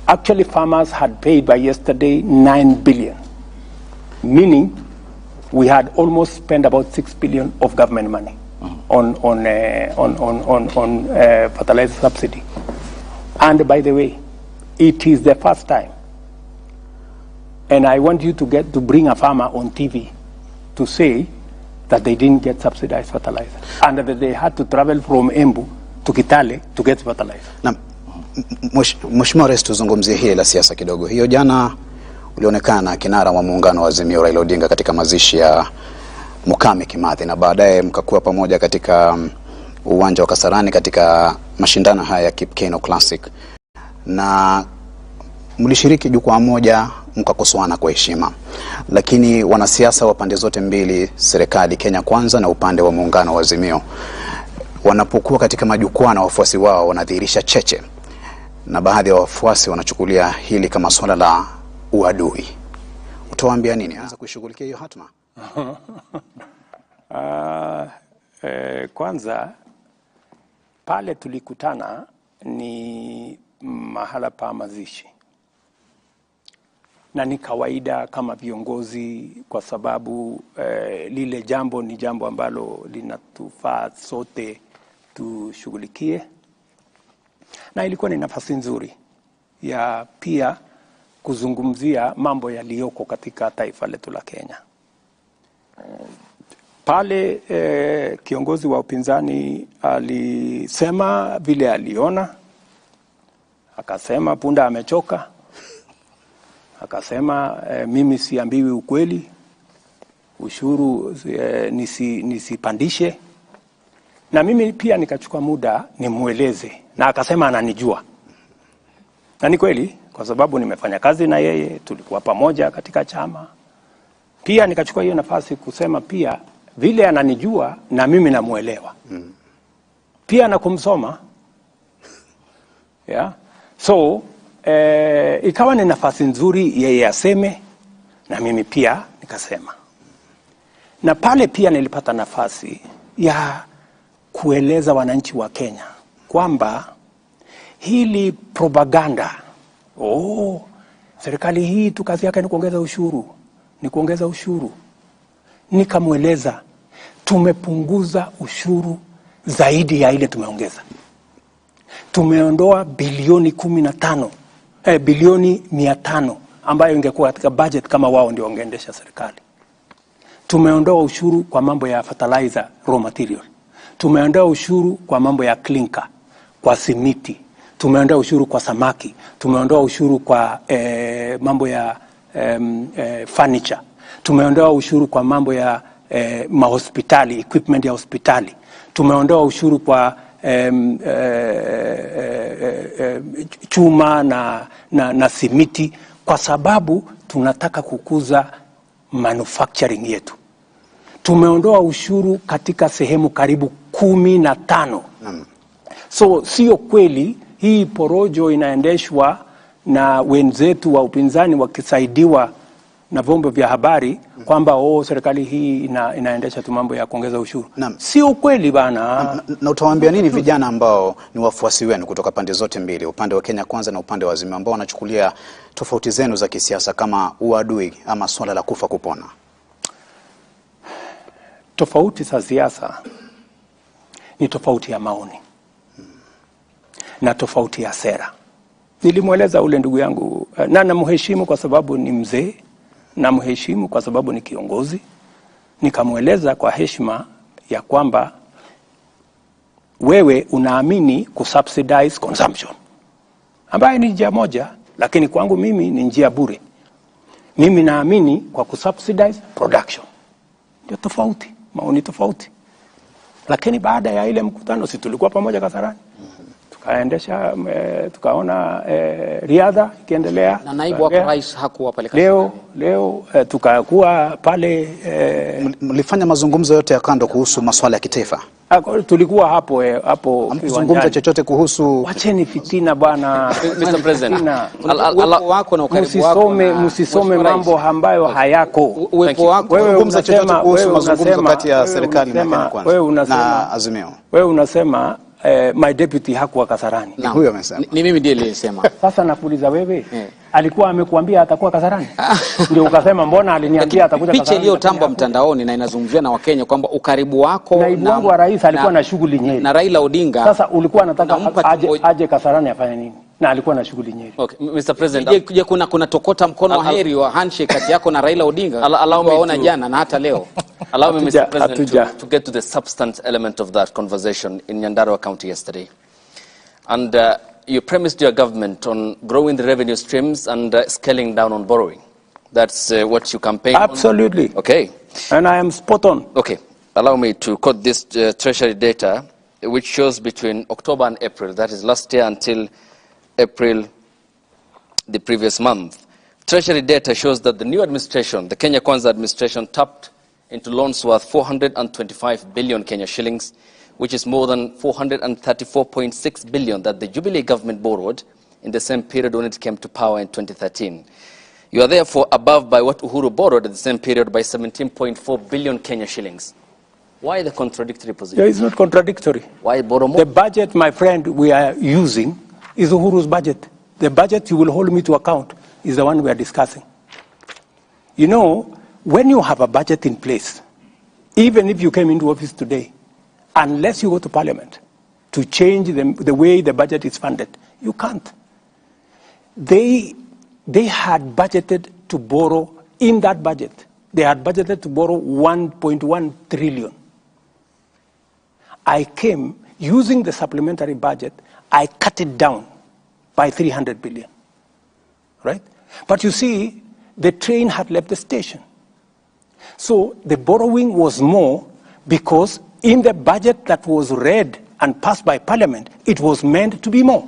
Actually, farmers had paid by yesterday 9 billion. Meaning, we had almost spent about 6 billion of government money on fertilizer subsidy. And by the way, it is the first time. And I want you to bring a farmer on TV to say that they didn't get subsidized fertilizer and that they had to travel from Embu to Kitale to get fertilizer. Na Mheshimiwa Rais, tuzungumzie hili la siasa kidogo. Hiyo jana ulionekana kinara wa muungano wa Azimio Raila Odinga katika mazishi ya Mukame Kimathi, na baadaye mkakuwa pamoja katika uwanja wa Kasarani katika mashindano haya ya Kipkeno Classic, na mlishiriki jukwaa moja mkakosoana kwa heshima. Lakini wanasiasa wa pande zote mbili, serikali Kenya Kwanza na upande wa muungano wa Azimio, wanapokuwa katika majukwaa na wafuasi wao wanadhihirisha cheche, na baadhi ya wafuasi wanachukulia hili kama swala la uadui. Utawaambia nini anza kuishughulikia hiyo hatma? Kwanza pale tulikutana ni mahala pa mazishi, na ni kawaida kama viongozi, kwa sababu lile jambo ni jambo ambalo linatufaa sote tushughulikie, na ilikuwa ni nafasi nzuri ya pia kuzungumzia mambo yaliyoko katika taifa letu la Kenya. Pale kiongozi wa upinzani alisema vile aliona, akasema punda amechoka, akasema mimi siambiwi ukweli, ushuru nisipandishe, na mimi pia nikachukua muda nimueleze, na akasema ananijua, na ni kweli kwa sababu nimefanya kazi na yeye, tulikuwa pamoja katika chama. Pia nikachukua hiyo nafasi kusema pia vile ananijua na mimi namuelewa. Pia na kumsoma. Yeah. So, ikawa ni nafasi nzuri yeye aseme na mimi pia nikasema. Na pale pia nilipata nafasi ya kueleza wananchi wa Kenya kwamba hili propaganda, serikali hii tu kazi yake ni kuongeza ushuru, nikamweleza tumepunguza ushuru zaidi ya ile tumeongeza. Tumeondoa bilioni 15, bilioni 500 ambayo ingekuwa katika budget kama wao ndio wangeendesha serikali. Tumeondoa ushuru kwa mambo ya fertilizer raw material. Tumeondoa ushuru kwa mambo ya clinker, kwa simiti. Tumeondoa ushuru kwa samaki. Tumeondoa ushuru kwa mambo ya furniture. Tumeondoa ushuru kwa mambo ya mahospitali, equipment ya hospitali. Tumeondoa ushuru kwa chuma na simiti, kwa sababu tunataka kukuza manufacturing yetu. Tumeondoa ushuru katika sehemu karibu 15. So sio kweli hii porojo inaendeshwa na wenzetu wa upinzani wakisaidiwa na vyombo vya habari kwamba serikali hii inaendesha tu mambo ya kuongeza ushuru. Sio kweli bana. Na utawaambia nini vijana ambao ni wafuasi wenu kutoka pande zote mbili, upande wa Kenya Kwanza na upande wa Azimio, ambao wanachukulia tofauti zenu za kisiasa kama uadui ama swala la kufa kupona? tofauti za siasa ni tofauti ya maoni na tofauti ya sera. Nilimweleza ule ndugu yangu na namheshimu kwa sababu ni mzee, namheshimu kwa sababu ni kiongozi. Nikamweleza kwa heshima ya kwamba wewe unaamini kusubsidize consumption, ambayo ni njia moja, lakini kwangu mimi ni njia bure. Mimi naamini kwa kusubsidize production. Ndio tofauti, maoni tofauti. Lakini baada ya ile mkutano, si tulikuwa pamoja Kasarani, tukaendesha tukaona riadha ikiendelea, na naibu wa rais hakuwa pale Kasarani. Leo tukakuwa pale. Mlifanya mazungumzo yote ya kando kuhusu masuala ya kitaifa? Tulikuwa hapo mzungumza chochote kuhusu? Wacheni fitina bwana. Mr. President, uwepo wako na ukaribu wako, msisome mambo ambayo hayako. Uwepo wako, wewe mzungumza chochote kuhusu mazungumzo kati ya serikali na Kenya Kwanza na Azimio? Wewe unasema my deputy hakuwa Kasarani. Huyo amesema. Ni mimi ndiye nilisema. Sasa nakuuliza wewe, alikuwa amekuambia atakuwa Kasarani? Ndio ukasema mbona aliniambia atakuja Kasarani? Picha iliyotambwa mtandaoni na inazungumzia na Wakenya kwamba ukaribu wako naibu wangu wa rais alikuwa na shughuli Nyeri na Raila Odinga. Sasa ulikuwa unataka aje Kasarani afanye nini? Na alikuwa na shughuli Nyeri. Okay, Mr. President, je, kuna tokota mkono wa heri wa handshake kati yako na Raila Odinga? Waona jana na hata leo. Allow me, Mr. President, to get to the substance element of that conversation in Nyandarua County yesterday. And you premised your government on growing the revenue streams and scaling down on borrowing. That's what you campaigned on. Absolutely. Okay. And I am spot on. Okay. Allow me to quote this treasury data, which shows between October and April, that is last year until April the previous month. Treasury data shows that the new administration, the Kenya Kwanza administration, tapped into loans worth 425 billion Kenya shillings, which is more than 434.6 billion that the Jubilee government borrowed in the same period when it came to power in 2013. You are therefore above by what Uhuru borrowed at the same period by 17.4 billion Kenya shillings. Why the contradictory position? Yeah, it's not contradictory. Why borrow more? The budget, my friend, we are using is Uhuru's budget. The budget you will hold me to account is the one we are discussing. You know, when you have a budget in place, even if you came into office today, unless you go to parliament to change the way the budget is funded, you can't. They had budgeted to borrow in that budget. They had budgeted to borrow 1.1 trillion. I came using the supplementary budget, I cut it down by 300 billion, right? But you see, the train had left the station. So the borrowing was more because in the budget that was read and passed by parliament, it was meant to be more.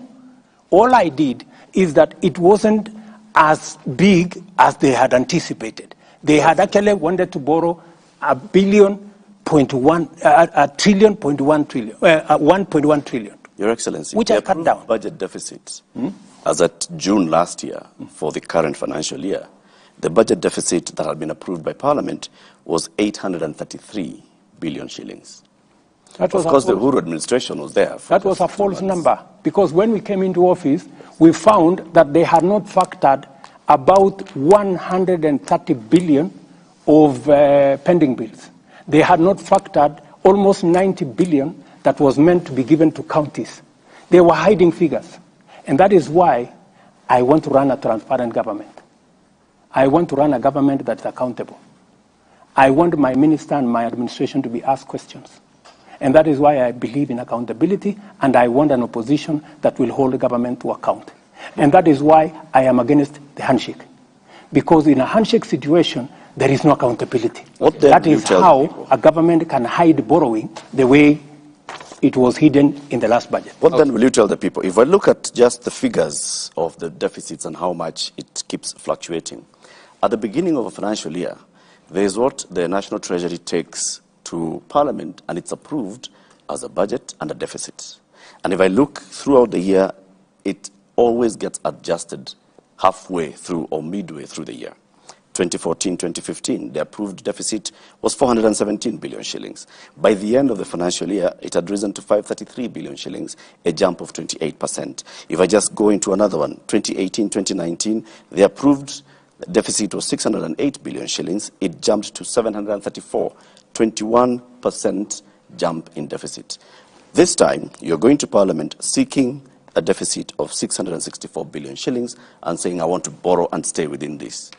All I did is that it wasn't as big as they had anticipated. They had actually wanted to borrow 1.1 trillion. Your Excellency, which I cut down. Budget deficits as at June last year for the current financial year, the budget deficit that had been approved by Parliament was 833 billion shillings. Of course, the Uhuru administration was there. That was a false number, because when we came into office, we found that they had not factored about 130 billion of pending bills. They had not factored almost 90 billion that was meant to be given to counties. They were hiding figures. And that is why I want to run a transparent government. I want to run a government that's accountable. I want my minister and my administration to be asked questions. And that is why I believe in accountability, and I want an opposition that will hold the government to account. And that is why I am against the handshake. Because in a handshake situation, there is no accountability. That is how a government can hide borrowing the way it was hidden in the last budget. What then will you tell the people? If I look at just the figures of the deficits and how much it keeps fluctuating, at the beginning of a financial year, there is what the National Treasury takes to Parliament, and it's approved as a budget and a deficit. And if I look throughout the year, it always gets adjusted halfway through or midway through the year. 2014-2015, the approved deficit was 417 billion shillings. By the end of the financial year, it had risen to 533 billion shillings, a jump of 28%. If I just go into another one, 2018-2019, the approved The deficit was 608 billion shillings. It jumped to 734, 21% jump in deficit. This time, you're going to Parliament seeking a deficit of 664 billion shillings and saying, I want to borrow and stay within this.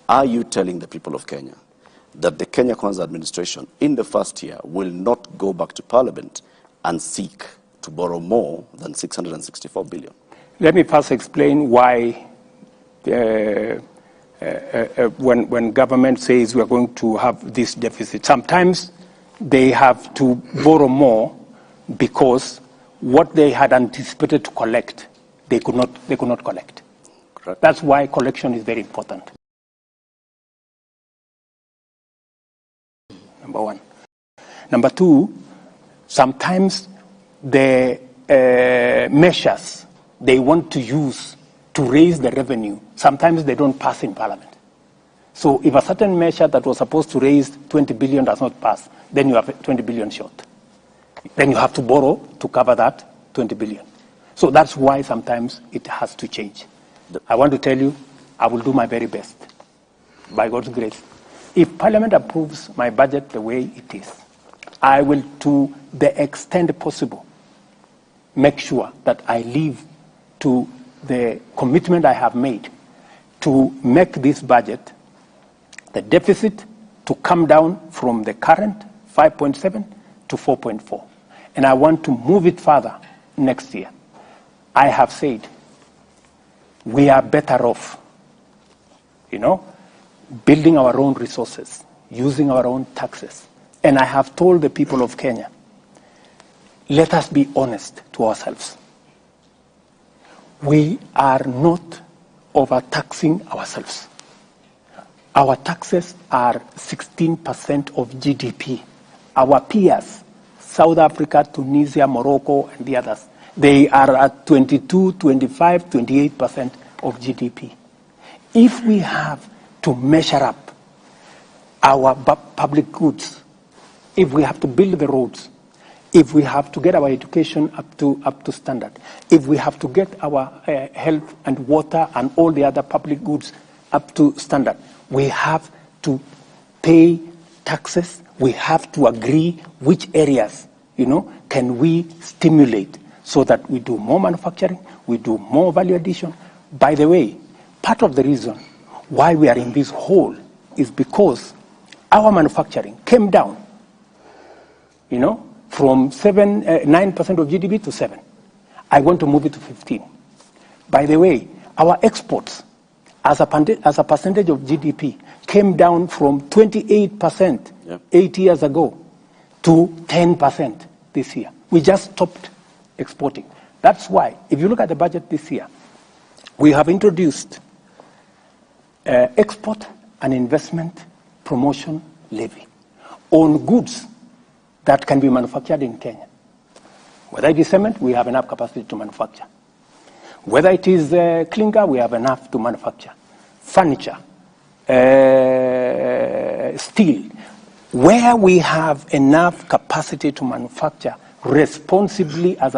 Are you telling the people of Kenya that the Kenya Kwanza administration in the first year will not go back to Parliament and seek to borrow more than 664 billion? Let me first explain why when government says we are going to have this deficit, sometimes they have to borrow more because what they had anticipated to collect, they could not collect. Correct. That's why collection is very important. Number one. Number two, sometimes the measures they want to use to raise the revenue, sometimes they don't pass in Parliament. So if a certain measure that was supposed to raise 20 billion does not pass, then you have 20 billion short. Then you have to borrow to cover that 20 billion. So that's why sometimes it has to change. I want to tell you, I will do my very best, by God's grace. If Parliament approves my budget the way it is, I will, to the extent possible, make sure that I live to the commitment I have made to make this budget, the deficit, to come down from the current 5.7 to 4.4. And I want to move it further next year. I have said we are better off, building our own resources, using our own taxes. And I have told the people of Kenya, let us be honest to ourselves. We are not overtaxing ourselves. Our taxes are 16% of GDP. Our peers, South Africa, Tunisia, Morocco, and the others, they are at 22, 25, 28% of GDP. If we have to measure up our public goods, if we have to build the roads, if we have to get our education up to standard, if we have to get our health and water and all the other public goods up to standard, we have to pay taxes. We have to agree which areas, can we stimulate so that we do more manufacturing, we do more value addition. By the way, part of the reason why we are in this hole is because our manufacturing came down, from 9% of GDP to 7. I want to move it to 15. By the way, our exports as a percentage of GDP came down from 28% 8 years ago to 10% this year. We just stopped exporting. That's why, if you look at the budget this year, we have introduced export and investment promotion levy on goods that can be manufactured in Kenya. Whether it is cement, we have enough capacity to manufacture. Whether it is clinker, we have enough to manufacture. Furniture, steel. Where we have enough capacity to manufacture responsibly as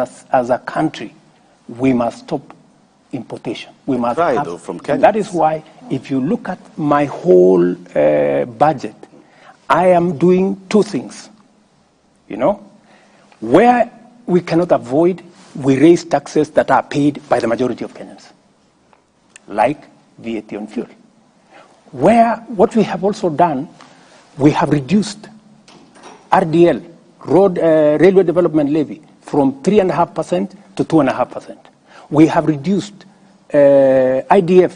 a country, we must stop importation. We must have, from Kenya. That is why, if you look at my whole budget, I am doing two things. Where we cannot avoid, we raise taxes that are paid by the majority of Kenyans, like VAT on fuel. What we have also done, we have reduced RDL, Railway Development Levy, from 3.5% to 2.5%. We have reduced IDF,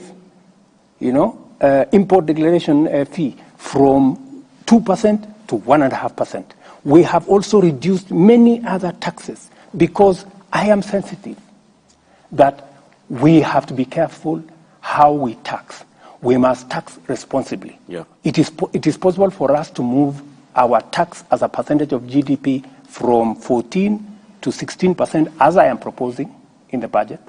import declaration fee, from 2% to 1.5%. We have also reduced many other taxes because I am sensitive that we have to be careful how we tax. We must tax responsibly. Yeah. It is possible for us to move our tax as a percentage of GDP from 14 to 16%, as I am proposing in the budget,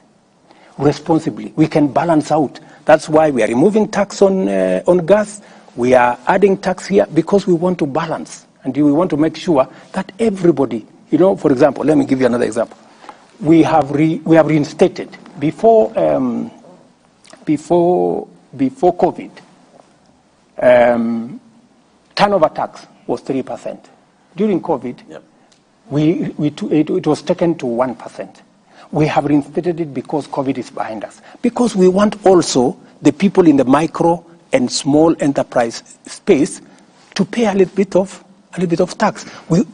responsibly. We can balance out. That's why we are removing tax on gas. We are adding tax here because we want to balance. And we want to make sure that everybody, for example, let me give you another example. We have reinstated, before before COVID, turnover tax was 3%. During COVID, it was taken to 1%. We have reinstated it because COVID is behind us. Because we want also the people in the micro and small enterprise space to pay a little bit of tax.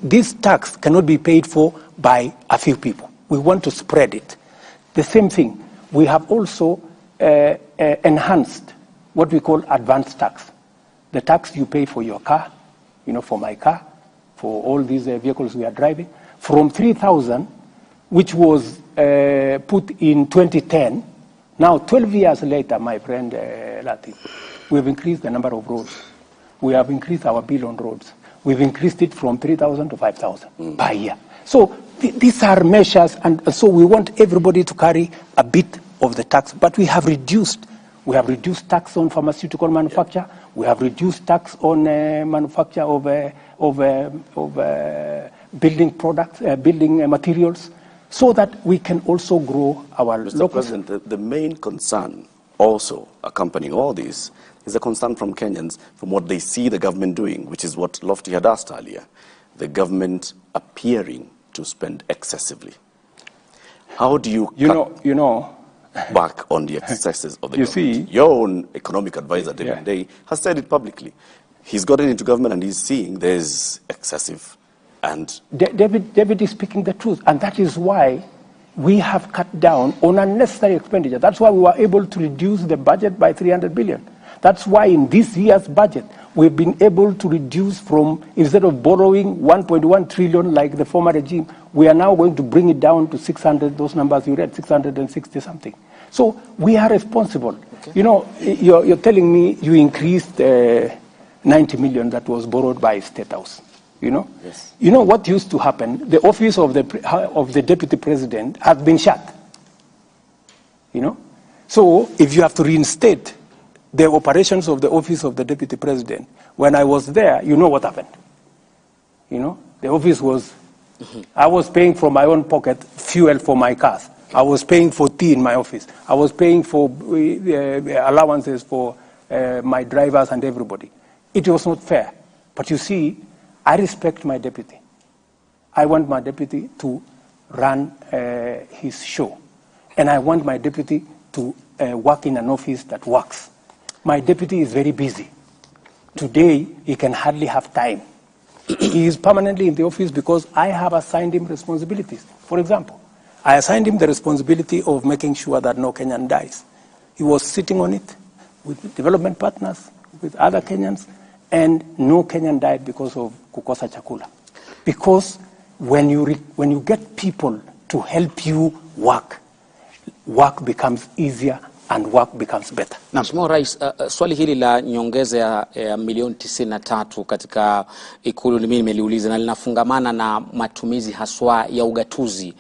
This tax cannot be paid for by a few people. We want to spread it. The same thing, we have also enhanced what we call advanced tax. The tax you pay for your car, for my car, for all these vehicles we are driving, from 3,000, which was put in 2010. Now, 12 years later, my friend Latif, we've increased the number of roads. We have increased our bill on roads. We've increased it from 3,000 to 5,000 per year. So these are measures, and so we want everybody to carry a bit of the tax. But we have reduced tax on pharmaceutical manufacture. We have reduced tax on manufacture of building products, building materials, so that we can also grow our Mr. local. President, the main concern also accompanying all this is a concern from Kenyans from what they see the government doing, which is what Lofty had asked earlier, the government appearing to spend excessively. How do you back on the excesses of the government? Your own economic advisor, David Day, has said it publicly. He's gotten into government and he's seeing there's excessive. And David is speaking the truth, and that is why we have cut down on unnecessary expenditure. That's why we were able to reduce the budget by 300 billion. That's why in this year's budget, we've been able to reduce from, instead of borrowing 1.1 trillion like the former regime, we are now going to bring it down to 600, those numbers you read, 660 something. So we are responsible. Okay. You're telling me you increased 90 million that was borrowed by State House. Yes. You know what used to happen? The office of the deputy president has been shut. So if you have to reinstate the operations of the office of the deputy president, when I was there, you know what happened. The office was, I was paying from my own pocket fuel for my cars. I was paying for tea in my office. I was paying for allowances for my drivers and everybody. It was not fair. But you see, I respect my deputy. I want my deputy to run his show. And I want my deputy to work in an office that works. My deputy is very busy. Today, he can hardly have time. He is permanently in the office because I have assigned him responsibilities. For example, I assigned him the responsibility of making sure that no Kenyan dies. He was sitting on it with development partners, with other Kenyans, and no Kenyan died because of kukosa chakula. Because when you get people to help you work becomes easier and work becomes better. Mheshimiwa Rais, swali hili la nyongeza ya milioni 93 katika Ikulu mimi nimeliuliza na linafungamana na matumizi haswa ya ugatuzi.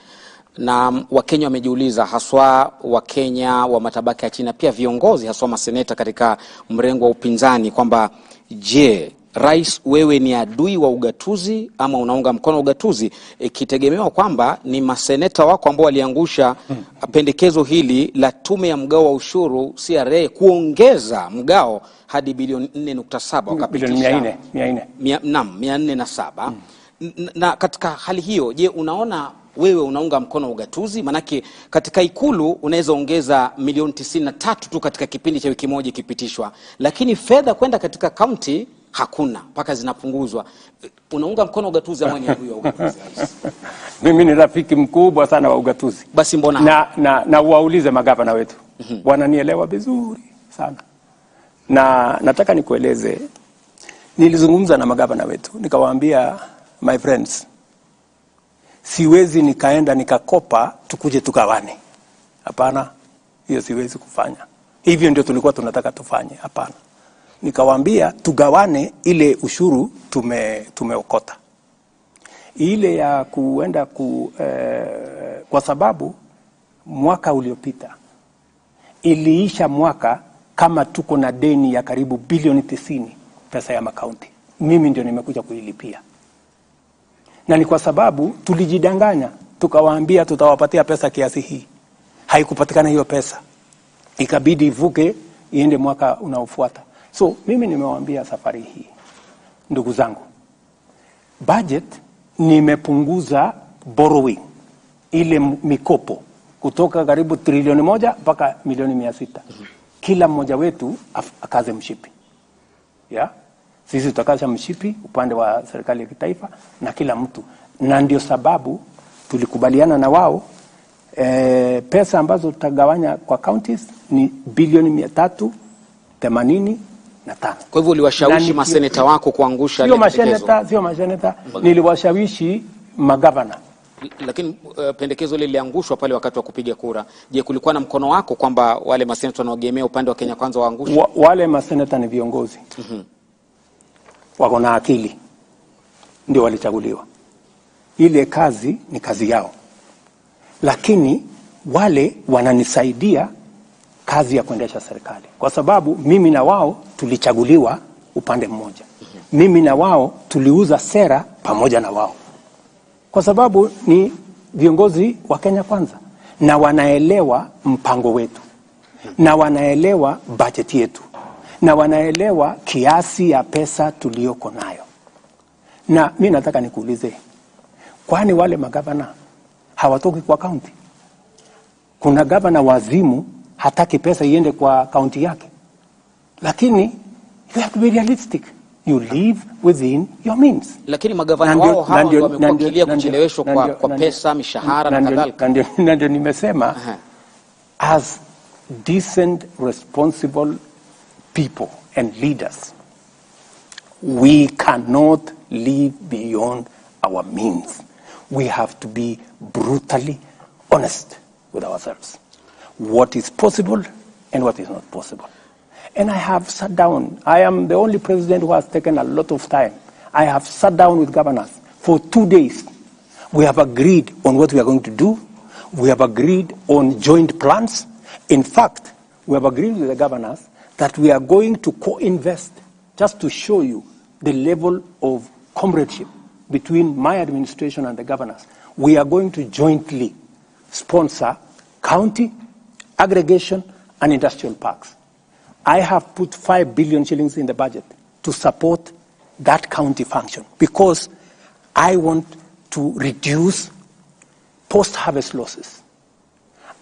Na Wakenya wamejiuliza, haswa Wakenya wa matabaka ya chini, pia viongozi haswa maseneta katika mrengo wa upinzani, kwamba je, Rais, wewe ni adui wa ugatuzi ama unaunga mkono ugatuzi, ikitegemewa kwamba ni maseneta wako ambao waliangusha pendekezo hili la tume ya mgao wa ushuru CRA kuongeza mgao hadi bilioni 4.7 wakapitisha naam 407. Na katika hali hiyo, je, unaona wewe unaunga mkono ugatuzi? Manake katika Ikulu unaweza ongeza milioni 93 tu katika kipindi cha wiki moja ikipitishwa, lakini fedha kwenda katika kaunti hakuna, mpaka zinapunguzwa. Unaunga mkono ugatuzi ama ni adui wa ugatuzi? Mimi ni rafiki mkubwa sana wa ugatuzi. Basi mbona na waulize magavana wetu. Wananielewa vizuri sana. Na nataka nikueleze, nilizungumza na magavana wetu, nikawaambia, my friends, siwezi nikaenda nikakopa tukuje tugawane. Hapana, hiyo siwezi kufanya. Hivyo ndio tulikuwa tunataka tufanye. Hapana. Nikawaambia tugawane ile ushuru tumeokota. Ile ya kuenda kwa sababu mwaka uliopita iliisha mwaka kama tuko na deni ya karibu bilioni 90 pesa ya makaunti. Mimi ndio nimekuja kuilipia. Na ni kwa sababu tulijidanganya, tukawaambia tutawapatia pesa kiasi hii. Haikupatikana hiyo pesa. Ikabidi ivuke iende mwaka unaofuata. So mimi nimewaambia safari hii, ndugu zangu, budget nimepunguza borrowing, ile mikopo kutoka karibu trilioni 1 mpaka milioni 600. Kila mmoja wetu akaze mshipi. Yeah? Sisi tutakaza mshipi upande wa serikali ya kitaifa na kila mtu. Na ndio sababu tulikubaliana na wao pesa ambazo tutagawanya kwa counties ni bilioni 385. Kwa hivyo uliwashawishi maseneta wako kuangusha ile pendekezo? Sio maseneta, niliwashawishi magavana. Lakini pendekezo lile liliangushwa pale wakati wa kupiga kura. Je, kulikuwa na mkono wako kwamba wale maseneta wanaogemea upande wa Kenya Kwanza waangushe? Wale maseneta ni viongozi. Wako na akili. Ndio walichaguliwa. Ile kazi ni kazi yao. Lakini wale wananisaidia kazi ya kuendesha serikali. Kwa sababu mimi na wao tulichaguliwa upande mmoja. Mimi na wao tuliuza sera pamoja na wao. Kwa sababu ni viongozi wa Kenya Kwanza na wanaelewa mpango wetu na wanaelewa budget yetu na wanaelewa kiasi ya pesa tuliyoko nayo. Na mimi nataka nikuulize, kwani wale magavana hawatoki kwa county? Kuna gavana wazimu hataki pesa iende kwa county yake. Lakini you have to be realistic. You live within your means. Lakini magavana wao hawa wamekuwa kilia kucheleweshwa kwa pesa, mishahara na kadhalika. Na ndio nimesema as decent, responsible people and leaders, we cannot live beyond our means. We have to be brutally honest with ourselves. What is possible and what is not possible. And I have sat down. I am the only president who has taken a lot of time. I have sat down with governors for 2 days. We have agreed on what we are going to do. We have agreed on joint plans. In fact, we have agreed with the governors that we are going to co-invest, just to show you the level of comradeship between my administration and the governors. We are going to jointly sponsor county, aggregation, and industrial parks. I have put 5 billion shillings in the budget to support that county function because I want to reduce post-harvest losses.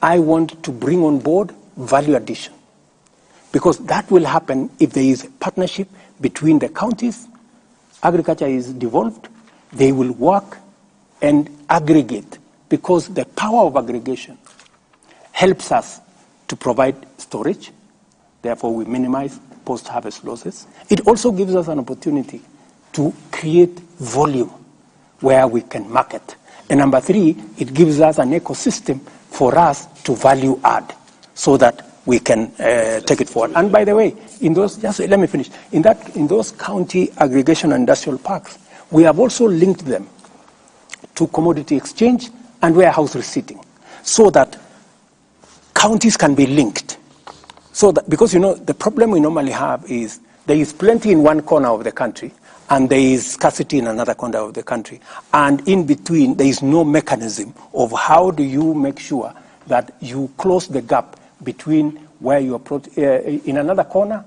I want to bring on board value addition because that will happen if there is a partnership between the counties. Agriculture is devolved. They will work and aggregate because the power of aggregation helps us to provide storage. Therefore, we minimize post-harvest losses. It also gives us an opportunity to create volume where we can market. And number 3, it gives us an ecosystem for us to value add so that we can take it forward. And by the way, in those, just let me finish. In those county aggregation and industrial parks, we have also linked them to commodity exchange and warehouse receipting so that counties can be linked. So that, because, you know, the problem we normally have is there is plenty in one corner of the country and there is scarcity in another corner of the country. And in between, there is no mechanism of how do you make sure that you close the gap between where you are in another corner,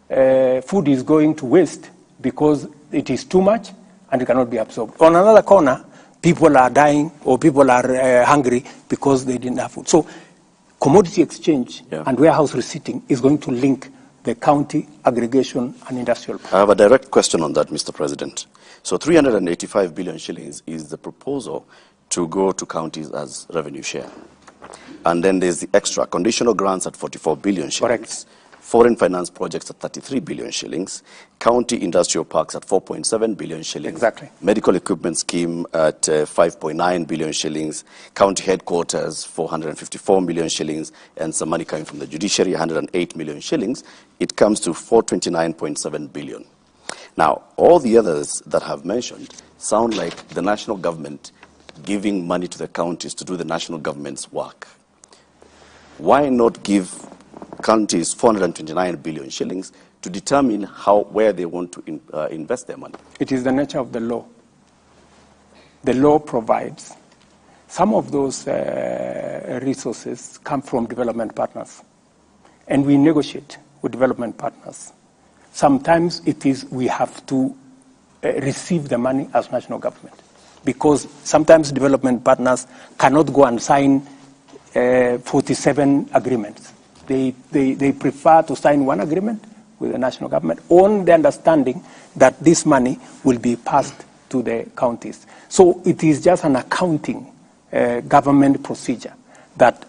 food is going to waste because it is too much and it cannot be absorbed. On another corner, people are dying or people are hungry because they didn't have food. So commodity exchange and warehouse receipting is going to link the county aggregation and industrial. I have a direct question on that, Mr. President. So 385 billion shillings is the proposal to go to counties as revenue share. And then there's the extra conditional grants at 44 billion shillings. Correct. Foreign finance projects at 33 billion shillings. County industrial parks at 4.7 billion shillings. Exactly. Medical equipment scheme at 5.9 billion shillings. County headquarters 454 million shillings. And some money coming from the judiciary 108 million shillings. It comes to 429.7 billion. Now, all the others that have mentioned sound like the national government giving money to the counties to do the national government's work. Why not give counties 429 billion shillings to determine where they want to invest their money? It is the nature of the law. The law provides some of those resources come from development partners. and we negotiate with development partners, sometimes it is we have to receive the money as national government, because sometimes development partners cannot go and sign 47 agreements. They prefer to sign one agreement with the national government on the understanding that this money will be passed to the counties. So it is just an accounting government procedure that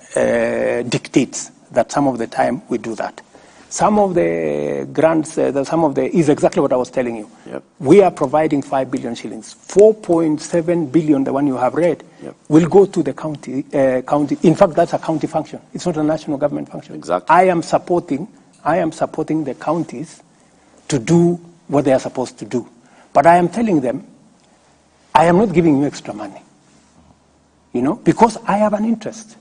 dictates that some of the time we do that. Some of the grants, is exactly what I was telling you. Yep. We are providing 5 billion shillings. 4.7 billion, the one you have read, will go to the county. In fact, that's a county function. It's not a national government function. Exactly. I am supporting the counties to do what they are supposed to do. But I am telling them, I am not giving you extra money. Because I have an interest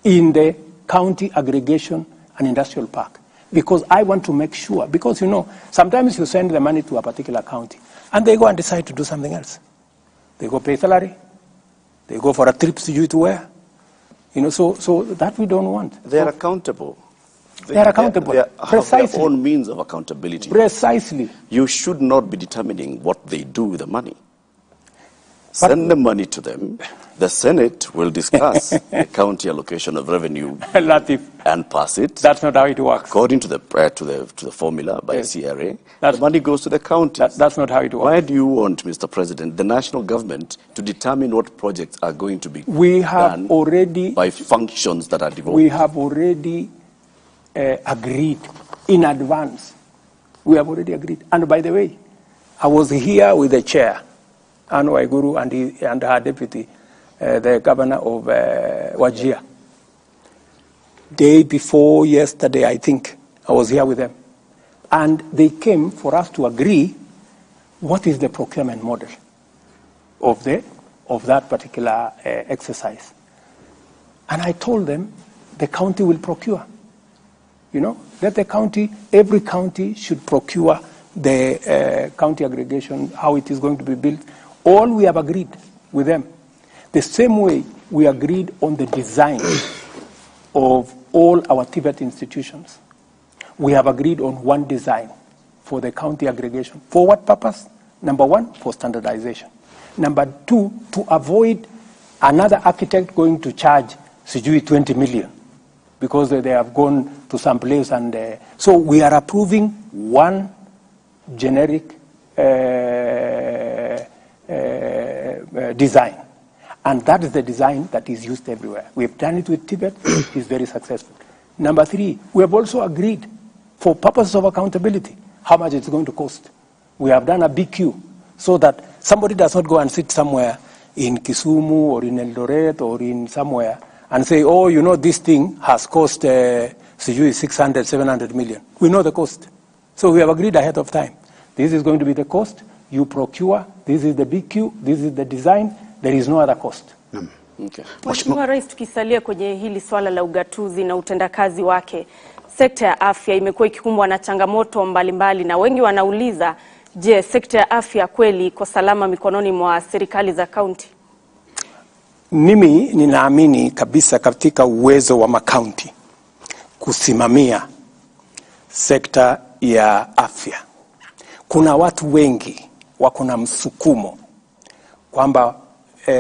in the county aggregation and industrial park. Because I want to make sure, because sometimes you send the money to a particular county and they go and decide to do something else. They go pay salary, they go for a trip to where, so that we don't want. They are accountable. They are accountable. They have Precisely. their own means of accountability. Precisely. You should not be determining what they do with the money. Send the money to them. The Senate will discuss the county allocation of revenue and pass it. That's not how it works. According to the formula by CRA, the money goes to the counties. That's not how it works. Why do you want, Mr. President, the national government to determine what projects are going to be done by functions that are devolved? We have already agreed in advance. We have already agreed. And by the way, I was here with the chair, Anne Waiguru, and her deputy, the governor of Wajir. Day before yesterday, I think, I was here with them. And they came for us to agree what is the procurement model of that particular exercise. And I told them the county will procure. Let the county, every county should procure the county aggregation, how it is going to be built. All we have agreed with them. The same way we agreed on the design of all our TVET institutions. We have agreed on one design for the county aggregation. For what purpose? Number one, for standardization. Number two, to avoid another architect going to charge 20 million because they have gone to some place. And so we are approving one generic design. And that is the design that is used everywhere. We have done it with Tibet. It's very successful. Number three, we have also agreed for purposes of accountability how much it's going to cost. We have done a BQ so that somebody does not go and sit somewhere in Kisumu or in Eldoret or in somewhere and say, this thing has cost 600, 700 million. We know the cost. So we have agreed ahead of time. This is going to be the cost. You procure. This is the BQ. This is the design. There is no other cost. Okay. Mheshimiwa Rais, tukisalia kwenye hili swala la ugatuzi na utendakazi wake, sekta ya afya imekuwa ikikumbwa na changamoto mbalimbali na wengi wanauliza, je, sekta ya afya kweli iko salama mikononi mwa serikali za kaunti? Mimi ninaamini kabisa katika uwezo wa makaunti kusimamia sekta ya afya. Kuna watu wengi wako na msukumo kwamba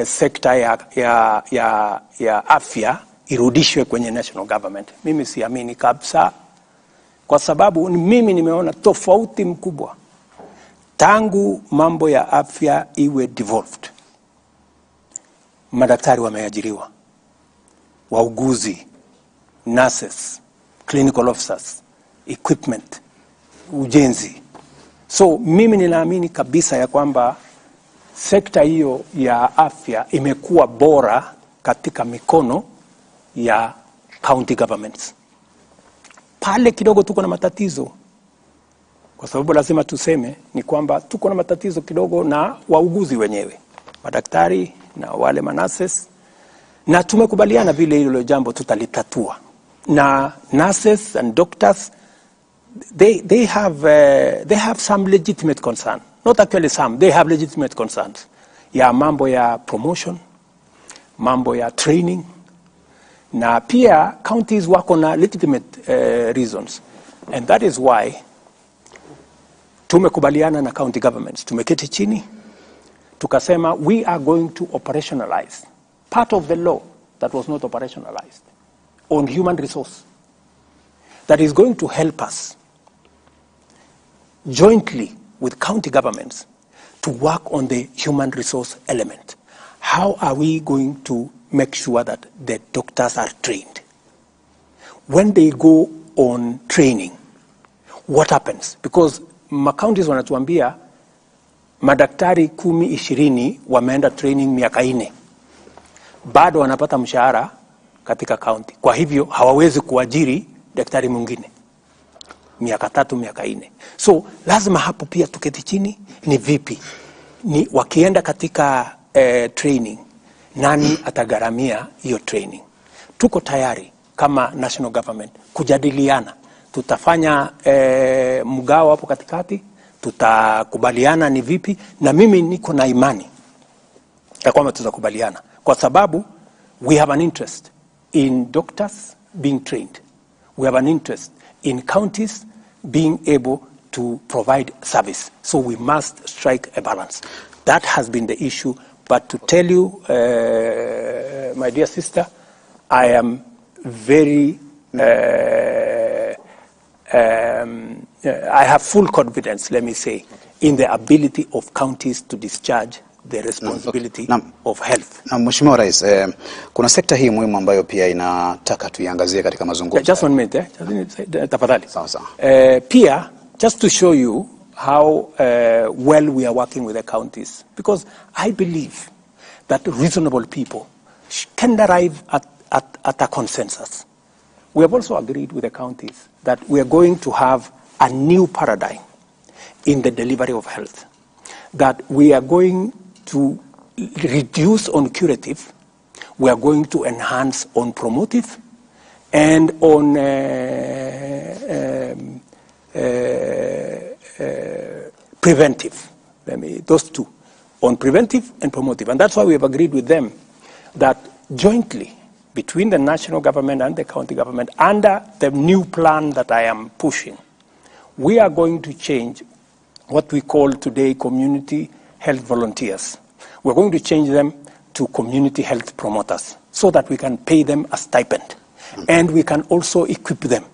sekta ya afya irudishwe kwenye national government. Mimi siamini kabisa, kwa sababu mimi nimeona tofauti mkubwa tangu mambo ya afya iwe devolved. Madaktari wameajiriwa, wauguzi, nurses, clinical officers, equipment, ujenzi. So mimi ninaamini kabisa ya kwamba sekta hiyo ya afya imekuwa bora katika mikono ya county governments. Pale kidogo tuko na matatizo, kwa sababu lazima tuseme ni kwamba tuko na matatizo kidogo na wauguzi wenyewe, madaktari na wale manases, na tumekubaliana vile hilo jambo tutalitatua. Na nurses and doctors, they have some legitimate concern. Not actually some, they have legitimate concerns. Ya mambo ya promotion, mambo ya training, na pia counties wako na legitimate reasons, and that is why tumekubaliana na county governments, tumeketi chini tukasema we are going to operationalize part of the law that was not operationalized on human resource that is going to help us jointly with county governments to work on the human resource element. How are we going to make sure that the doctors are trained? When they go on training, what happens? Because counties wanatuambia madaktari 10-20 wameenda training miaka 4, bado wanapata mshahara katika county. Kwa hivyo hawawezi kuajiri daktari mwingine miaka 3, miaka 4. So lazima hapo pia tuketi chini, ni vipi ni wakienda katika training, nani atagharamia hiyo training? Tuko tayari kama national government kujadiliana, tutafanya mgao hapo katikati, tutakubaliana ni vipi, na mimi niko na imani ya kwamba tutakubaliana, kwa sababu we have an interest in doctors being trained. We have an interest in counties being able to provide service. So we must strike a balance. That has been the issue. But to tell you, my dear sister, I am very, I have full confidence, let me say, in the ability of counties to discharge the responsibility of health. Na Mheshimiwa Rais, kuna sekta hii muhimu ambayo pia inataka tuiangazie katika mazungumzo. Just one minute, tafadhali. Sawa sawa. Pia, just to show you how well we are working with the counties, because I believe that reasonable people can arrive at a consensus. We have also agreed with the counties that we are going to have a new paradigm in the delivery of health, that we are going to reduce on curative, we are going to enhance on promotive, and on preventive. Those two, on preventive and promotive. And that's why we have agreed with them that jointly between the national government and the county government, under the new plan that I am pushing, we are going to change what we call today community health volunteers. We're going to change them to community health promoters so that we can pay them a stipend and we can also equip them.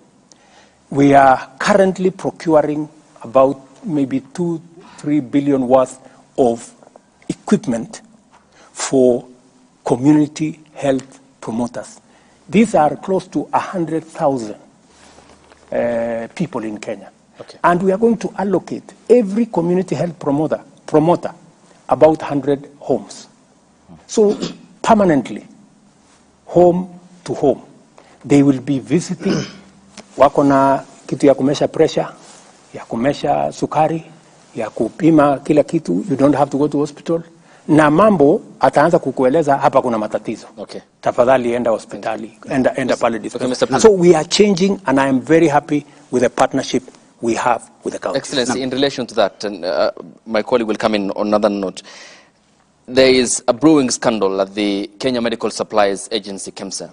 We are currently procuring about maybe 2-3 billion worth of equipment for community health promoters. These are close to 100,000 people in Kenya. Okay. And we are going to allocate every community health promoter about 100 homes. So permanently, home to home, they will be visiting. Wako na kitu ya kumesha pressure, ya kumesha sukari, ya kupima kila kitu. You don't have to go to hospital. Na mambo ataanza kukueleza hapa kuna matatizo. Okay. Tafadhali enda hospitali, enda pale discuss. Okay, so we are changing, and I am very happy with the partnership we have with the council. Excellency, in relation to that, and my colleague will come in on another note, there is a brewing scandal at the Kenya Medical Supplies Agency, KEMSA.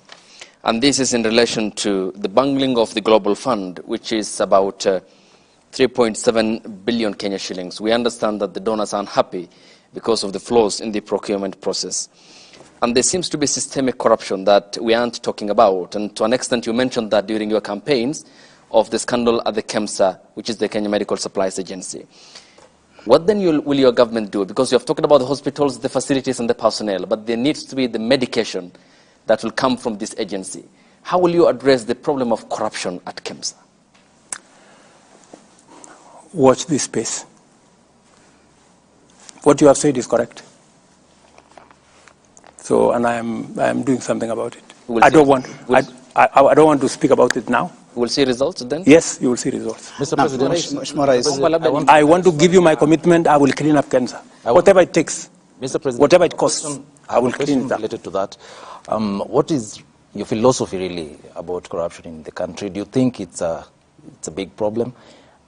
And this is in relation to the bungling of the Global Fund, which is about 3.7 billion Kenya shillings. We understand that the donors are unhappy because of the flaws in the procurement process. And there seems to be systemic corruption that we aren't talking about. And to an extent, you mentioned that during your campaigns of the scandal at the KEMSA, which is the Kenya Medical Supplies Agency. What then will your government do? Because you have talked about the hospitals, the facilities, and the personnel, but there needs to be the medication that will come from this agency. How will you address the problem of corruption at KEMSA? Watch this space. What you have said is correct. So, and I am doing something about it. I don't want to speak about it now. We will see results then? Yes, you will see results. Mr. President, I want to give you my commitment. I will clean up KEMSA. Whatever it takes. Mr. President, whatever it costs, I will clean it up. Related to that, what is your philosophy really about corruption in the country? Do you think it's a big problem?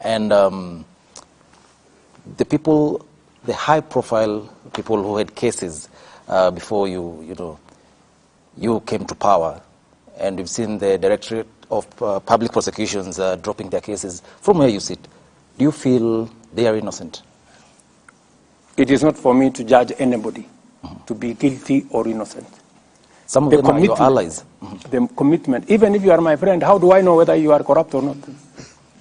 And the people, the high-profile people who had cases before you came to power, and we've seen the Directorate of Public Prosecutions dropping their cases. From where you sit, do you feel they are innocent? It is not for me to judge anybody to be guilty or innocent. Some of them are your allies. The commitment, even if you are my friend, how do I know whether you are corrupt or not?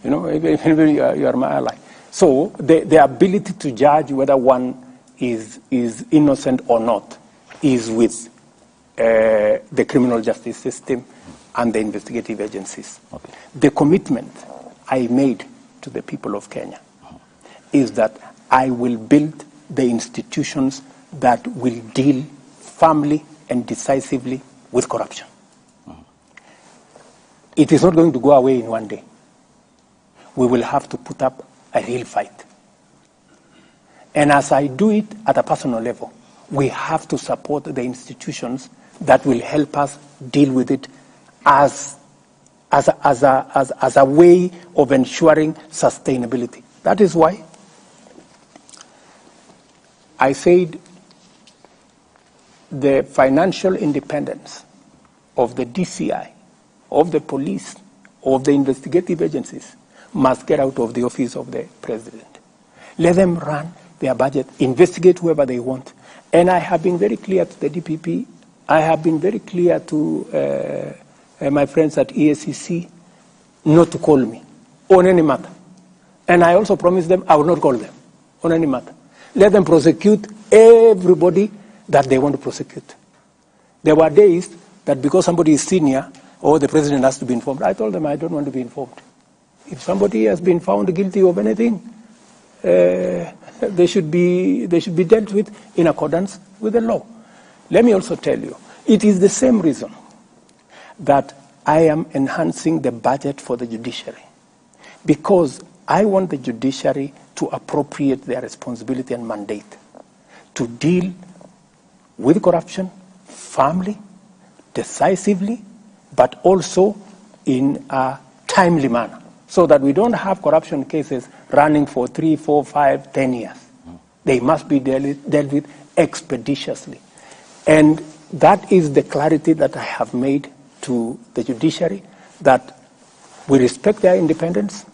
You know, even if you are my ally. So the ability to judge whether one is innocent or not is with the criminal justice system and the investigative agencies. Okay. The commitment I made to the people of Kenya is that I will build the institutions that will deal firmly and decisively with corruption. It is not going to go away in one day. We will have to put up a real fight. And as I do it at a personal level, we have to support the institutions that will help us deal with it as a way of ensuring sustainability. That is why I said the financial independence of the DCI, of the police, of the investigative agencies must get out of the office of the president. Let them run their budget, investigate whoever they want. And I have been very clear to the DPP, I have been very clear to my friends at EACC not to call me on any matter. And I also promised them I will not call them on any matter. Let them prosecute everybody that they want to prosecute. There were days that because somebody is senior or the president has to be informed, I told them I don't want to be informed. If somebody has been found guilty of anything, they should be dealt with in accordance with the law. Let me also tell you, it is the same reason that I am enhancing the budget for the judiciary, because I want the judiciary to appropriate their responsibility and mandate to deal with corruption firmly, decisively, but also in a timely manner, so that we don't have corruption cases running for 3, 4, 5, 10 years. They must be dealt with expeditiously. And that is the clarity that I have made to the judiciary, that we respect their independence.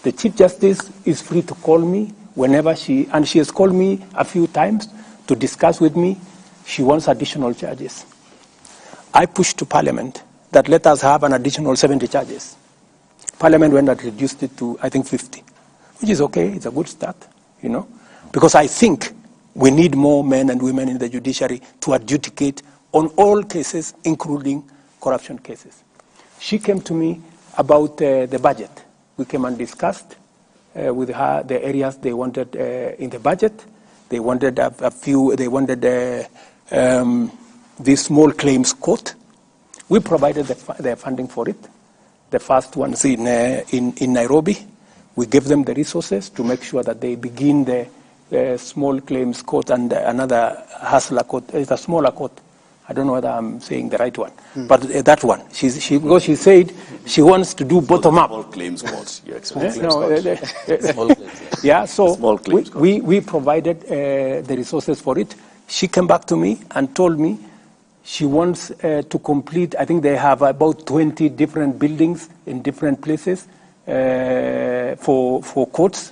The Chief Justice is free to call me whenever she has called me a few times to discuss with me. She wants additional charges. I pushed to Parliament that let us have an additional 70 charges. Parliament went and reduced it to, I think, 50, which is okay. It's a good start, you know, because I think we need more men and women in the judiciary to adjudicate on all cases, including corruption cases. She came to me about the budget. We came and discussed with her the areas they wanted in the budget. They wanted a few, they wanted the small claims court. We provided the funding for it. The first one's in Nairobi. We gave them the resources to make sure that they begin the small claims court and another hustler court. It's a smaller court. I don't know whether I'm saying the right one, but that one. Because she said she wants to do bottom up. Small claims court. Yeah, so we provided the resources for it. She came back to me and told me she wants to complete, I think they have about 20 different buildings in different places for courts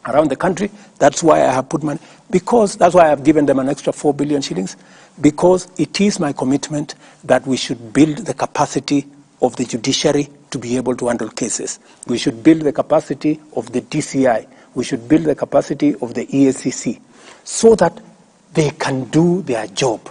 around the country. That's why I have put money, because that's why I have given them an extra 4 billion shillings, because it is my commitment that we should build the capacity of the judiciary to be able to handle cases. We should build the capacity of the DCI. We should build the capacity of the EACC so that they can do their job.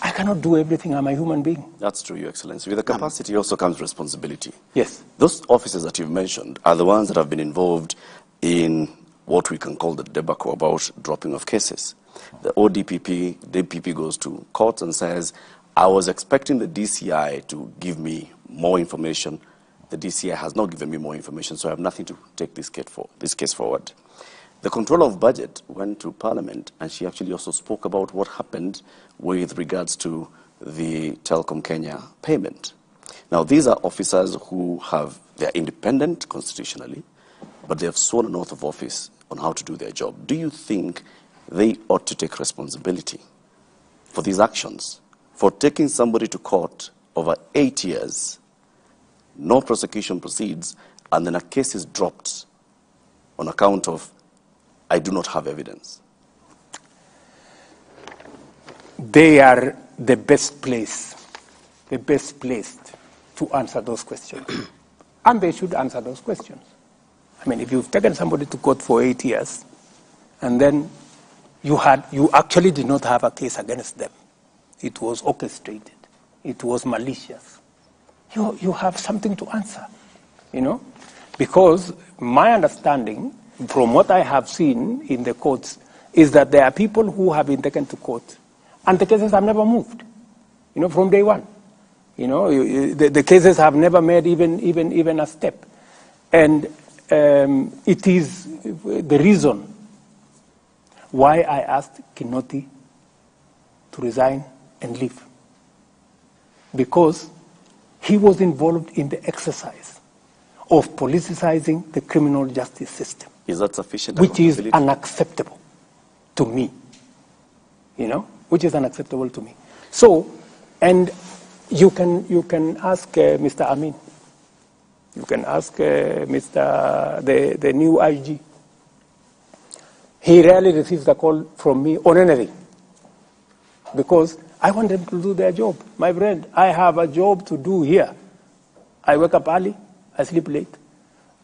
I cannot do everything. I'm a human being. That's true, Your Excellency. With the capacity also comes responsibility. Yes. Those officers that you've mentioned are the ones that have been involved in what we can call the debacle about dropping of cases. The DPP goes to courts and says, I was expecting the DCI to give me more information. The DCI has not given me more information, so I have nothing to take this case forward. The controller of budget went to Parliament, and she actually also spoke about what happened with regards to the Telecom Kenya payment. Now, these are officers who they're independent constitutionally, but they have sworn an oath of office on how to do their job. Do you think they ought to take responsibility for these actions, for taking somebody to court over 8 years, no prosecution proceeds, and then a case is dropped on account of, I do not have evidence? They are the best placed to answer those questions. And they should answer those questions. I mean, if you've taken somebody to court for 8 years, and then you actually did not have a case against them, it was orchestrated, it was malicious, you have something to answer, you know? Because my understanding, from what I have seen in the courts, is that there are people who have been taken to court, and the cases have never moved, you know, from day one. You know, the cases have never made even a step. And it is the reason why I asked Kinoti to resign and leave. Because he was involved in the exercise of politicizing the criminal justice system. Is that sufficient? Which is unacceptable to me. You know, which is unacceptable to me. So, and you can ask Mr. Amin. You can ask the new IG. He rarely receives a call from me on anything, because I want them to do their job. My friend, I have a job to do here. I wake up early, I sleep late.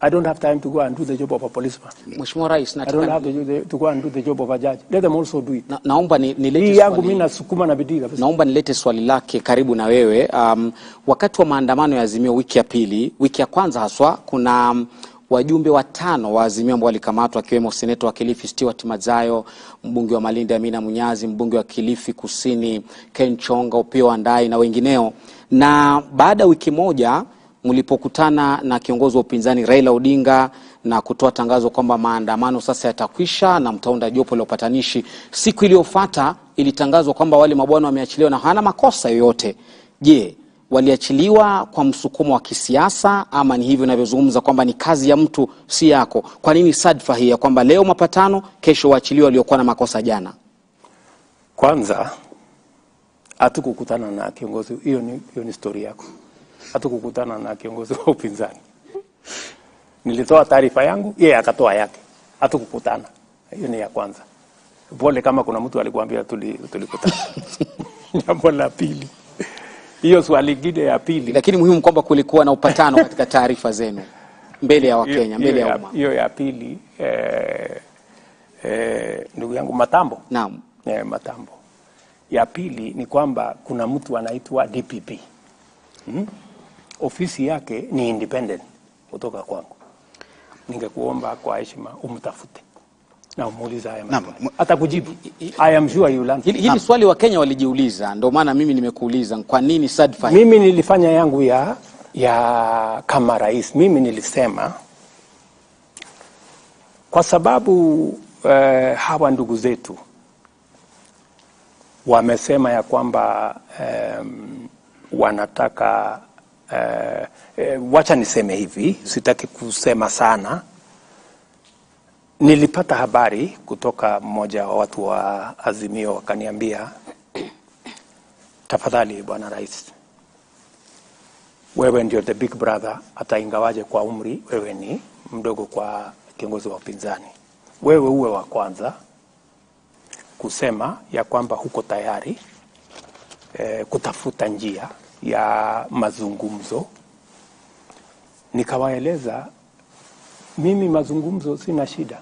I don't have time to go and do the job of a policeman. Mheshimiwa Rais, I don't have to go and do the job of a judge. Let them also do it. Naomba nilete swali lake karibu na wewe. Wakati wa maandamano ya Azimio wiki ya pili, wiki ya kwanza haswa, kuna wajumbe 5 wa Azimio ambao walikamatwa, akiwemo seneta wa Kilifi Stewart Madzayo, mbunge wa Malindi Amina Munyazi, mbunge wa Kilifi Kusini Ken Chonga, Opiyo Andai na wengineo. Na baada wiki moja mlipokutana na kiongozi wa upinzani Raila Odinga na kutoa tangazo kwamba maandamano sasa yatakwisha na mtaunda jopo la upatanishi, siku iliyofuata ilitangazwa kwamba wale mabwana wameachiliwa na hana makosa yoyote. Je, waliachiliwa kwa msukumo wa kisiasa, ama ni hivyo ninavyozungumza kwamba ni kazi ya mtu si yako? Kwa nini sadfa hii ya kwamba leo mapatano, kesho waachiliwa waliokuwa na makosa jana? Kwanza hatukukutana na kiongozi, hiyo ni story yako. Hatukukutana na kiongozi wa upinzani. Nilitoa taarifa yangu, yeye akatoa yake. Hatukukutana. Hiyo ni ya kwanza. Pole kama kuna mtu alikuambia tulikutana. Jambo la pili, hiyo swali lingine ya pili. Lakini muhimu kwamba kulikuwa na upatano katika taarifa zenu mbele ya Wakenya, mbele ya umma. Hiyo ya pili, ndugu yangu Matambo. Naam. Matambo. Ya pili ni kwamba kuna mtu anaitwa DPP. Ofisi yake ni independent kutoka kwangu. Ningekuomba kwa heshima umtafute na umuulize haya maswali. Atakujibu. I am sure you will answer. Hili swali wa Kenya walijiuliza, ndio maana mimi nimekuuliza kwa nini sadfa. Mimi nilifanya yangu ya kama rais. Mimi nilisema kwa sababu hawa ndugu zetu wamesema ya kwamba wanataka wacha niseme hivi, sitaki kusema sana. Nilipata habari kutoka mmoja wa watu wa Azimio, wakaniambia, tafadhali bwana rais, wewe ndio the big brother, hata ingawaje kwa umri wewe ni mdogo kwa kiongozi wa upinzani, wewe uwe wa kwanza kusema ya kwamba huko tayari kutafuta njia ya mazungumzo. Nikawaeleza mimi mazungumzo sina shida,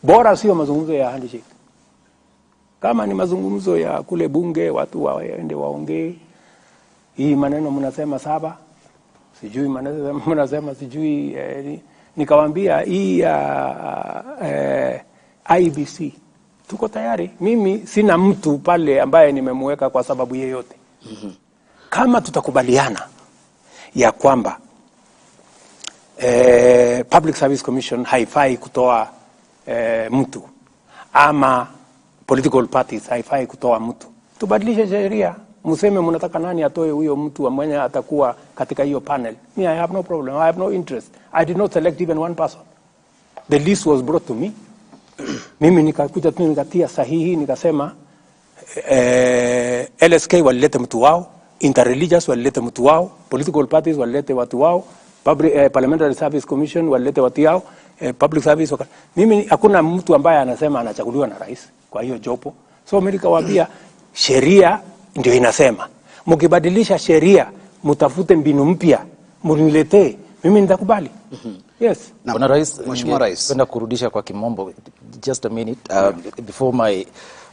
bora sio mazungumzo ya handshake. Kama ni mazungumzo ya kule bunge, watu waende waongee. Hii maneno mnasema 7, sijui maneno mnasema sijui nikawaambia hii IBC tuko tayari. Mimi sina mtu pale ambaye nimemweka kwa sababu yeyote. Kama tutakubaliana ya kwamba Public Service Commission haifai kutoa mtu, ama political parties haifai kutoa mtu, tubadilishe sheria, museme mnataka nani atoe huyo mtu ambaye atakuwa katika hiyo panel. Me, I have no problem, I have no interest. I did not select even one person. The list was brought to me. Mimi nikakuja tu nikatia sahihi, nikasema LSK walileta mtu wao, interreligious walilete mtu wao, political parties walilete watu wao, Parliamentary Service Commission walilete watu wao, public service. Mimi hakuna mtu ambaye anasema anachaguliwa na rais kwa hiyo jopo. So mimi nikawaambia sheria ndio inasema. Mkibadilisha sheria, mtafute mbinu mpya, mniletee. Mimi nitakubali. Yes. Bwana Rais, Mheshimiwa Rais, napenda kurudisha kwa kimombo just a minute before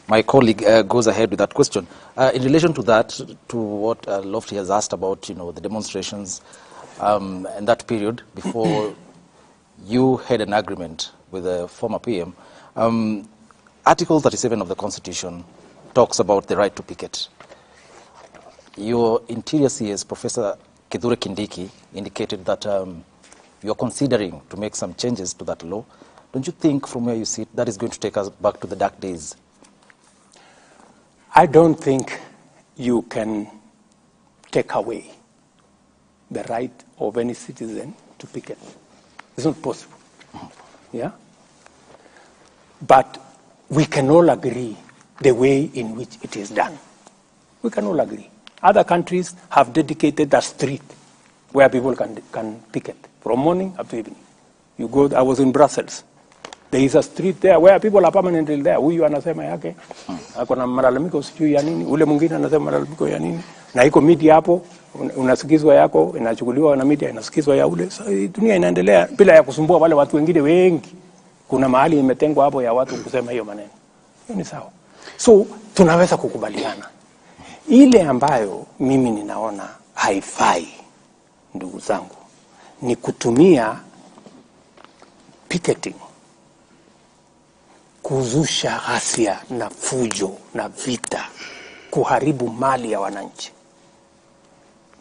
my colleague goes ahead with that question. In relation to that, to what Lofty has asked about, the demonstrations and that period before you had an agreement with the former PM, Article 37 of the Constitution talks about the right to picket. Your Interior CS, Professor Kithure Kindiki, indicated that you're considering to make some changes to that law. Don't you think from where you sit that is going to take us back to the dark days? I don't think you can take away the right of any citizen to picket. It's not possible. Yeah? But we can all agree the way in which it is done. We can all agree. Other countries have dedicated a street where people can picket from morning up to evening. You go, I was in Brussels. There is a street there where people are permanently there. Huyu anasema yake, akona malalamiko sijui ya nini, ule mwingine anasema malalamiko ya nini. Na iko media hapo, unasikizwa yako, inachukuliwa na media, inasikizwa ya ule. So, dunia inaendelea bila ya kusumbua wale watu wengine wengi. Kuna mahali imetengwa hapo ya watu kusema hiyo maneno. Hiyo ni sawa. So, tunaweza kukubaliana. Ile ambayo mimi ninaona haifai, ndugu zangu, ni kutumia picketing kuzusha ghasia na fujo na vita, kuharibu mali ya wananchi.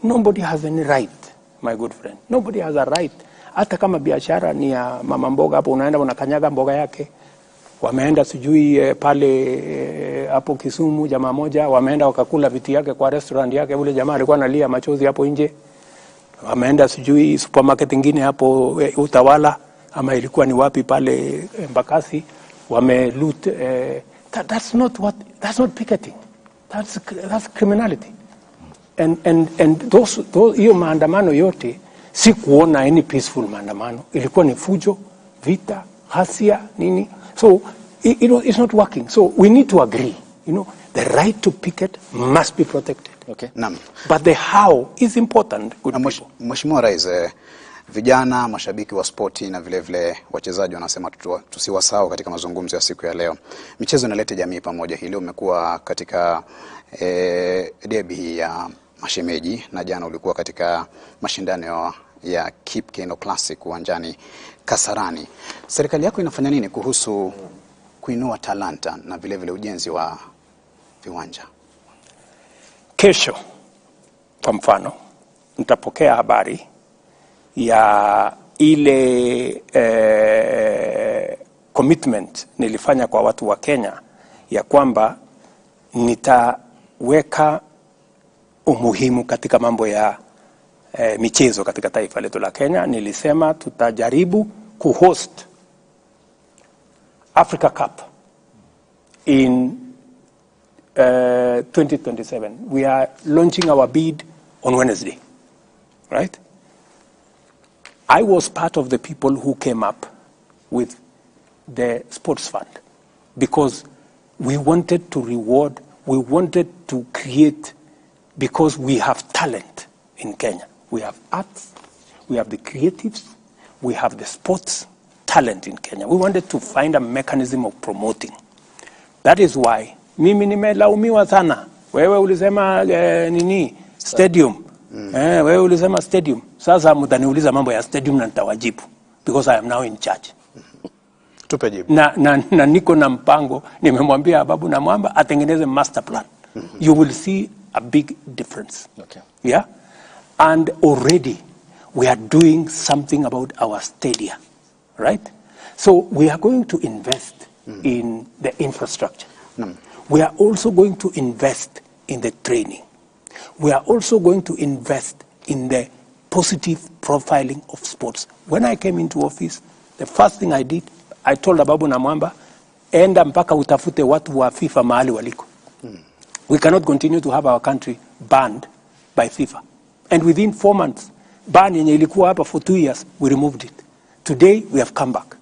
Nobody has any right, my good friend. Nobody has a right. Hata kama biashara ni ya mama mboga hapo, unaenda unakanyaga mboga yake. Wameenda sijui pale hapo Kisumu, jamaa moja wameenda wakakula viti yake kwa restaurant yake, ule jamaa alikuwa analia machozi hapo nje. Wameenda sijui supermarket nyingine hapo Utawala ama ilikuwa ni wapi pale Mbakasi, wameloot. That's not picketing. That's criminality. And those hiyo maandamano yote si kuona any peaceful maandamano, ilikuwa ni fujo, vita, ghasia nini. So it's not working. So we need to agree, the right to picket must be protected. Okay. Naam. But the how is important. Mheshimiwa Rais, vijana, mashabiki wa spoti na vile wachezaji wanasema tusiwasahau katika mazungumzo ya siku ya leo. Michezo inaleta jamii pamoja. Hili umekuwa katika derby ya mashemeji na jana ulikuwa katika mashindano ya Keep Keno Classic uwanjani Kasarani. Serikali yako inafanya nini kuhusu kuinua talanta na vile ujenzi wa viwanja? Kesho kwa mfano nitapokea habari ya ile commitment nilifanya kwa watu wa Kenya ya kwamba nitaweka umuhimu katika mambo ya michezo katika taifa letu la Kenya. Nilisema tutajaribu kuhost Africa Cup in 2027. We are launching our bid on Wednesday, right? I was part of the people who came up with the sports fund because we wanted to reward, we wanted to create, because we have talent in Kenya. We have arts, we have the creatives, we have the sports talent in Kenya. We wanted to find a mechanism of promoting. That is why mimi nimelaumiwa sana. Wewe ulisema nini? Stadium. Wewe ulisema stadium. Sasa mtaniuliza mambo ya stadium na nitawajibu because I am now in charge. Tupe jibu. Na niko na mpango, nimemwambia Babu na Mwamba atengeneze master plan. You will see a big difference. Okay. Yeah? And already we are doing something about our stadia, right? So we are going to invest in the infrastructure. We are also going to invest in the training. We are also going to invest in the positive profiling of sports. When I came into office, the first thing I did, I told Babu na Mwamba, enda mpaka utafute watu wa FIFA mahali waliko. We cannot continue to have our country banned by FIFA. And within 4 months, ban yenye ilikuwa hapa for 2 years, we removed it. Today, we have come back.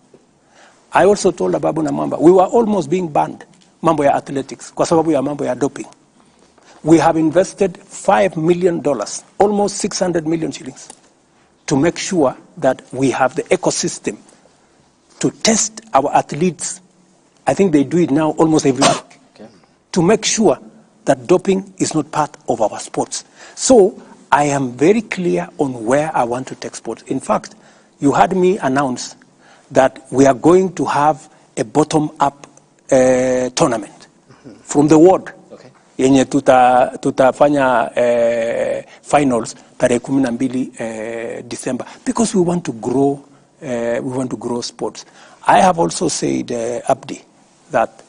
I also told Ababu na Mwamba, we were almost being banned, mambo ya athletics, kwa sababu ya mambo ya doping. We have invested $5 million, almost 600 million shillings, to make sure that we have the ecosystem to test our athletes. I think they do it now almost every week, to make sure that doping is not part of our sports. So I am very clear on where I want to take sports. In fact, you heard me announce that we are going to have a bottom-up tournament from the world. Yenye tutafanya finals tarehe 12 December, because we want to grow sports. I have also said, Abdi, that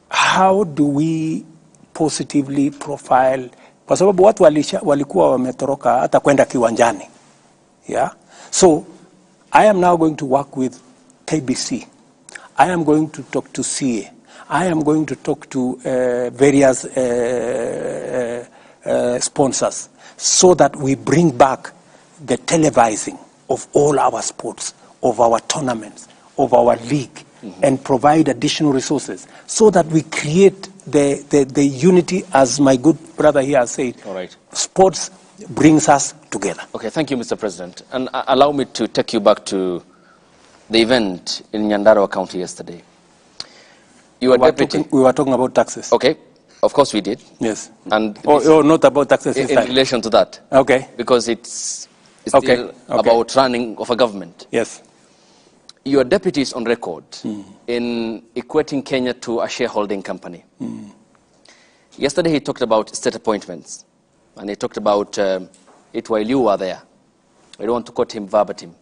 how do we positively profile, kwa sababu watu walikuwa wametoroka hata kwenda kiwanjani. Yeah? So I am now going to work with KBC. I am going to talk to CA. I am going to talk to various sponsors so that we bring back the televising of all our sports, of our tournaments, of our league, and provide additional resources so that we create the unity, as my good brother here has said. All right. Sports brings us together. Okay, thank you, Mr. President. And allow me to take you back to the event in Nyandarua County yesterday. You were deputy. We were talking about taxes. Okay, of course we did. Yes. And not about taxes in relation to that. Okay. Because it's still about running of a government. Yes. Your deputy is on record in equating Kenya to a shareholding company. Yesterday he talked about state appointments, and he talked about it while you were there. I don't want to quote him verbatim.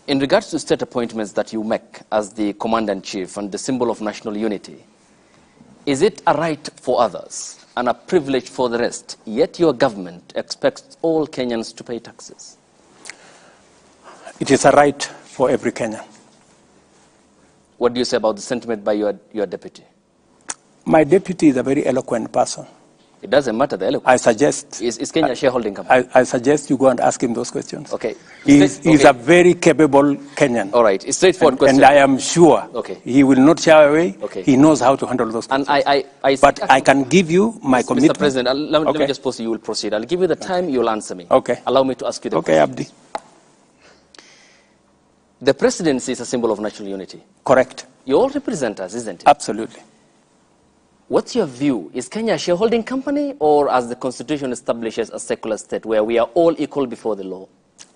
In regards to state appointments that you make as the commander-in-chief and the symbol of national unity, is it a right for others and a privilege for the rest, yet your government expects all Kenyans to pay taxes? It is a right for every Kenyan. What do you say about the sentiment by your deputy? My deputy is a very eloquent person. It doesn't matter the eloquence. I suggest... Is Kenya a shareholding company? I suggest you go and ask him those questions. Okay. He's a very capable Kenyan. All right. It's a straightforward question. And I am sure he will not shy away. Okay. He knows how to handle those questions. And but I can give you my commitment. Mr. President, let me just pause you. You will proceed. I'll give you the time. You'll answer me. Okay. Allow me to ask you the question. Okay, Abdi. The presidency is a symbol of national unity. Correct. You all represent us, isn't it? Absolutely. What's your view? Is Kenya a shareholding company, or as the Constitution establishes, a secular state where we are all equal before the law?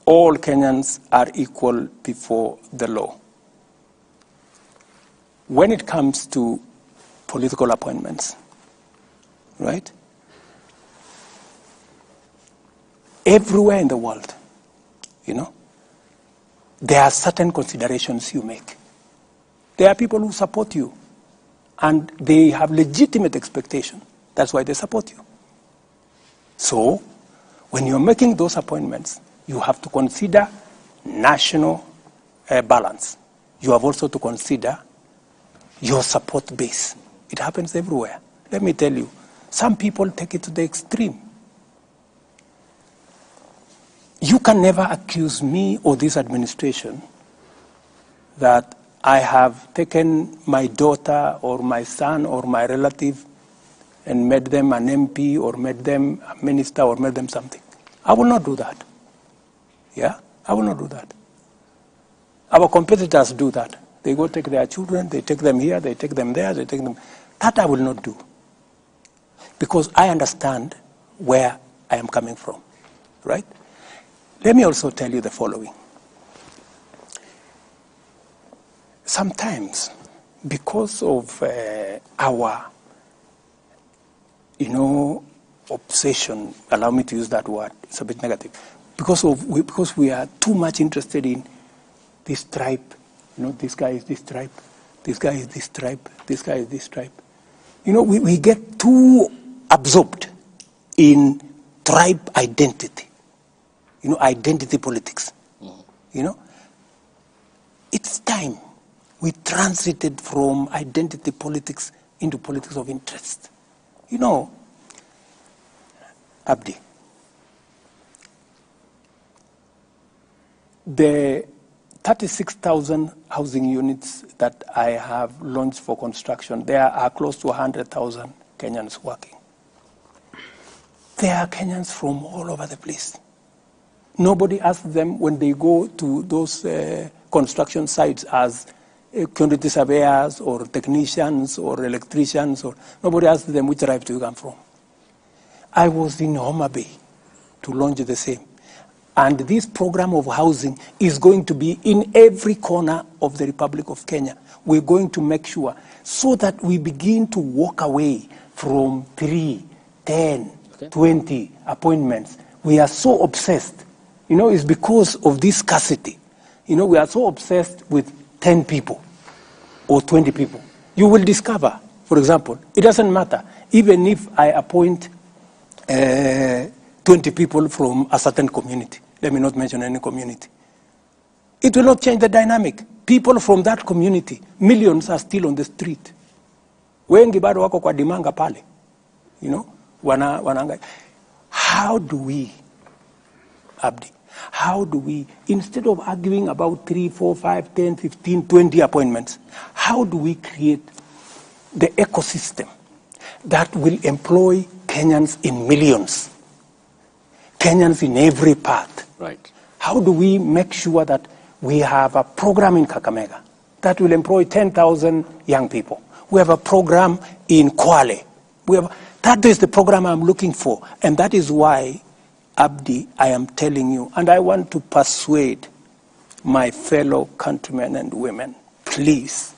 All Kenyans are equal before the law. When it comes to political appointments, right? Everywhere in the world, there are certain considerations you make. There are people who support you, and they have legitimate expectation. That's why they support you. So, when you're making those appointments, you have to consider national balance. You have also to consider your support base. It happens everywhere. Let me tell you, some people take it to the extreme. You can never accuse me or this administration that I have taken my daughter or my son or my relative and made them an MP or made them a minister or made them something. I will not do that. Yeah? I will not do that. Our competitors do that. They go take their children, they take them here, they take them there, they take them... That I will not do. Because I understand where I am coming from. Right? Let me also tell you the following. Sometimes, because of our, obsession, allow me to use that word, it's a bit negative, because we are too much interested in this tribe, this guy is this tribe, this guy is this tribe, this guy is this tribe. We get too absorbed in tribe identity, identity politics. It's time we transited from identity politics into politics of interest. You know, Abdi, the 36,000 housing units that I have launched for construction, there are close to 100,000 Kenyans working. There are Kenyans from all over the place. Nobody asks them when they go to those construction sites as quantity surveyors or technicians or electricians, or nobody asks them which tribe do you come from. I was in Homa Bay to launch the same. And this program of housing is going to be in every corner of the Republic of Kenya. We're going to make sure so that we begin to walk away from 3, 10, 20 appointments. We are so obsessed. You know, it's because of this scarcity. You know, we are so obsessed with 10 people or 20 people. You will discover, for example, it doesn't matter. Even if I appoint 20 people from a certain community, let me not mention any community, it will not change the dynamic. People from that community, millions are still on the street. Wengi bado wako kwa dimanga pale. You know, wananga. How do we, Abdi, how do we, instead of arguing about 3, 4, 5, 10, 15, 20 appointments, how do we create the ecosystem that will employ Kenyans in millions? Kenyans in every part. Right. How do we make sure that we have a program in Kakamega that will employ 10,000 young people? We have a program in Kwale. That is the program I'm looking for. And that is why, Abdi, I am telling you, and I want to persuade my fellow countrymen and women, please,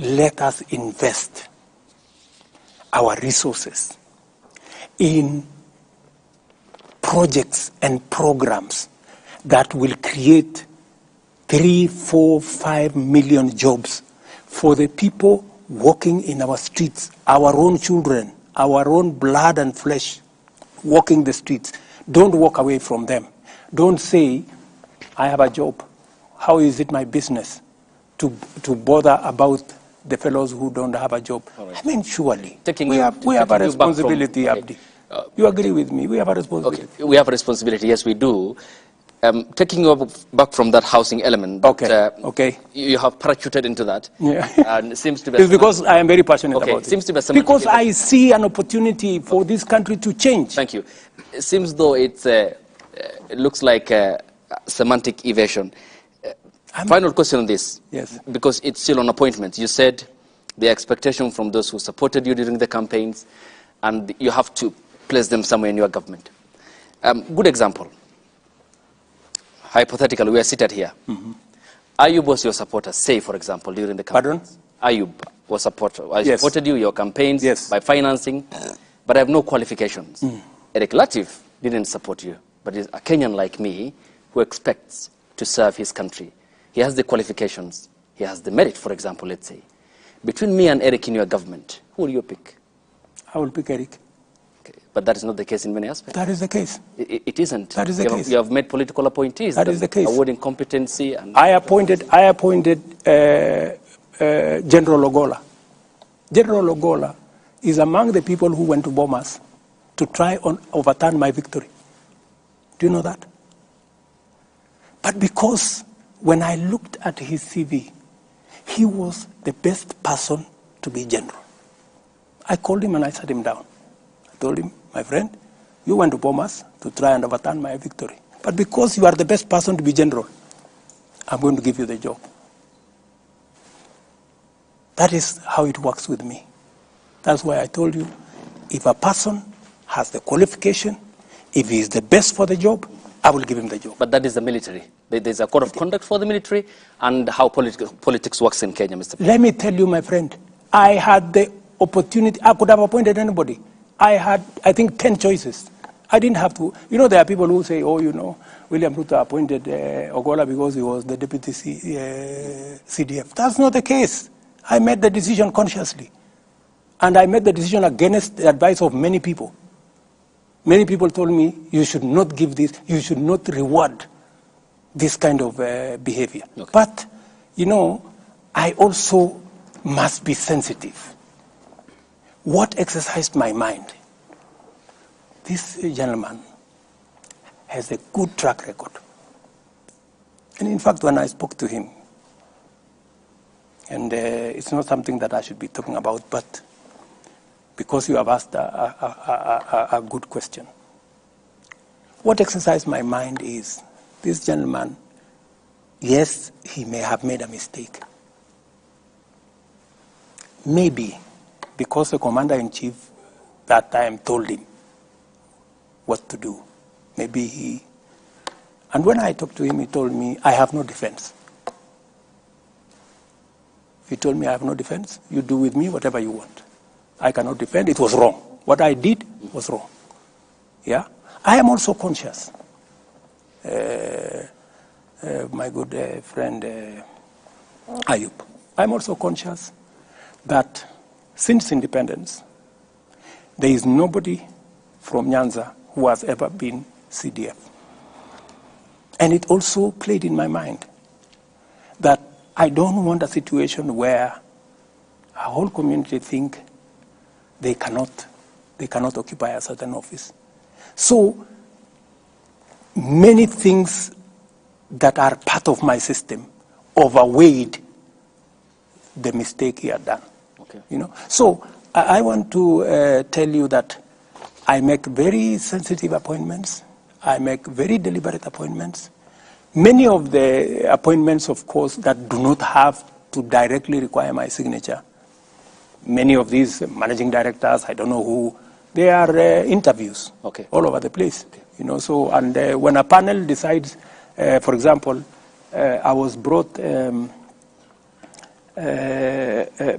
let us invest our resources in projects and programs that will create 3, 4, 5 million jobs for the people walking in our streets, our own children, our own blood and flesh walking the streets. Don't walk away from them. Don't say, I have a job. How is it my business to bother about the fellows who don't have a job? Right. I mean, surely, we have a responsibility, Abdi. You agree with me? We have a responsibility. Okay, we have a responsibility. Yes, we do. Taking you back from that housing element, you have parachuted into that. Yeah. And it seems to be. It's because I am very passionate about it. Seems to be because I see an opportunity for this country to change. Thank you. It seems though it looks like a semantic evasion. Final question on this. Yes. Because it's still on appointments. You said the expectation from those who supported you during the campaigns, and you have to place them somewhere in your government. Good example. Hypothetically, we are seated here. Mm-hmm. Ayub was your supporter, say, for example, during the campaign. Pardon? Ayub was supporter. I supported you, your campaigns, by financing, but I have no qualifications. Eric Latif didn't support you, but is a Kenyan like me who expects to serve his country. He has the qualifications. He has the merit, for example, let's say. Between me and Eric in your government, who will you pick? I will pick Eric. Okay. But that is not the case in many aspects. That is the case. It isn't. That is the case. You have made political appointees. That is the case. Awarding competency. And I appointed General Ogola. General Ogola is among the people who went to Bomas to try and overturn my victory. Do you know that? But because when I looked at his CV, he was the best person to be general. I called him and I sat him down. I told him, my friend, you went to Bomas to try and overturn my victory. But because you are the best person to be general, I'm going to give you the job. That is how it works with me. That's why I told you, if a person has the qualification, if he is the best for the job, I will give him the job. But that is the military. There's a code of conduct for the military and how politics works in Kenya, Mr. President. Let me tell you, my friend, I had the opportunity. I could have appointed anybody. I had, I think, 10 choices. I didn't have to. You know, there are people who say, oh, you know, William Ruto appointed Ogola because he was the deputy CDF. That's not the case. I made the decision consciously. And I made the decision against the advice of many people. Many people told me, you should not give this, you should not reward this kind of behavior. Okay. But, you know, I also must be sensitive. What exercised my mind? This gentleman has a good track record. And in fact, when I spoke to him, and it's not something that I should be talking about, but because you have asked a good question. What exercised my mind is this gentleman, yes, he may have made a mistake. Maybe because the commander-in-chief that time told him what to do. Maybe he... And when I talked to him, he told me, I have no defense. He told me, I have no defense. You do with me whatever you want. I cannot defend. It was wrong. What I did was wrong. Yeah? I am also conscious. My good friend Ayub. I'm also conscious that since independence, there is nobody from Nyanza who has ever been CDF. And it also played in my mind that I don't want a situation where a whole community think they cannot occupy a certain office. So many things that are part of my system overweighed the mistake he had done. Okay. You know? So I want to tell you that I make very sensitive appointments. I make very deliberate appointments. Many of the appointments, of course, that do not have to directly require my signature. Many of these managing directors, I don't know who, they are interviews all over the place. Okay. You know, so, and when a panel decides, for example, I was brought a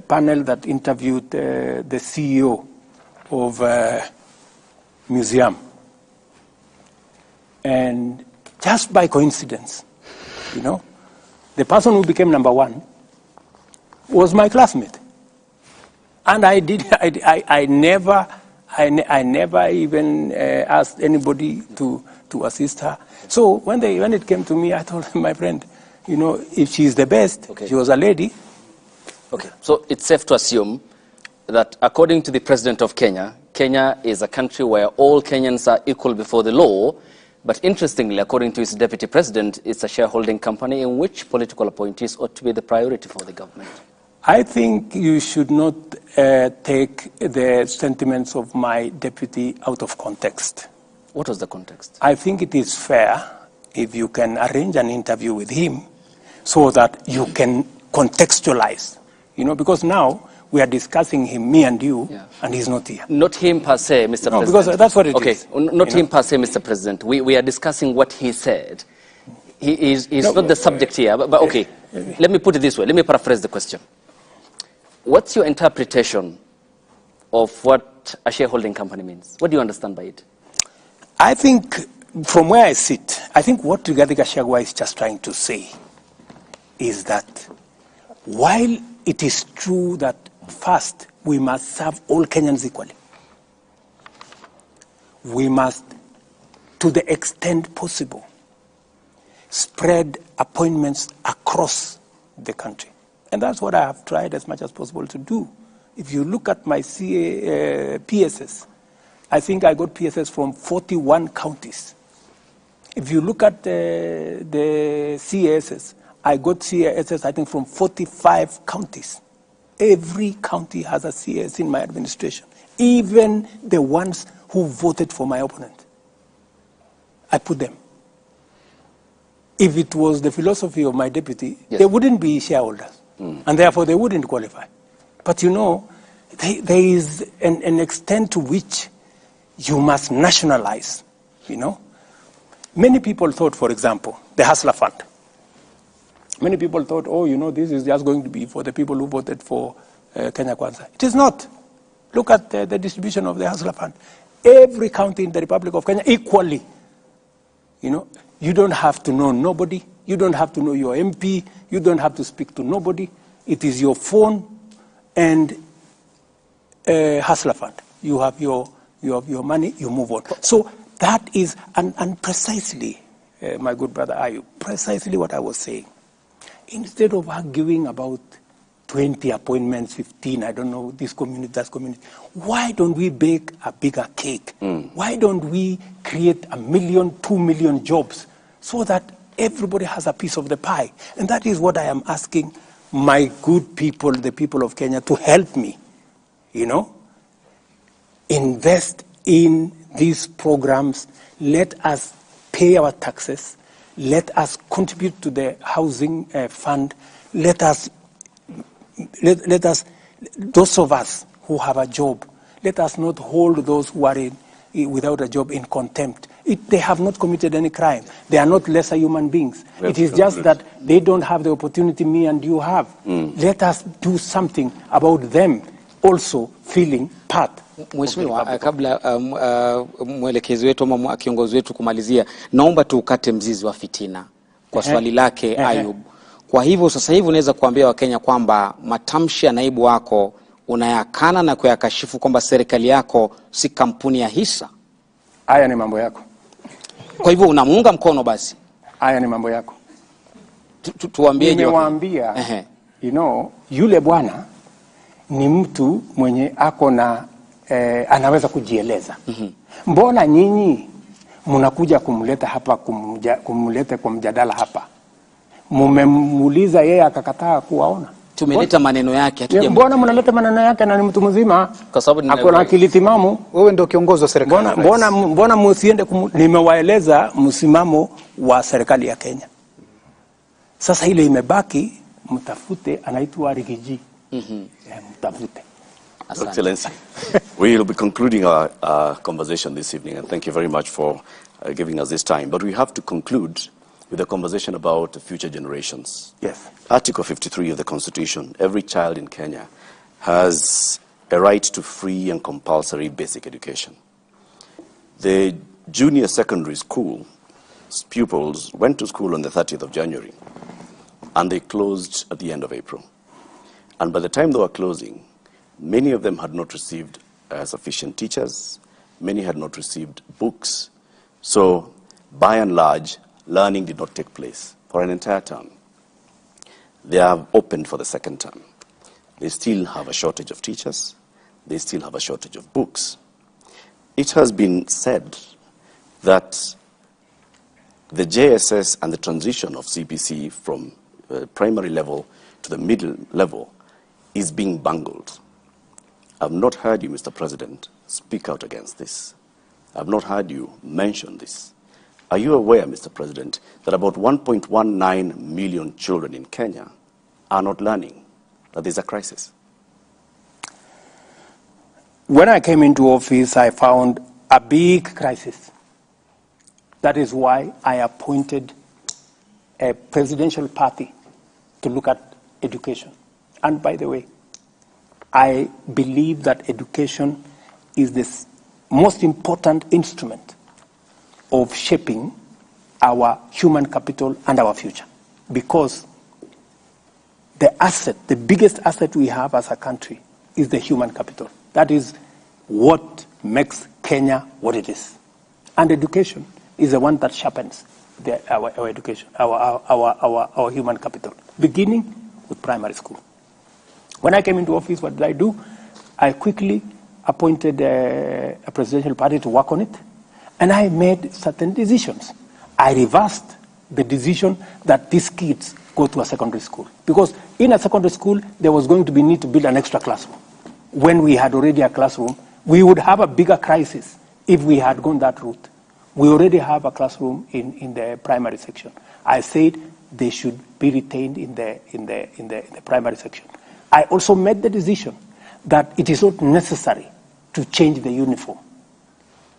panel that interviewed the CEO of museum. And just by coincidence, you know, the person who became number one was my classmate. And I never even asked anybody to assist her. So when it came to me, I told my friend, you know, if she's the best, she was a lady. Okay, so it's safe to assume that according to the President of Kenya, Kenya is a country where all Kenyans are equal before the law. But interestingly, according to its deputy president, it's a shareholding company in which political appointees ought to be the priority for the government. I think you should not take the sentiments of my deputy out of context. What was the context? I think it is fair if you can arrange an interview with him so that you can contextualize, you know, because now we are discussing him, me and you, and he's not here. Not him per se, Mr. President. No, because that's what it is. Okay, not him per se, Mr. President. We are discussing what he said. He's not the subject here, but okay. Let me put it this way. Let me paraphrase the question. What's your interpretation of what a shareholding company means? What do you understand by it? I think, from where I sit, I think what Rigathi Gachagua is just trying to say is that while it is true that first, we must serve all Kenyans equally. We must, to the extent possible, spread appointments across the country. And that's what I have tried as much as possible to do. If you look at my PSS, I think I got PSS from 41 counties. If you look at the CASs, I got CASs, I think, from 45 counties. Every county has a CS in my administration, even the ones who voted for my opponent. I put them. If it was the philosophy of my deputy, they wouldn't be shareholders, and therefore they wouldn't qualify. But you know, there is an extent to which you must nationalize, you know. Many people thought, for example, the Hustler Fund. Many people thought, oh, you know, this is just going to be for the people who voted for Kenya Kwanza. It is not. Look at the distribution of the Hustler Fund. Every county in the Republic of Kenya equally. You know, you don't have to know nobody. You don't have to know your MP. You don't have to speak to nobody. It is your phone and Hustler Fund. You have your money, you move on. So that is, and precisely, my good brother Ayub, precisely what I was saying. Instead of arguing about 20 appointments, 15, I don't know, this community, that community. Why don't we bake a bigger cake? Why don't we create 1 million, 2 million jobs so that everybody has a piece of the pie? And that is what I am asking my good people, the people of Kenya, to help me, invest in these programs. Let us pay our taxes. Let us contribute to the housing fund. Let us, those of us who have a job, let us not hold those who are without a job in contempt. They have not committed any crime. They are not lesser human beings. It is just that they don't have the opportunity me and you have. Let us do something about them also feeling part. Mheshimiwa, kabla mwelekezi wetu ama kiongozi wetu kumalizia, naomba tukate mzizi wa fitina kwa swali lake Ayub. Kwa hivyo sasa hivi unaweza kuambia Wakenya kwamba matamshi ya naibu wako unayakana na kuyakashifu kwamba serikali yako si kampuni ya hisa. Haya ni mambo yako. Kwa hivyo unamuunga mkono basi. Haya ni mambo yako. Tuambie. Nimewaambia, yule bwana ni mtu mwenye ako na anaweza kujieleza. Mbona nyinyi mnakuja kumleta hapa, kumleta kwa mjadala hapa? Mumemuuliza yeye akakataa kuwaona. Tumeleta maneno yake. Mbona mnaleta maneno yake na ni mtu mzima? Kwa sababu ako na akili timamu. Wewe ndio kiongozi wa serikali. Mbona msiende nimewaeleza msimamo wa serikali ya Kenya. Sasa ile imebaki mtafute, anaitwa Rigiji. Mtafute. Your Excellency, we will be concluding our conversation this evening, and thank you very much for giving us this time. But we have to conclude with a conversation about the future generations. Yes. Article 53 of the Constitution, every child in Kenya has a right to free and compulsory basic education. The junior secondary school pupils went to school on the 30th of January, and they closed at the end of April. And by the time they were closing, many of them had not received sufficient teachers. Many had not received books. So, by and large, learning did not take place for an entire term. They have opened for the second term. They still have a shortage of teachers. They still have a shortage of books. It has been said that the JSS and the transition of CBC from primary level to the middle level is being bungled. I've not heard you, Mr. President, speak out against this. I've not heard you mention this. Are you aware, Mr. President, that about 1.19 million children in Kenya are not learning, that there's a crisis? When I came into office, I found a big crisis. That is why I appointed a presidential party to look at education. And by the way, I believe that education is the most important instrument of shaping our human capital and our future. Because the biggest asset we have as a country is the human capital. That is what makes Kenya what it is. And education is the one that sharpens our education, our human capital, beginning with primary school. When I came into office, what did I do? I quickly appointed a presidential party to work on it, and I made certain decisions. I reversed the decision that these kids go to a secondary school. Because in a secondary school, there was going to be need to build an extra classroom. When we had already a classroom, we would have a bigger crisis if we had gone that route. We already have a classroom in the primary section. I said they should be retained in the primary section. I also made the decision that it is not necessary to change the uniform.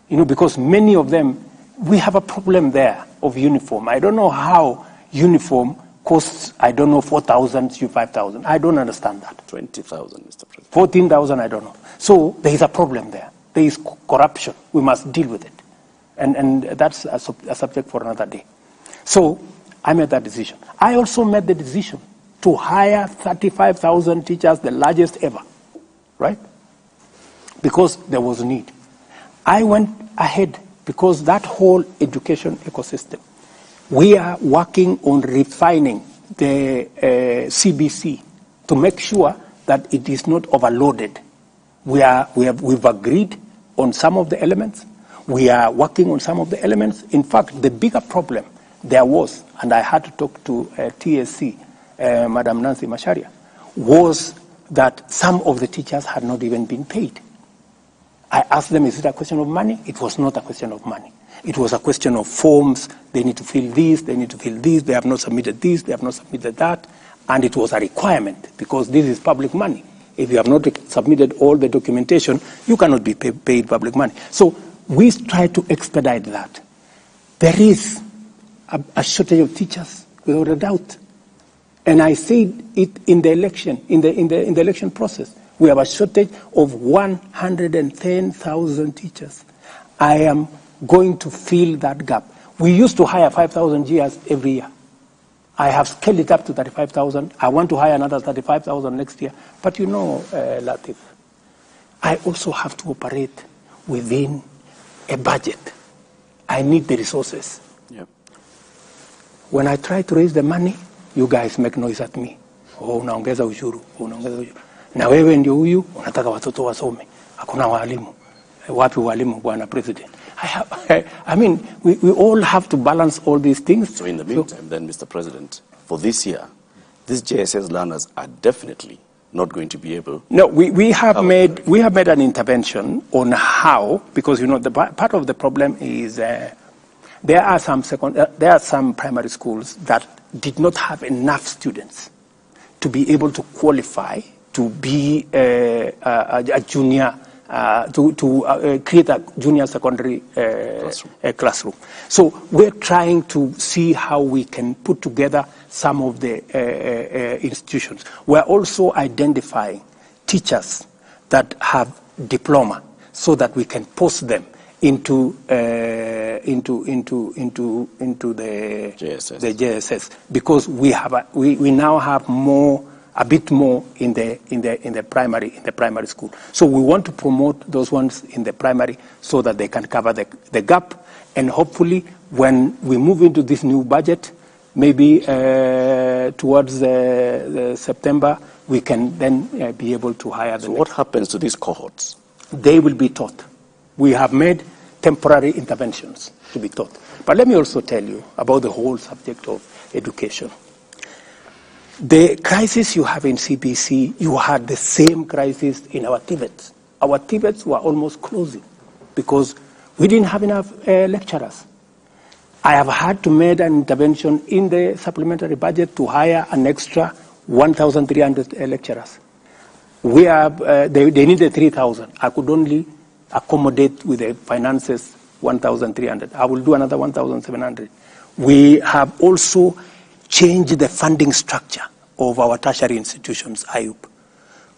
Because many of them, we have a problem there of uniform. I don't know how uniform costs, 4,000 to 5,000. I don't understand that. 20,000, Mr. President. 14,000, I don't know. So there is a problem there. There is corruption. We must deal with it. And that's a subject for another day. So I made that decision. I also made the decision to hire 35,000 teachers, the largest ever, right? Because there was a need. I went ahead because that whole education ecosystem, we are working on refining the CBC to make sure that it is not overloaded. We've agreed on some of the elements. We are working on some of the elements. In fact, the bigger problem there was, and I had to talk to TSC, Madam Nancy Macharia, was that some of the teachers had not even been paid. I asked them, is it a question of money? It was not a question of money. It was a question of forms. They need to fill this, they need to fill this, they have not submitted this, they have not submitted that. And it was a requirement because this is public money. If you have not submitted all the documentation, you cannot be paid public money. So we try to expedite that. There is a shortage of teachers, without a doubt. And I said it in the election, in the election process. We have a shortage of 110,000 teachers. I am going to fill that gap. We used to hire 5,000 GRs every year. I have scaled it up to 35,000. I want to hire another 35,000 next year. But you know, Latif, I also have to operate within a budget. I need the resources. Yep. When I try to raise the money, you guys make noise at me. Oh, unaongeza ushuru, unaongeza ushuru. Na wewe ndio huyu unataka watoto wasome. Hakuna walimu. Wapi walimu, bwana president? I mean, we all have to balance all these things. So in the meantime, then, Mr. President, for this year, these JSS learners are definitely not going to be able. No, we have made an intervention on how, because you know the part of the problem is there are some primary schools that did not have enough students to be able to qualify to be a junior. To create a junior secondary classroom. So we're trying to see how we can put together some of the institutions. We're also identifying teachers that have diploma so that we can post them into the JSS, because we now have a bit more in the primary school. So we want to promote those ones in the primary so that they can cover the gap. And hopefully, when we move into this new budget, maybe towards September, we can then be able to hire them. So what happens to these cohorts? They will be taught. We have made temporary interventions to be taught. But let me also tell you about the whole subject of education. The crisis you have in CBC, you had the same crisis in our TVETs. Our TVETs were almost closing because we didn't have enough lecturers. I have had to make an intervention in the supplementary budget to hire an extra 1,300 lecturers. They needed 3,000. I could only accommodate with the finances 1,300. I will do another 1,700. We have also change the funding structure of our tertiary institutions, IUP.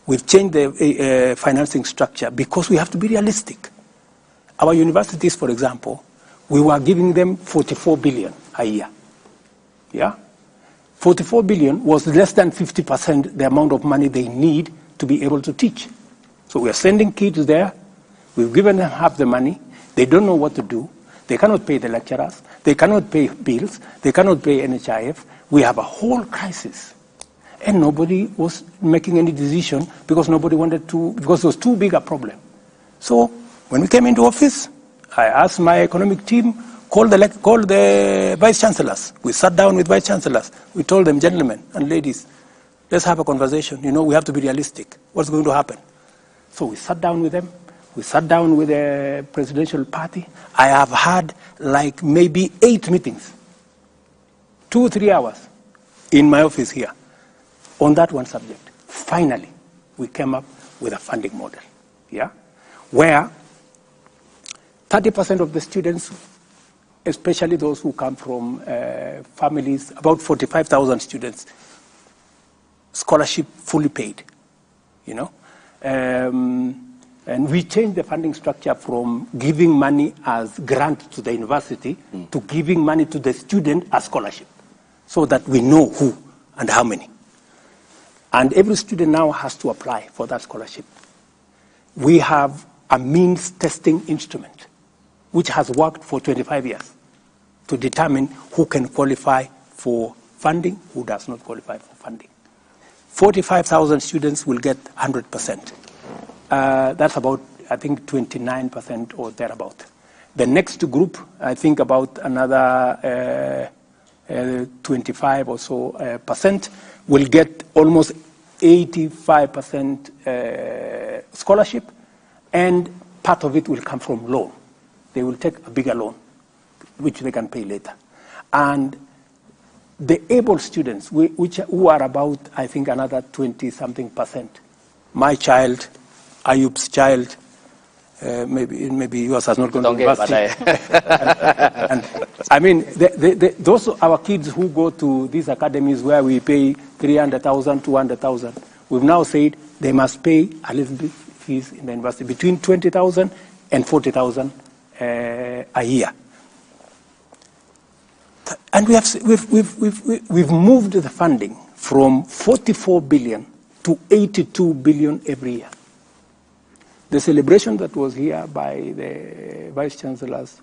We've changed the financing structure because we have to be realistic. Our universities, for example, we were giving them 44 billion a year. Yeah? 44 billion was less than 50% the amount of money they need to be able to teach. So we are sending kids there. We've given them half the money. They don't know what to do. They cannot pay the lecturers. They cannot pay bills. They cannot pay NHIF. We have a whole crisis. And nobody was making any decision because nobody wanted to, because it was too big a problem. So when we came into office, I asked my economic team, call the vice chancellors. We sat down with vice chancellors. We told them, gentlemen and ladies, let's have a conversation. You know, we have to be realistic. What's going to happen? So we sat down with them. We sat down with the presidential party. I have had like maybe 8 meetings, 2-3 hours in my office here on that one subject. Finally, we came up with a funding model, yeah, where 30% of the students, especially those who come from families, about 45,000 students, scholarship fully paid, you know. And we changed the funding structure from giving money as grant to the university to giving money to the student as scholarship, so that we know who and how many. And every student now has to apply for that scholarship. We have a means testing instrument, which has worked for 25 years to determine who can qualify for funding, who does not qualify for funding. 45,000 students will get 100%. That's about, I think, 29% or thereabout. The next group, I think about another 25 or so percent, will get almost 85% scholarship, and part of it will come from loan. They will take a bigger loan, which they can pay later. And the able students, who are about, I think, another 20-something percent. My child, Ayub's child, maybe yours has not gone to university. And I mean, those are our kids who go to these academies where we pay 300,000, 200,000. We've now said they must pay a little bit fees in the university, between 20,000 and 40,000 a year. And we've moved the funding from 44 billion to 82 billion every year. The celebration that was here by the vice chancellors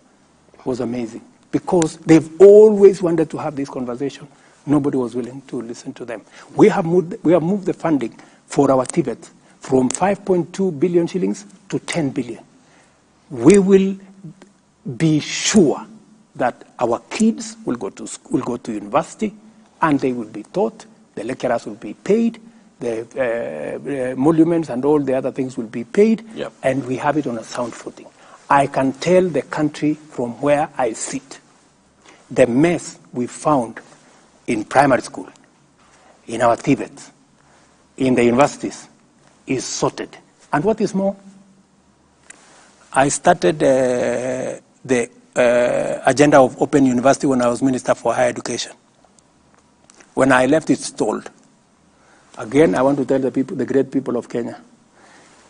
was amazing, because they've always wanted to have this conversation. Nobody was willing to listen to them. We have moved the funding for our Tibet from 5.2 billion shillings to 10 billion. We will be sure that our kids will go to university, and they will be taught. The lecturers will be paid. The monuments and all the other things will be paid, and we have it on a sound footing. I can tell the country from where I sit, the mess we found in primary school, in our Tibet, in the universities, is sorted. And what is more, I started the agenda of Open University when I was Minister for Higher Education. When I left, it stalled. Again, I want to tell the people, the great people of Kenya,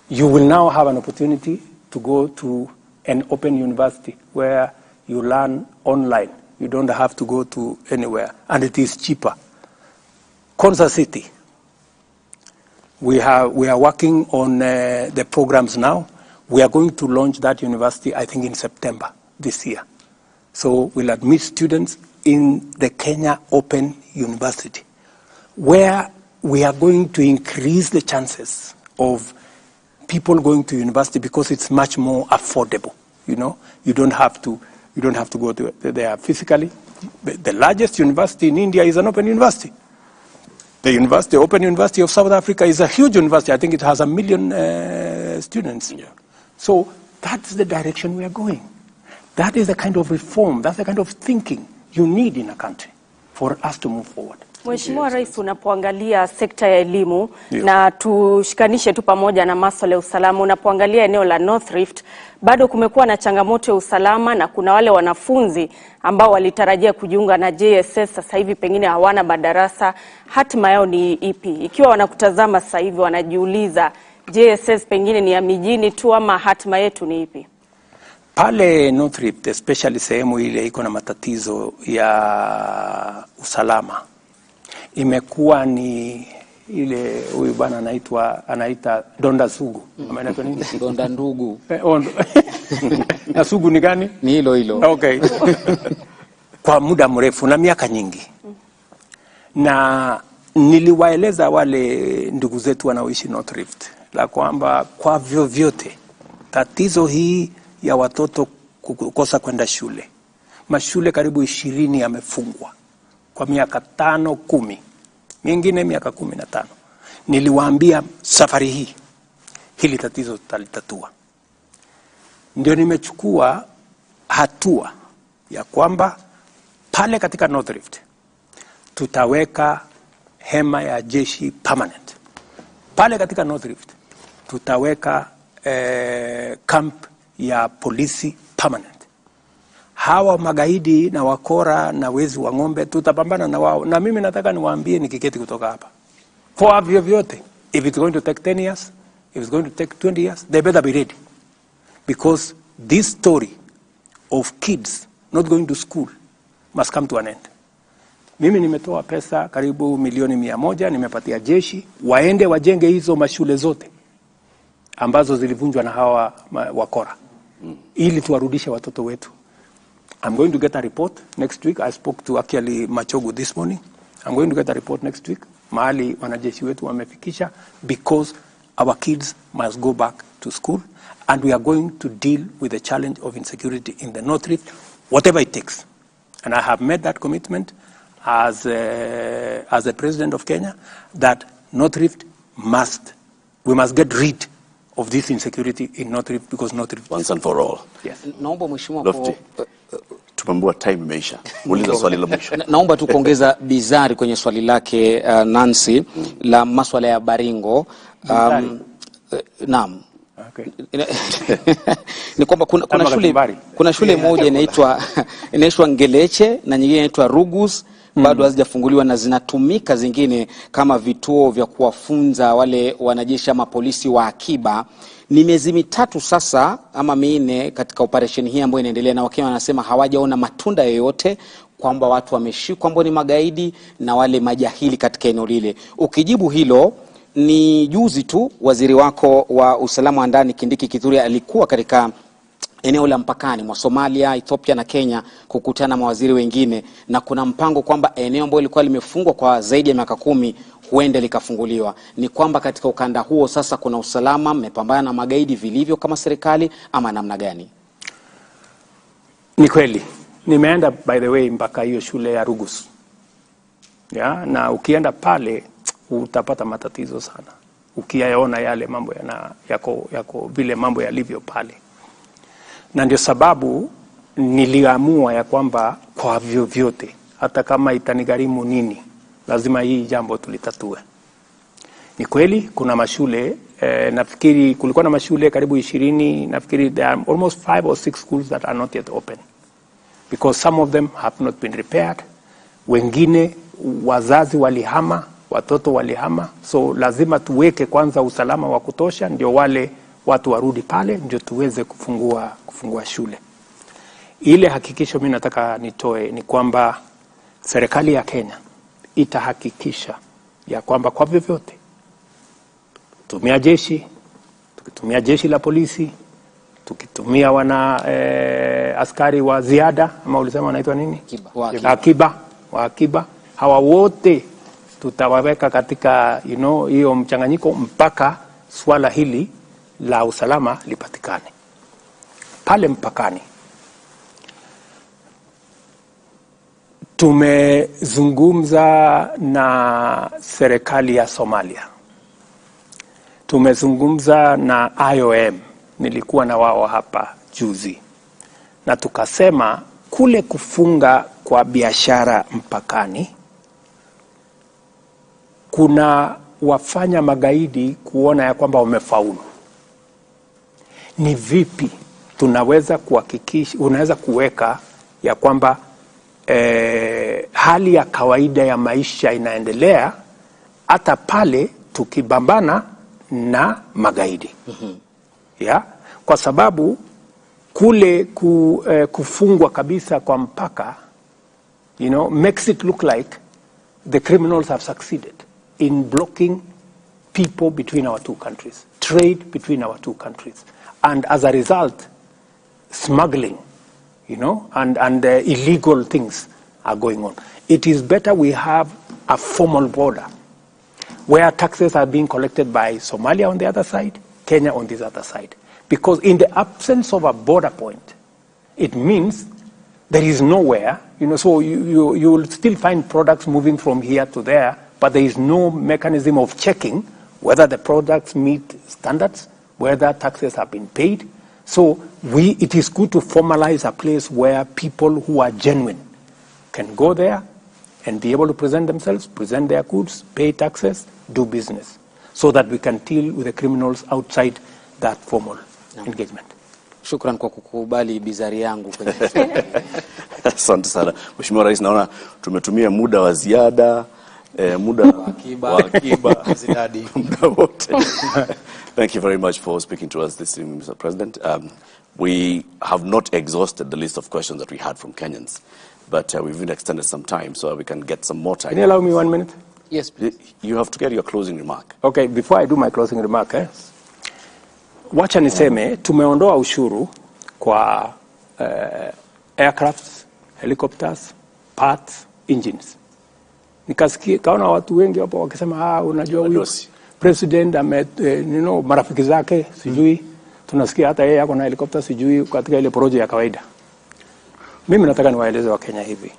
you will now have an opportunity to go to an open university where you learn online. You don't have to go to anywhere, and it is cheaper. Konza City, we are working on the programs now. We are going to launch that university, I think, in September this year. So we'll admit students in the Kenya Open University, where we are going to increase the chances of people going to university, because it's much more affordable. You know, you don't have to go there physically. The largest university in India is an open university. The Open University of South Africa is a huge university. I think it has 1 million students. Yeah. So that's the direction we are going. That is the kind of reform, that's the kind of thinking you need in a country for us to move forward. Mheshimiwa Rais, unapoangalia sekta ya elimu, na tushikanishe tu pamoja na masuala ya usalama, unapoangalia eneo la North Rift, bado kumekuwa na changamoto ya usalama, na kuna wale wanafunzi ambao walitarajia kujiunga na JSS, sasa hivi pengine hawana madarasa. Hatima yao ni ipi? Ikiwa wanakutazama sasa hivi wanajiuliza, JSS pengine ni ya mijini tu, ama hatima yetu ni ipi? Pale North Rift, especially sehemu ile iko na matatizo ya usalama, imekuwa ni ile huyu bwana anaita donda sugu. Anaitwa nini? Donda ndugu. Na sugu ni gani? Ni hilo. Okay. Kwa muda mrefu na miaka nyingi. Na niliwaeleza wale ndugu zetu wanaoishi North Rift la kwamba kwa vyovyote tatizo hii ya watoto kukosa kwenda shule, mashule karibu 20 yamefungwa kwa miaka 5-10, mingine miaka 15. Niliwaambia safari hii hili tatizo tutalitatua. Ndio nimechukua hatua ya kwamba pale katika North Rift tutaweka hema ya jeshi permanent. Pale katika North Rift tutaweka camp ya polisi permanent. Hawa magaidi na wakora na wezi wa ng'ombe tutapambana na wao. Na mimi nataka niwaambie nikiketi kutoka hapa, kwa vyovyote, if it's going to take 10 years, if it's going to take 20 years, they better be ready. Because this story of kids not going to school must come to an end. Mimi nimetoa pesa karibu milioni 100, nimepatia jeshi waende wajenge hizo mashule zote ambazo zilivunjwa na hawa wakora, ili tuwarudishe watoto wetu. I'm going to get a report next week. I spoke to actually Machogu this morning. I'm going to get a report next week mahali wanajeshi wetu wamefikisha, because our kids must go back to school, and we are going to deal with the challenge of insecurity in the North Rift, whatever it takes. And I have made that commitment as the President of Kenya, that North Rift we must get rid of this insecurity in North Rift, because North Rift once and for all. Yes. Naomba mheshimiwa tumembua time imeisha. Uliza swali la mwisho. Naomba tu kuongeza bizari kwenye swali lake Nancy la masuala ya Baringo. Naam. Okay. Ni kwamba kuna shule moja inaitwa Ngeleche na nyingine inaitwa Rugus, bado hazijafunguliwa na zinatumika zingine kama vituo vya kuwafunza wale wanajeshi ama polisi wa akiba. Ni miezi mitatu sasa ama minne katika operation hii ambayo inaendelea, na Wakenya wanasema hawajaona matunda yoyote kwamba watu wameshikwa ambao ni magaidi na wale majahili katika eneo lile. Ukijibu hilo, ni juzi tu waziri wako wa usalama wa ndani Kindiki Kithure alikuwa katika eneo la mpakani mwa Somalia, Ethiopia na Kenya kukutana na mawaziri wengine, na kuna mpango kwamba eneo ambalo lilikuwa limefungwa kwa zaidi ya miaka 10 huenda likafunguliwa. Ni kwamba katika ukanda huo sasa kuna usalama, mmepambana na magaidi vilivyo kama serikali ama namna gani? Ni kweli. Nimeenda by the way mpaka hiyo shule ya Rugus. Na ukienda pale utapata matatizo sana. Ukiyaona yale mambo yako vile mambo yalivyo pale. Na ndio sababu niliamua ya kwamba kwa vyovyote, hata kama itanigharimu nini, lazima hii jambo tulitatue. Ni kweli kuna mashule, nafikiri kulikuwa na mashule karibu 20, nafikiri there are almost 5 or 6 schools that are not yet open, because some of them have not been repaired. Wengine wazazi walihama, watoto walihama, so lazima tuweke kwanza usalama wa kutosha ndio wale watu warudi pale, ndio tuweze kufungua shule. Ile hakikisho mimi nataka nitoe ni kwamba serikali ya Kenya itahakikisha ya kwamba kwa vyovyote tukitumia jeshi la polisi, tukitumia askari wa ziada ama ulisema wanaitwa nini? Akiba. Hawa wote tutawaweka katika hiyo mchanganyiko mpaka swala hili la usalama lipatikane. Pale mpakani tumezungumza na serikali ya Somalia, tumezungumza na IOM, nilikuwa na wao hapa juzi, na tukasema kule kufunga kwa biashara mpakani kuna wafanya magaidi kuona ya kwamba wamefaulu. Ni vipi tunaweza kuhakikisha, unaweza kuweka ya kwamba hali ya kawaida ya maisha inaendelea hata pale tukibambana na magaidi. Kwa sababu kule kufungwa kabisa kwa mpaka makes it look like the criminals have succeeded in blocking people between our two countries, trade between our two countries, and as a result smuggling, and illegal things are going on. It is better we have a formal border where taxes are being collected by Somalia on the other side, Kenya on this other side. Because in the absence of a border point, it means there is nowhere, so you will still find products moving from here to there, but there is no mechanism of checking whether the products meet standards, whether taxes have been paid. So it is good to formalize a place where people who are genuine can go there and be able to present themselves, present their goods, pay taxes, do business, so that we can deal with the criminals outside that formal engagement. Shukran kwa kukubali bizari yangu kwenye Asante sana. Mheshimiwa Rais, naona tumetumia muda wa ziada, muda wa akiba zidadi muda wote. Thank you very much for speaking to us this evening, Mr. President. We have not exhausted the list of questions that we had from Kenyans, but we've even extended some time so we can get some more time. Can you allow me 1 minute? Yes, please. You have to get your closing remark. Okay, before I do my closing remark, wacha niseme tumeondoa ushuru kwa aircrafts, helicopters, parts, engines. Nikasikia kaona watu wengi hapo wakisema unajua huyu president marafiki zake sijui tunasikia hata yeye yako na helikopta sijui katika ile project ya kawaida. Mimi nataka niwaeleze wa Kenya hivi.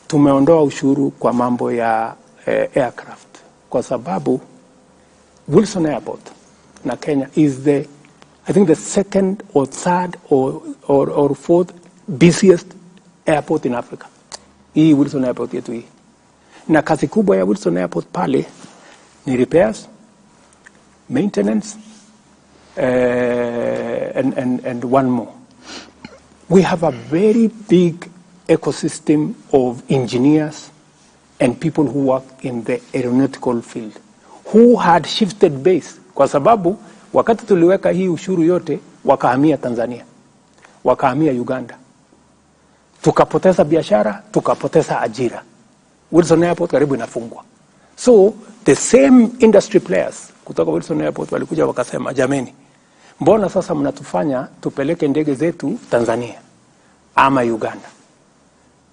Tumeondoa ushuru kwa mambo ya aircraft kwa sababu Wilson Airport na Kenya is I think the second or third or fourth busiest airport in Africa. Hii Wilson Airport yetu hii. Na kazi kubwa ya Wilson Airport pale ni repairs, maintenance, and one more. We have a very big ecosystem of engineers and people who work in the aeronautical field who had shifted base kwa sababu wakati tuliweka hii ushuru yote wakahamia Tanzania, wakahamia Uganda. Tukapoteza biashara, tukapoteza ajira. Wilson Airport karibu inafungwa. So the same industry players kutoka Wilson Airport walikuja wakasema, jameni, mbona sasa mnatufanya tupeleke ndege zetu Tanzania ama Uganda?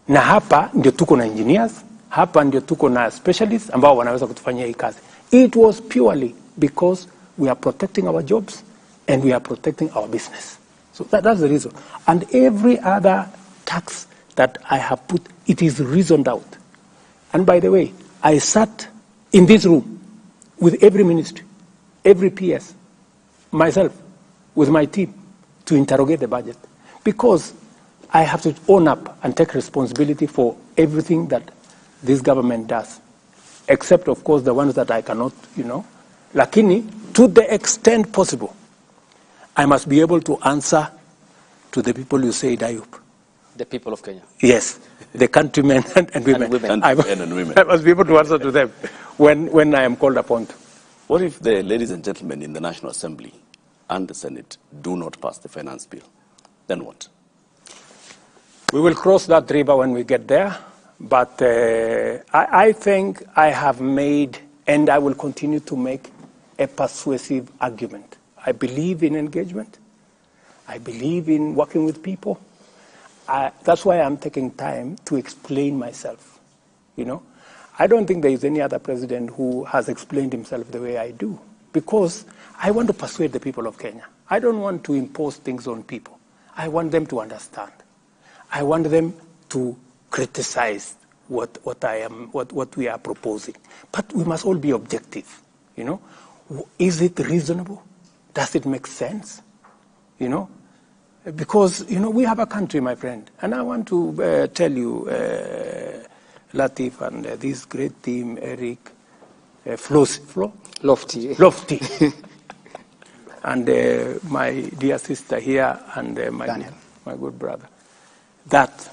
Na hapa ndio tuko na engineers, hapa ndio tuko na specialists ambao wanaweza kutufanyia hii kazi. It was purely because we are protecting our jobs and we are protecting our business. So that's the reason. And every other tax that I have put, it is reasoned out. And by the way, I sat in this room with every ministry, every PS, myself, with my team, to interrogate the budget. Because I have to own up and take responsibility for everything that this government does. Except, of course, the ones that I cannot, Lakini, to the extent possible, I must be able to answer to the people you say, Dayup. The people of Kenya. Yes, the countrymen and women. And women. I must be able to answer to them when I am called upon to. What if the ladies and gentlemen in the National Assembly and the Senate do not pass the finance bill? Then what? We will cross that river when we get there. But I think I have made, and I will continue to make, a persuasive argument. I believe in engagement. I believe in working with people. That's why I'm taking time to explain myself. I don't think there is any other president who has explained himself the way I do, because I want to persuade the people of Kenya. I don't want to impose things on people. I want them to understand. I want them to criticize what we are proposing. But we must all be objective. Is it reasonable? Does it make sense? Because, we have a country, my friend. And I want to tell you, Latif and this great team, Eric, Lofty. And my dear sister here, and my good brother, that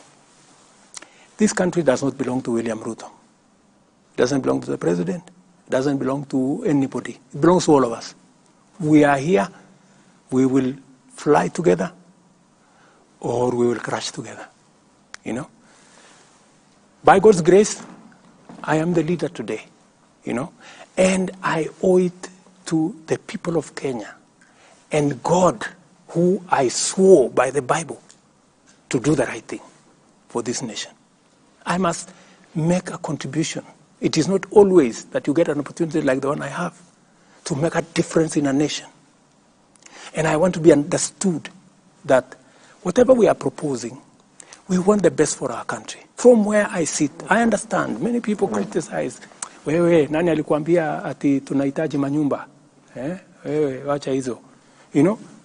this country does not belong to William Ruto. It doesn't belong to the president. It doesn't belong to anybody. It belongs to all of us. We are here. We will fly together, or we will crash together. By God's grace, I am the leader today. And I owe it to the people of Kenya and God, who I swore by the Bible to do the right thing for this nation. I must make a contribution. It is not always that you get an opportunity like the one I have to make a difference in a nation. And I want to be understood that whatever we are proposing, we want the best for our country. From where I sit, I understand. Many people criticize, wewe, nani alikuambia ati tunahitaji manyumba? Wewe, wacha hizo.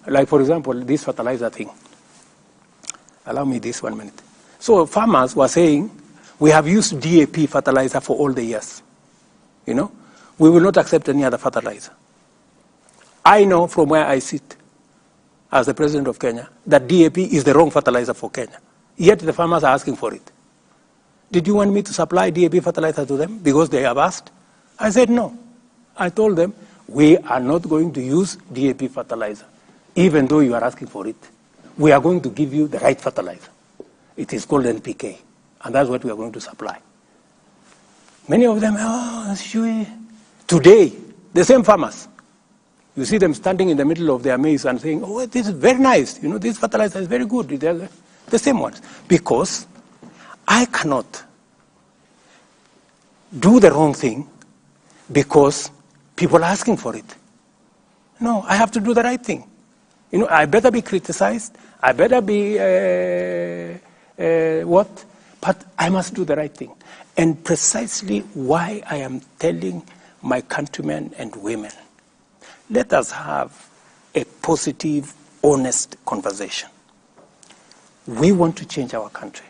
Like for example, this fertilizer thing. Allow me this 1 minute. So farmers were saying, we have used DAP fertilizer for all the years. We will not accept any other fertilizer. I know from where I sit as the president of Kenya that DAP is the wrong fertilizer for Kenya. Yet the farmers are asking for it. Did you want me to supply DAP fertilizer to them because they have asked? I said no. I told them, we are not going to use DAP fertilizer, even though you are asking for it. We are going to give you the right fertilizer. It is called NPK, and that's what we are going to supply. Many of them, today, the same farmers, you see them standing in the middle of their maize and saying, oh, this is very nice. This fertilizer is very good. They're the same ones. Because I cannot do the wrong thing because people are asking for it. No, I have to do the right thing. You know, I better be criticized. I better be but I must do the right thing. And precisely why I am telling my countrymen and women, let us have a positive, honest conversation. We want to change our country.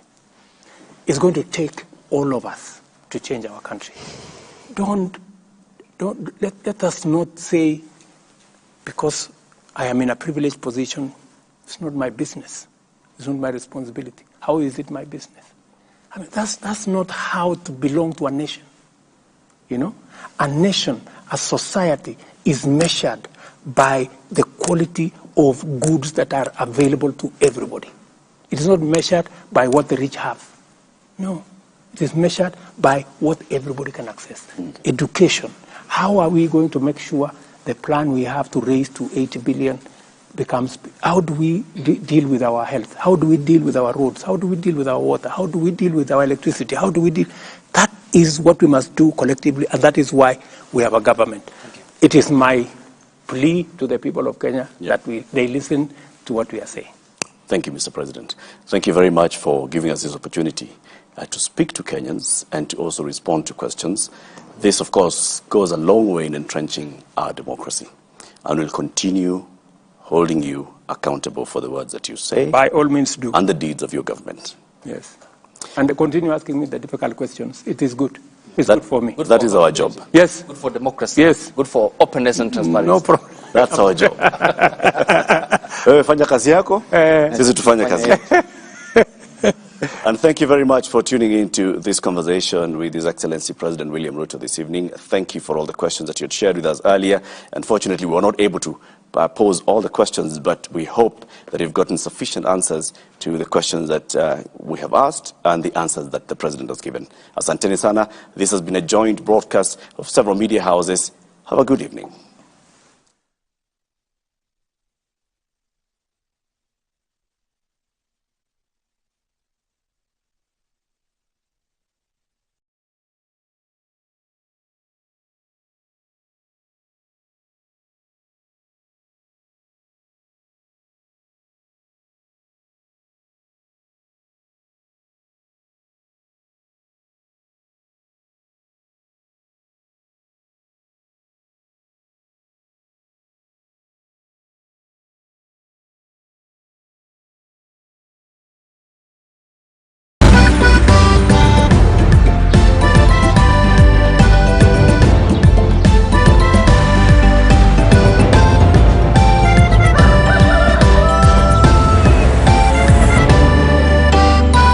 It's going to take all of us to change our country. Let us not say, because I am in a privileged position, it's not my business. It's not my responsibility. How is it my business? I mean, that's not how to belong to a nation. You know, a nation, a society is measured by the quality of goods that are available to everybody. It is not measured by what the rich have. No, it is measured by what everybody can access. Education. How are we going to make sure the plan we have to raise to 80 billion becomes, how do we deal with our health? How do we deal with our roads? How do we deal with our water? How do we deal with our electricity? How do we deal? That is what we must do collectively, and that is why we have a government. It is my plea to the people of Kenya that they listen to what we are saying. Thank you, Mr. President. Thank you very much for giving us this opportunity to speak to Kenyans and to also respond to questions. This, of course, goes a long way in entrenching our democracy, and will continue holding you accountable for the words that you say. By all means do. And the deeds of your government. Yes. And continue asking me the difficult questions. It is good. It's good for me. That is our job. Yes. Good for democracy. Yes. Good for openness and transparency. No problem. That's our job. Wewe fanya kazi yako, sisi tufanye kazi yetu. And thank you very much for tuning into this conversation with His Excellency President William Ruto this evening. Thank you for all the questions that you had shared with us earlier. Unfortunately, we were not able to pose all the questions, but we hope that you've gotten sufficient answers to the questions that we have asked and the answers that the President has given. Asanteni sana. This has been a joint broadcast of several media houses. Have a good evening.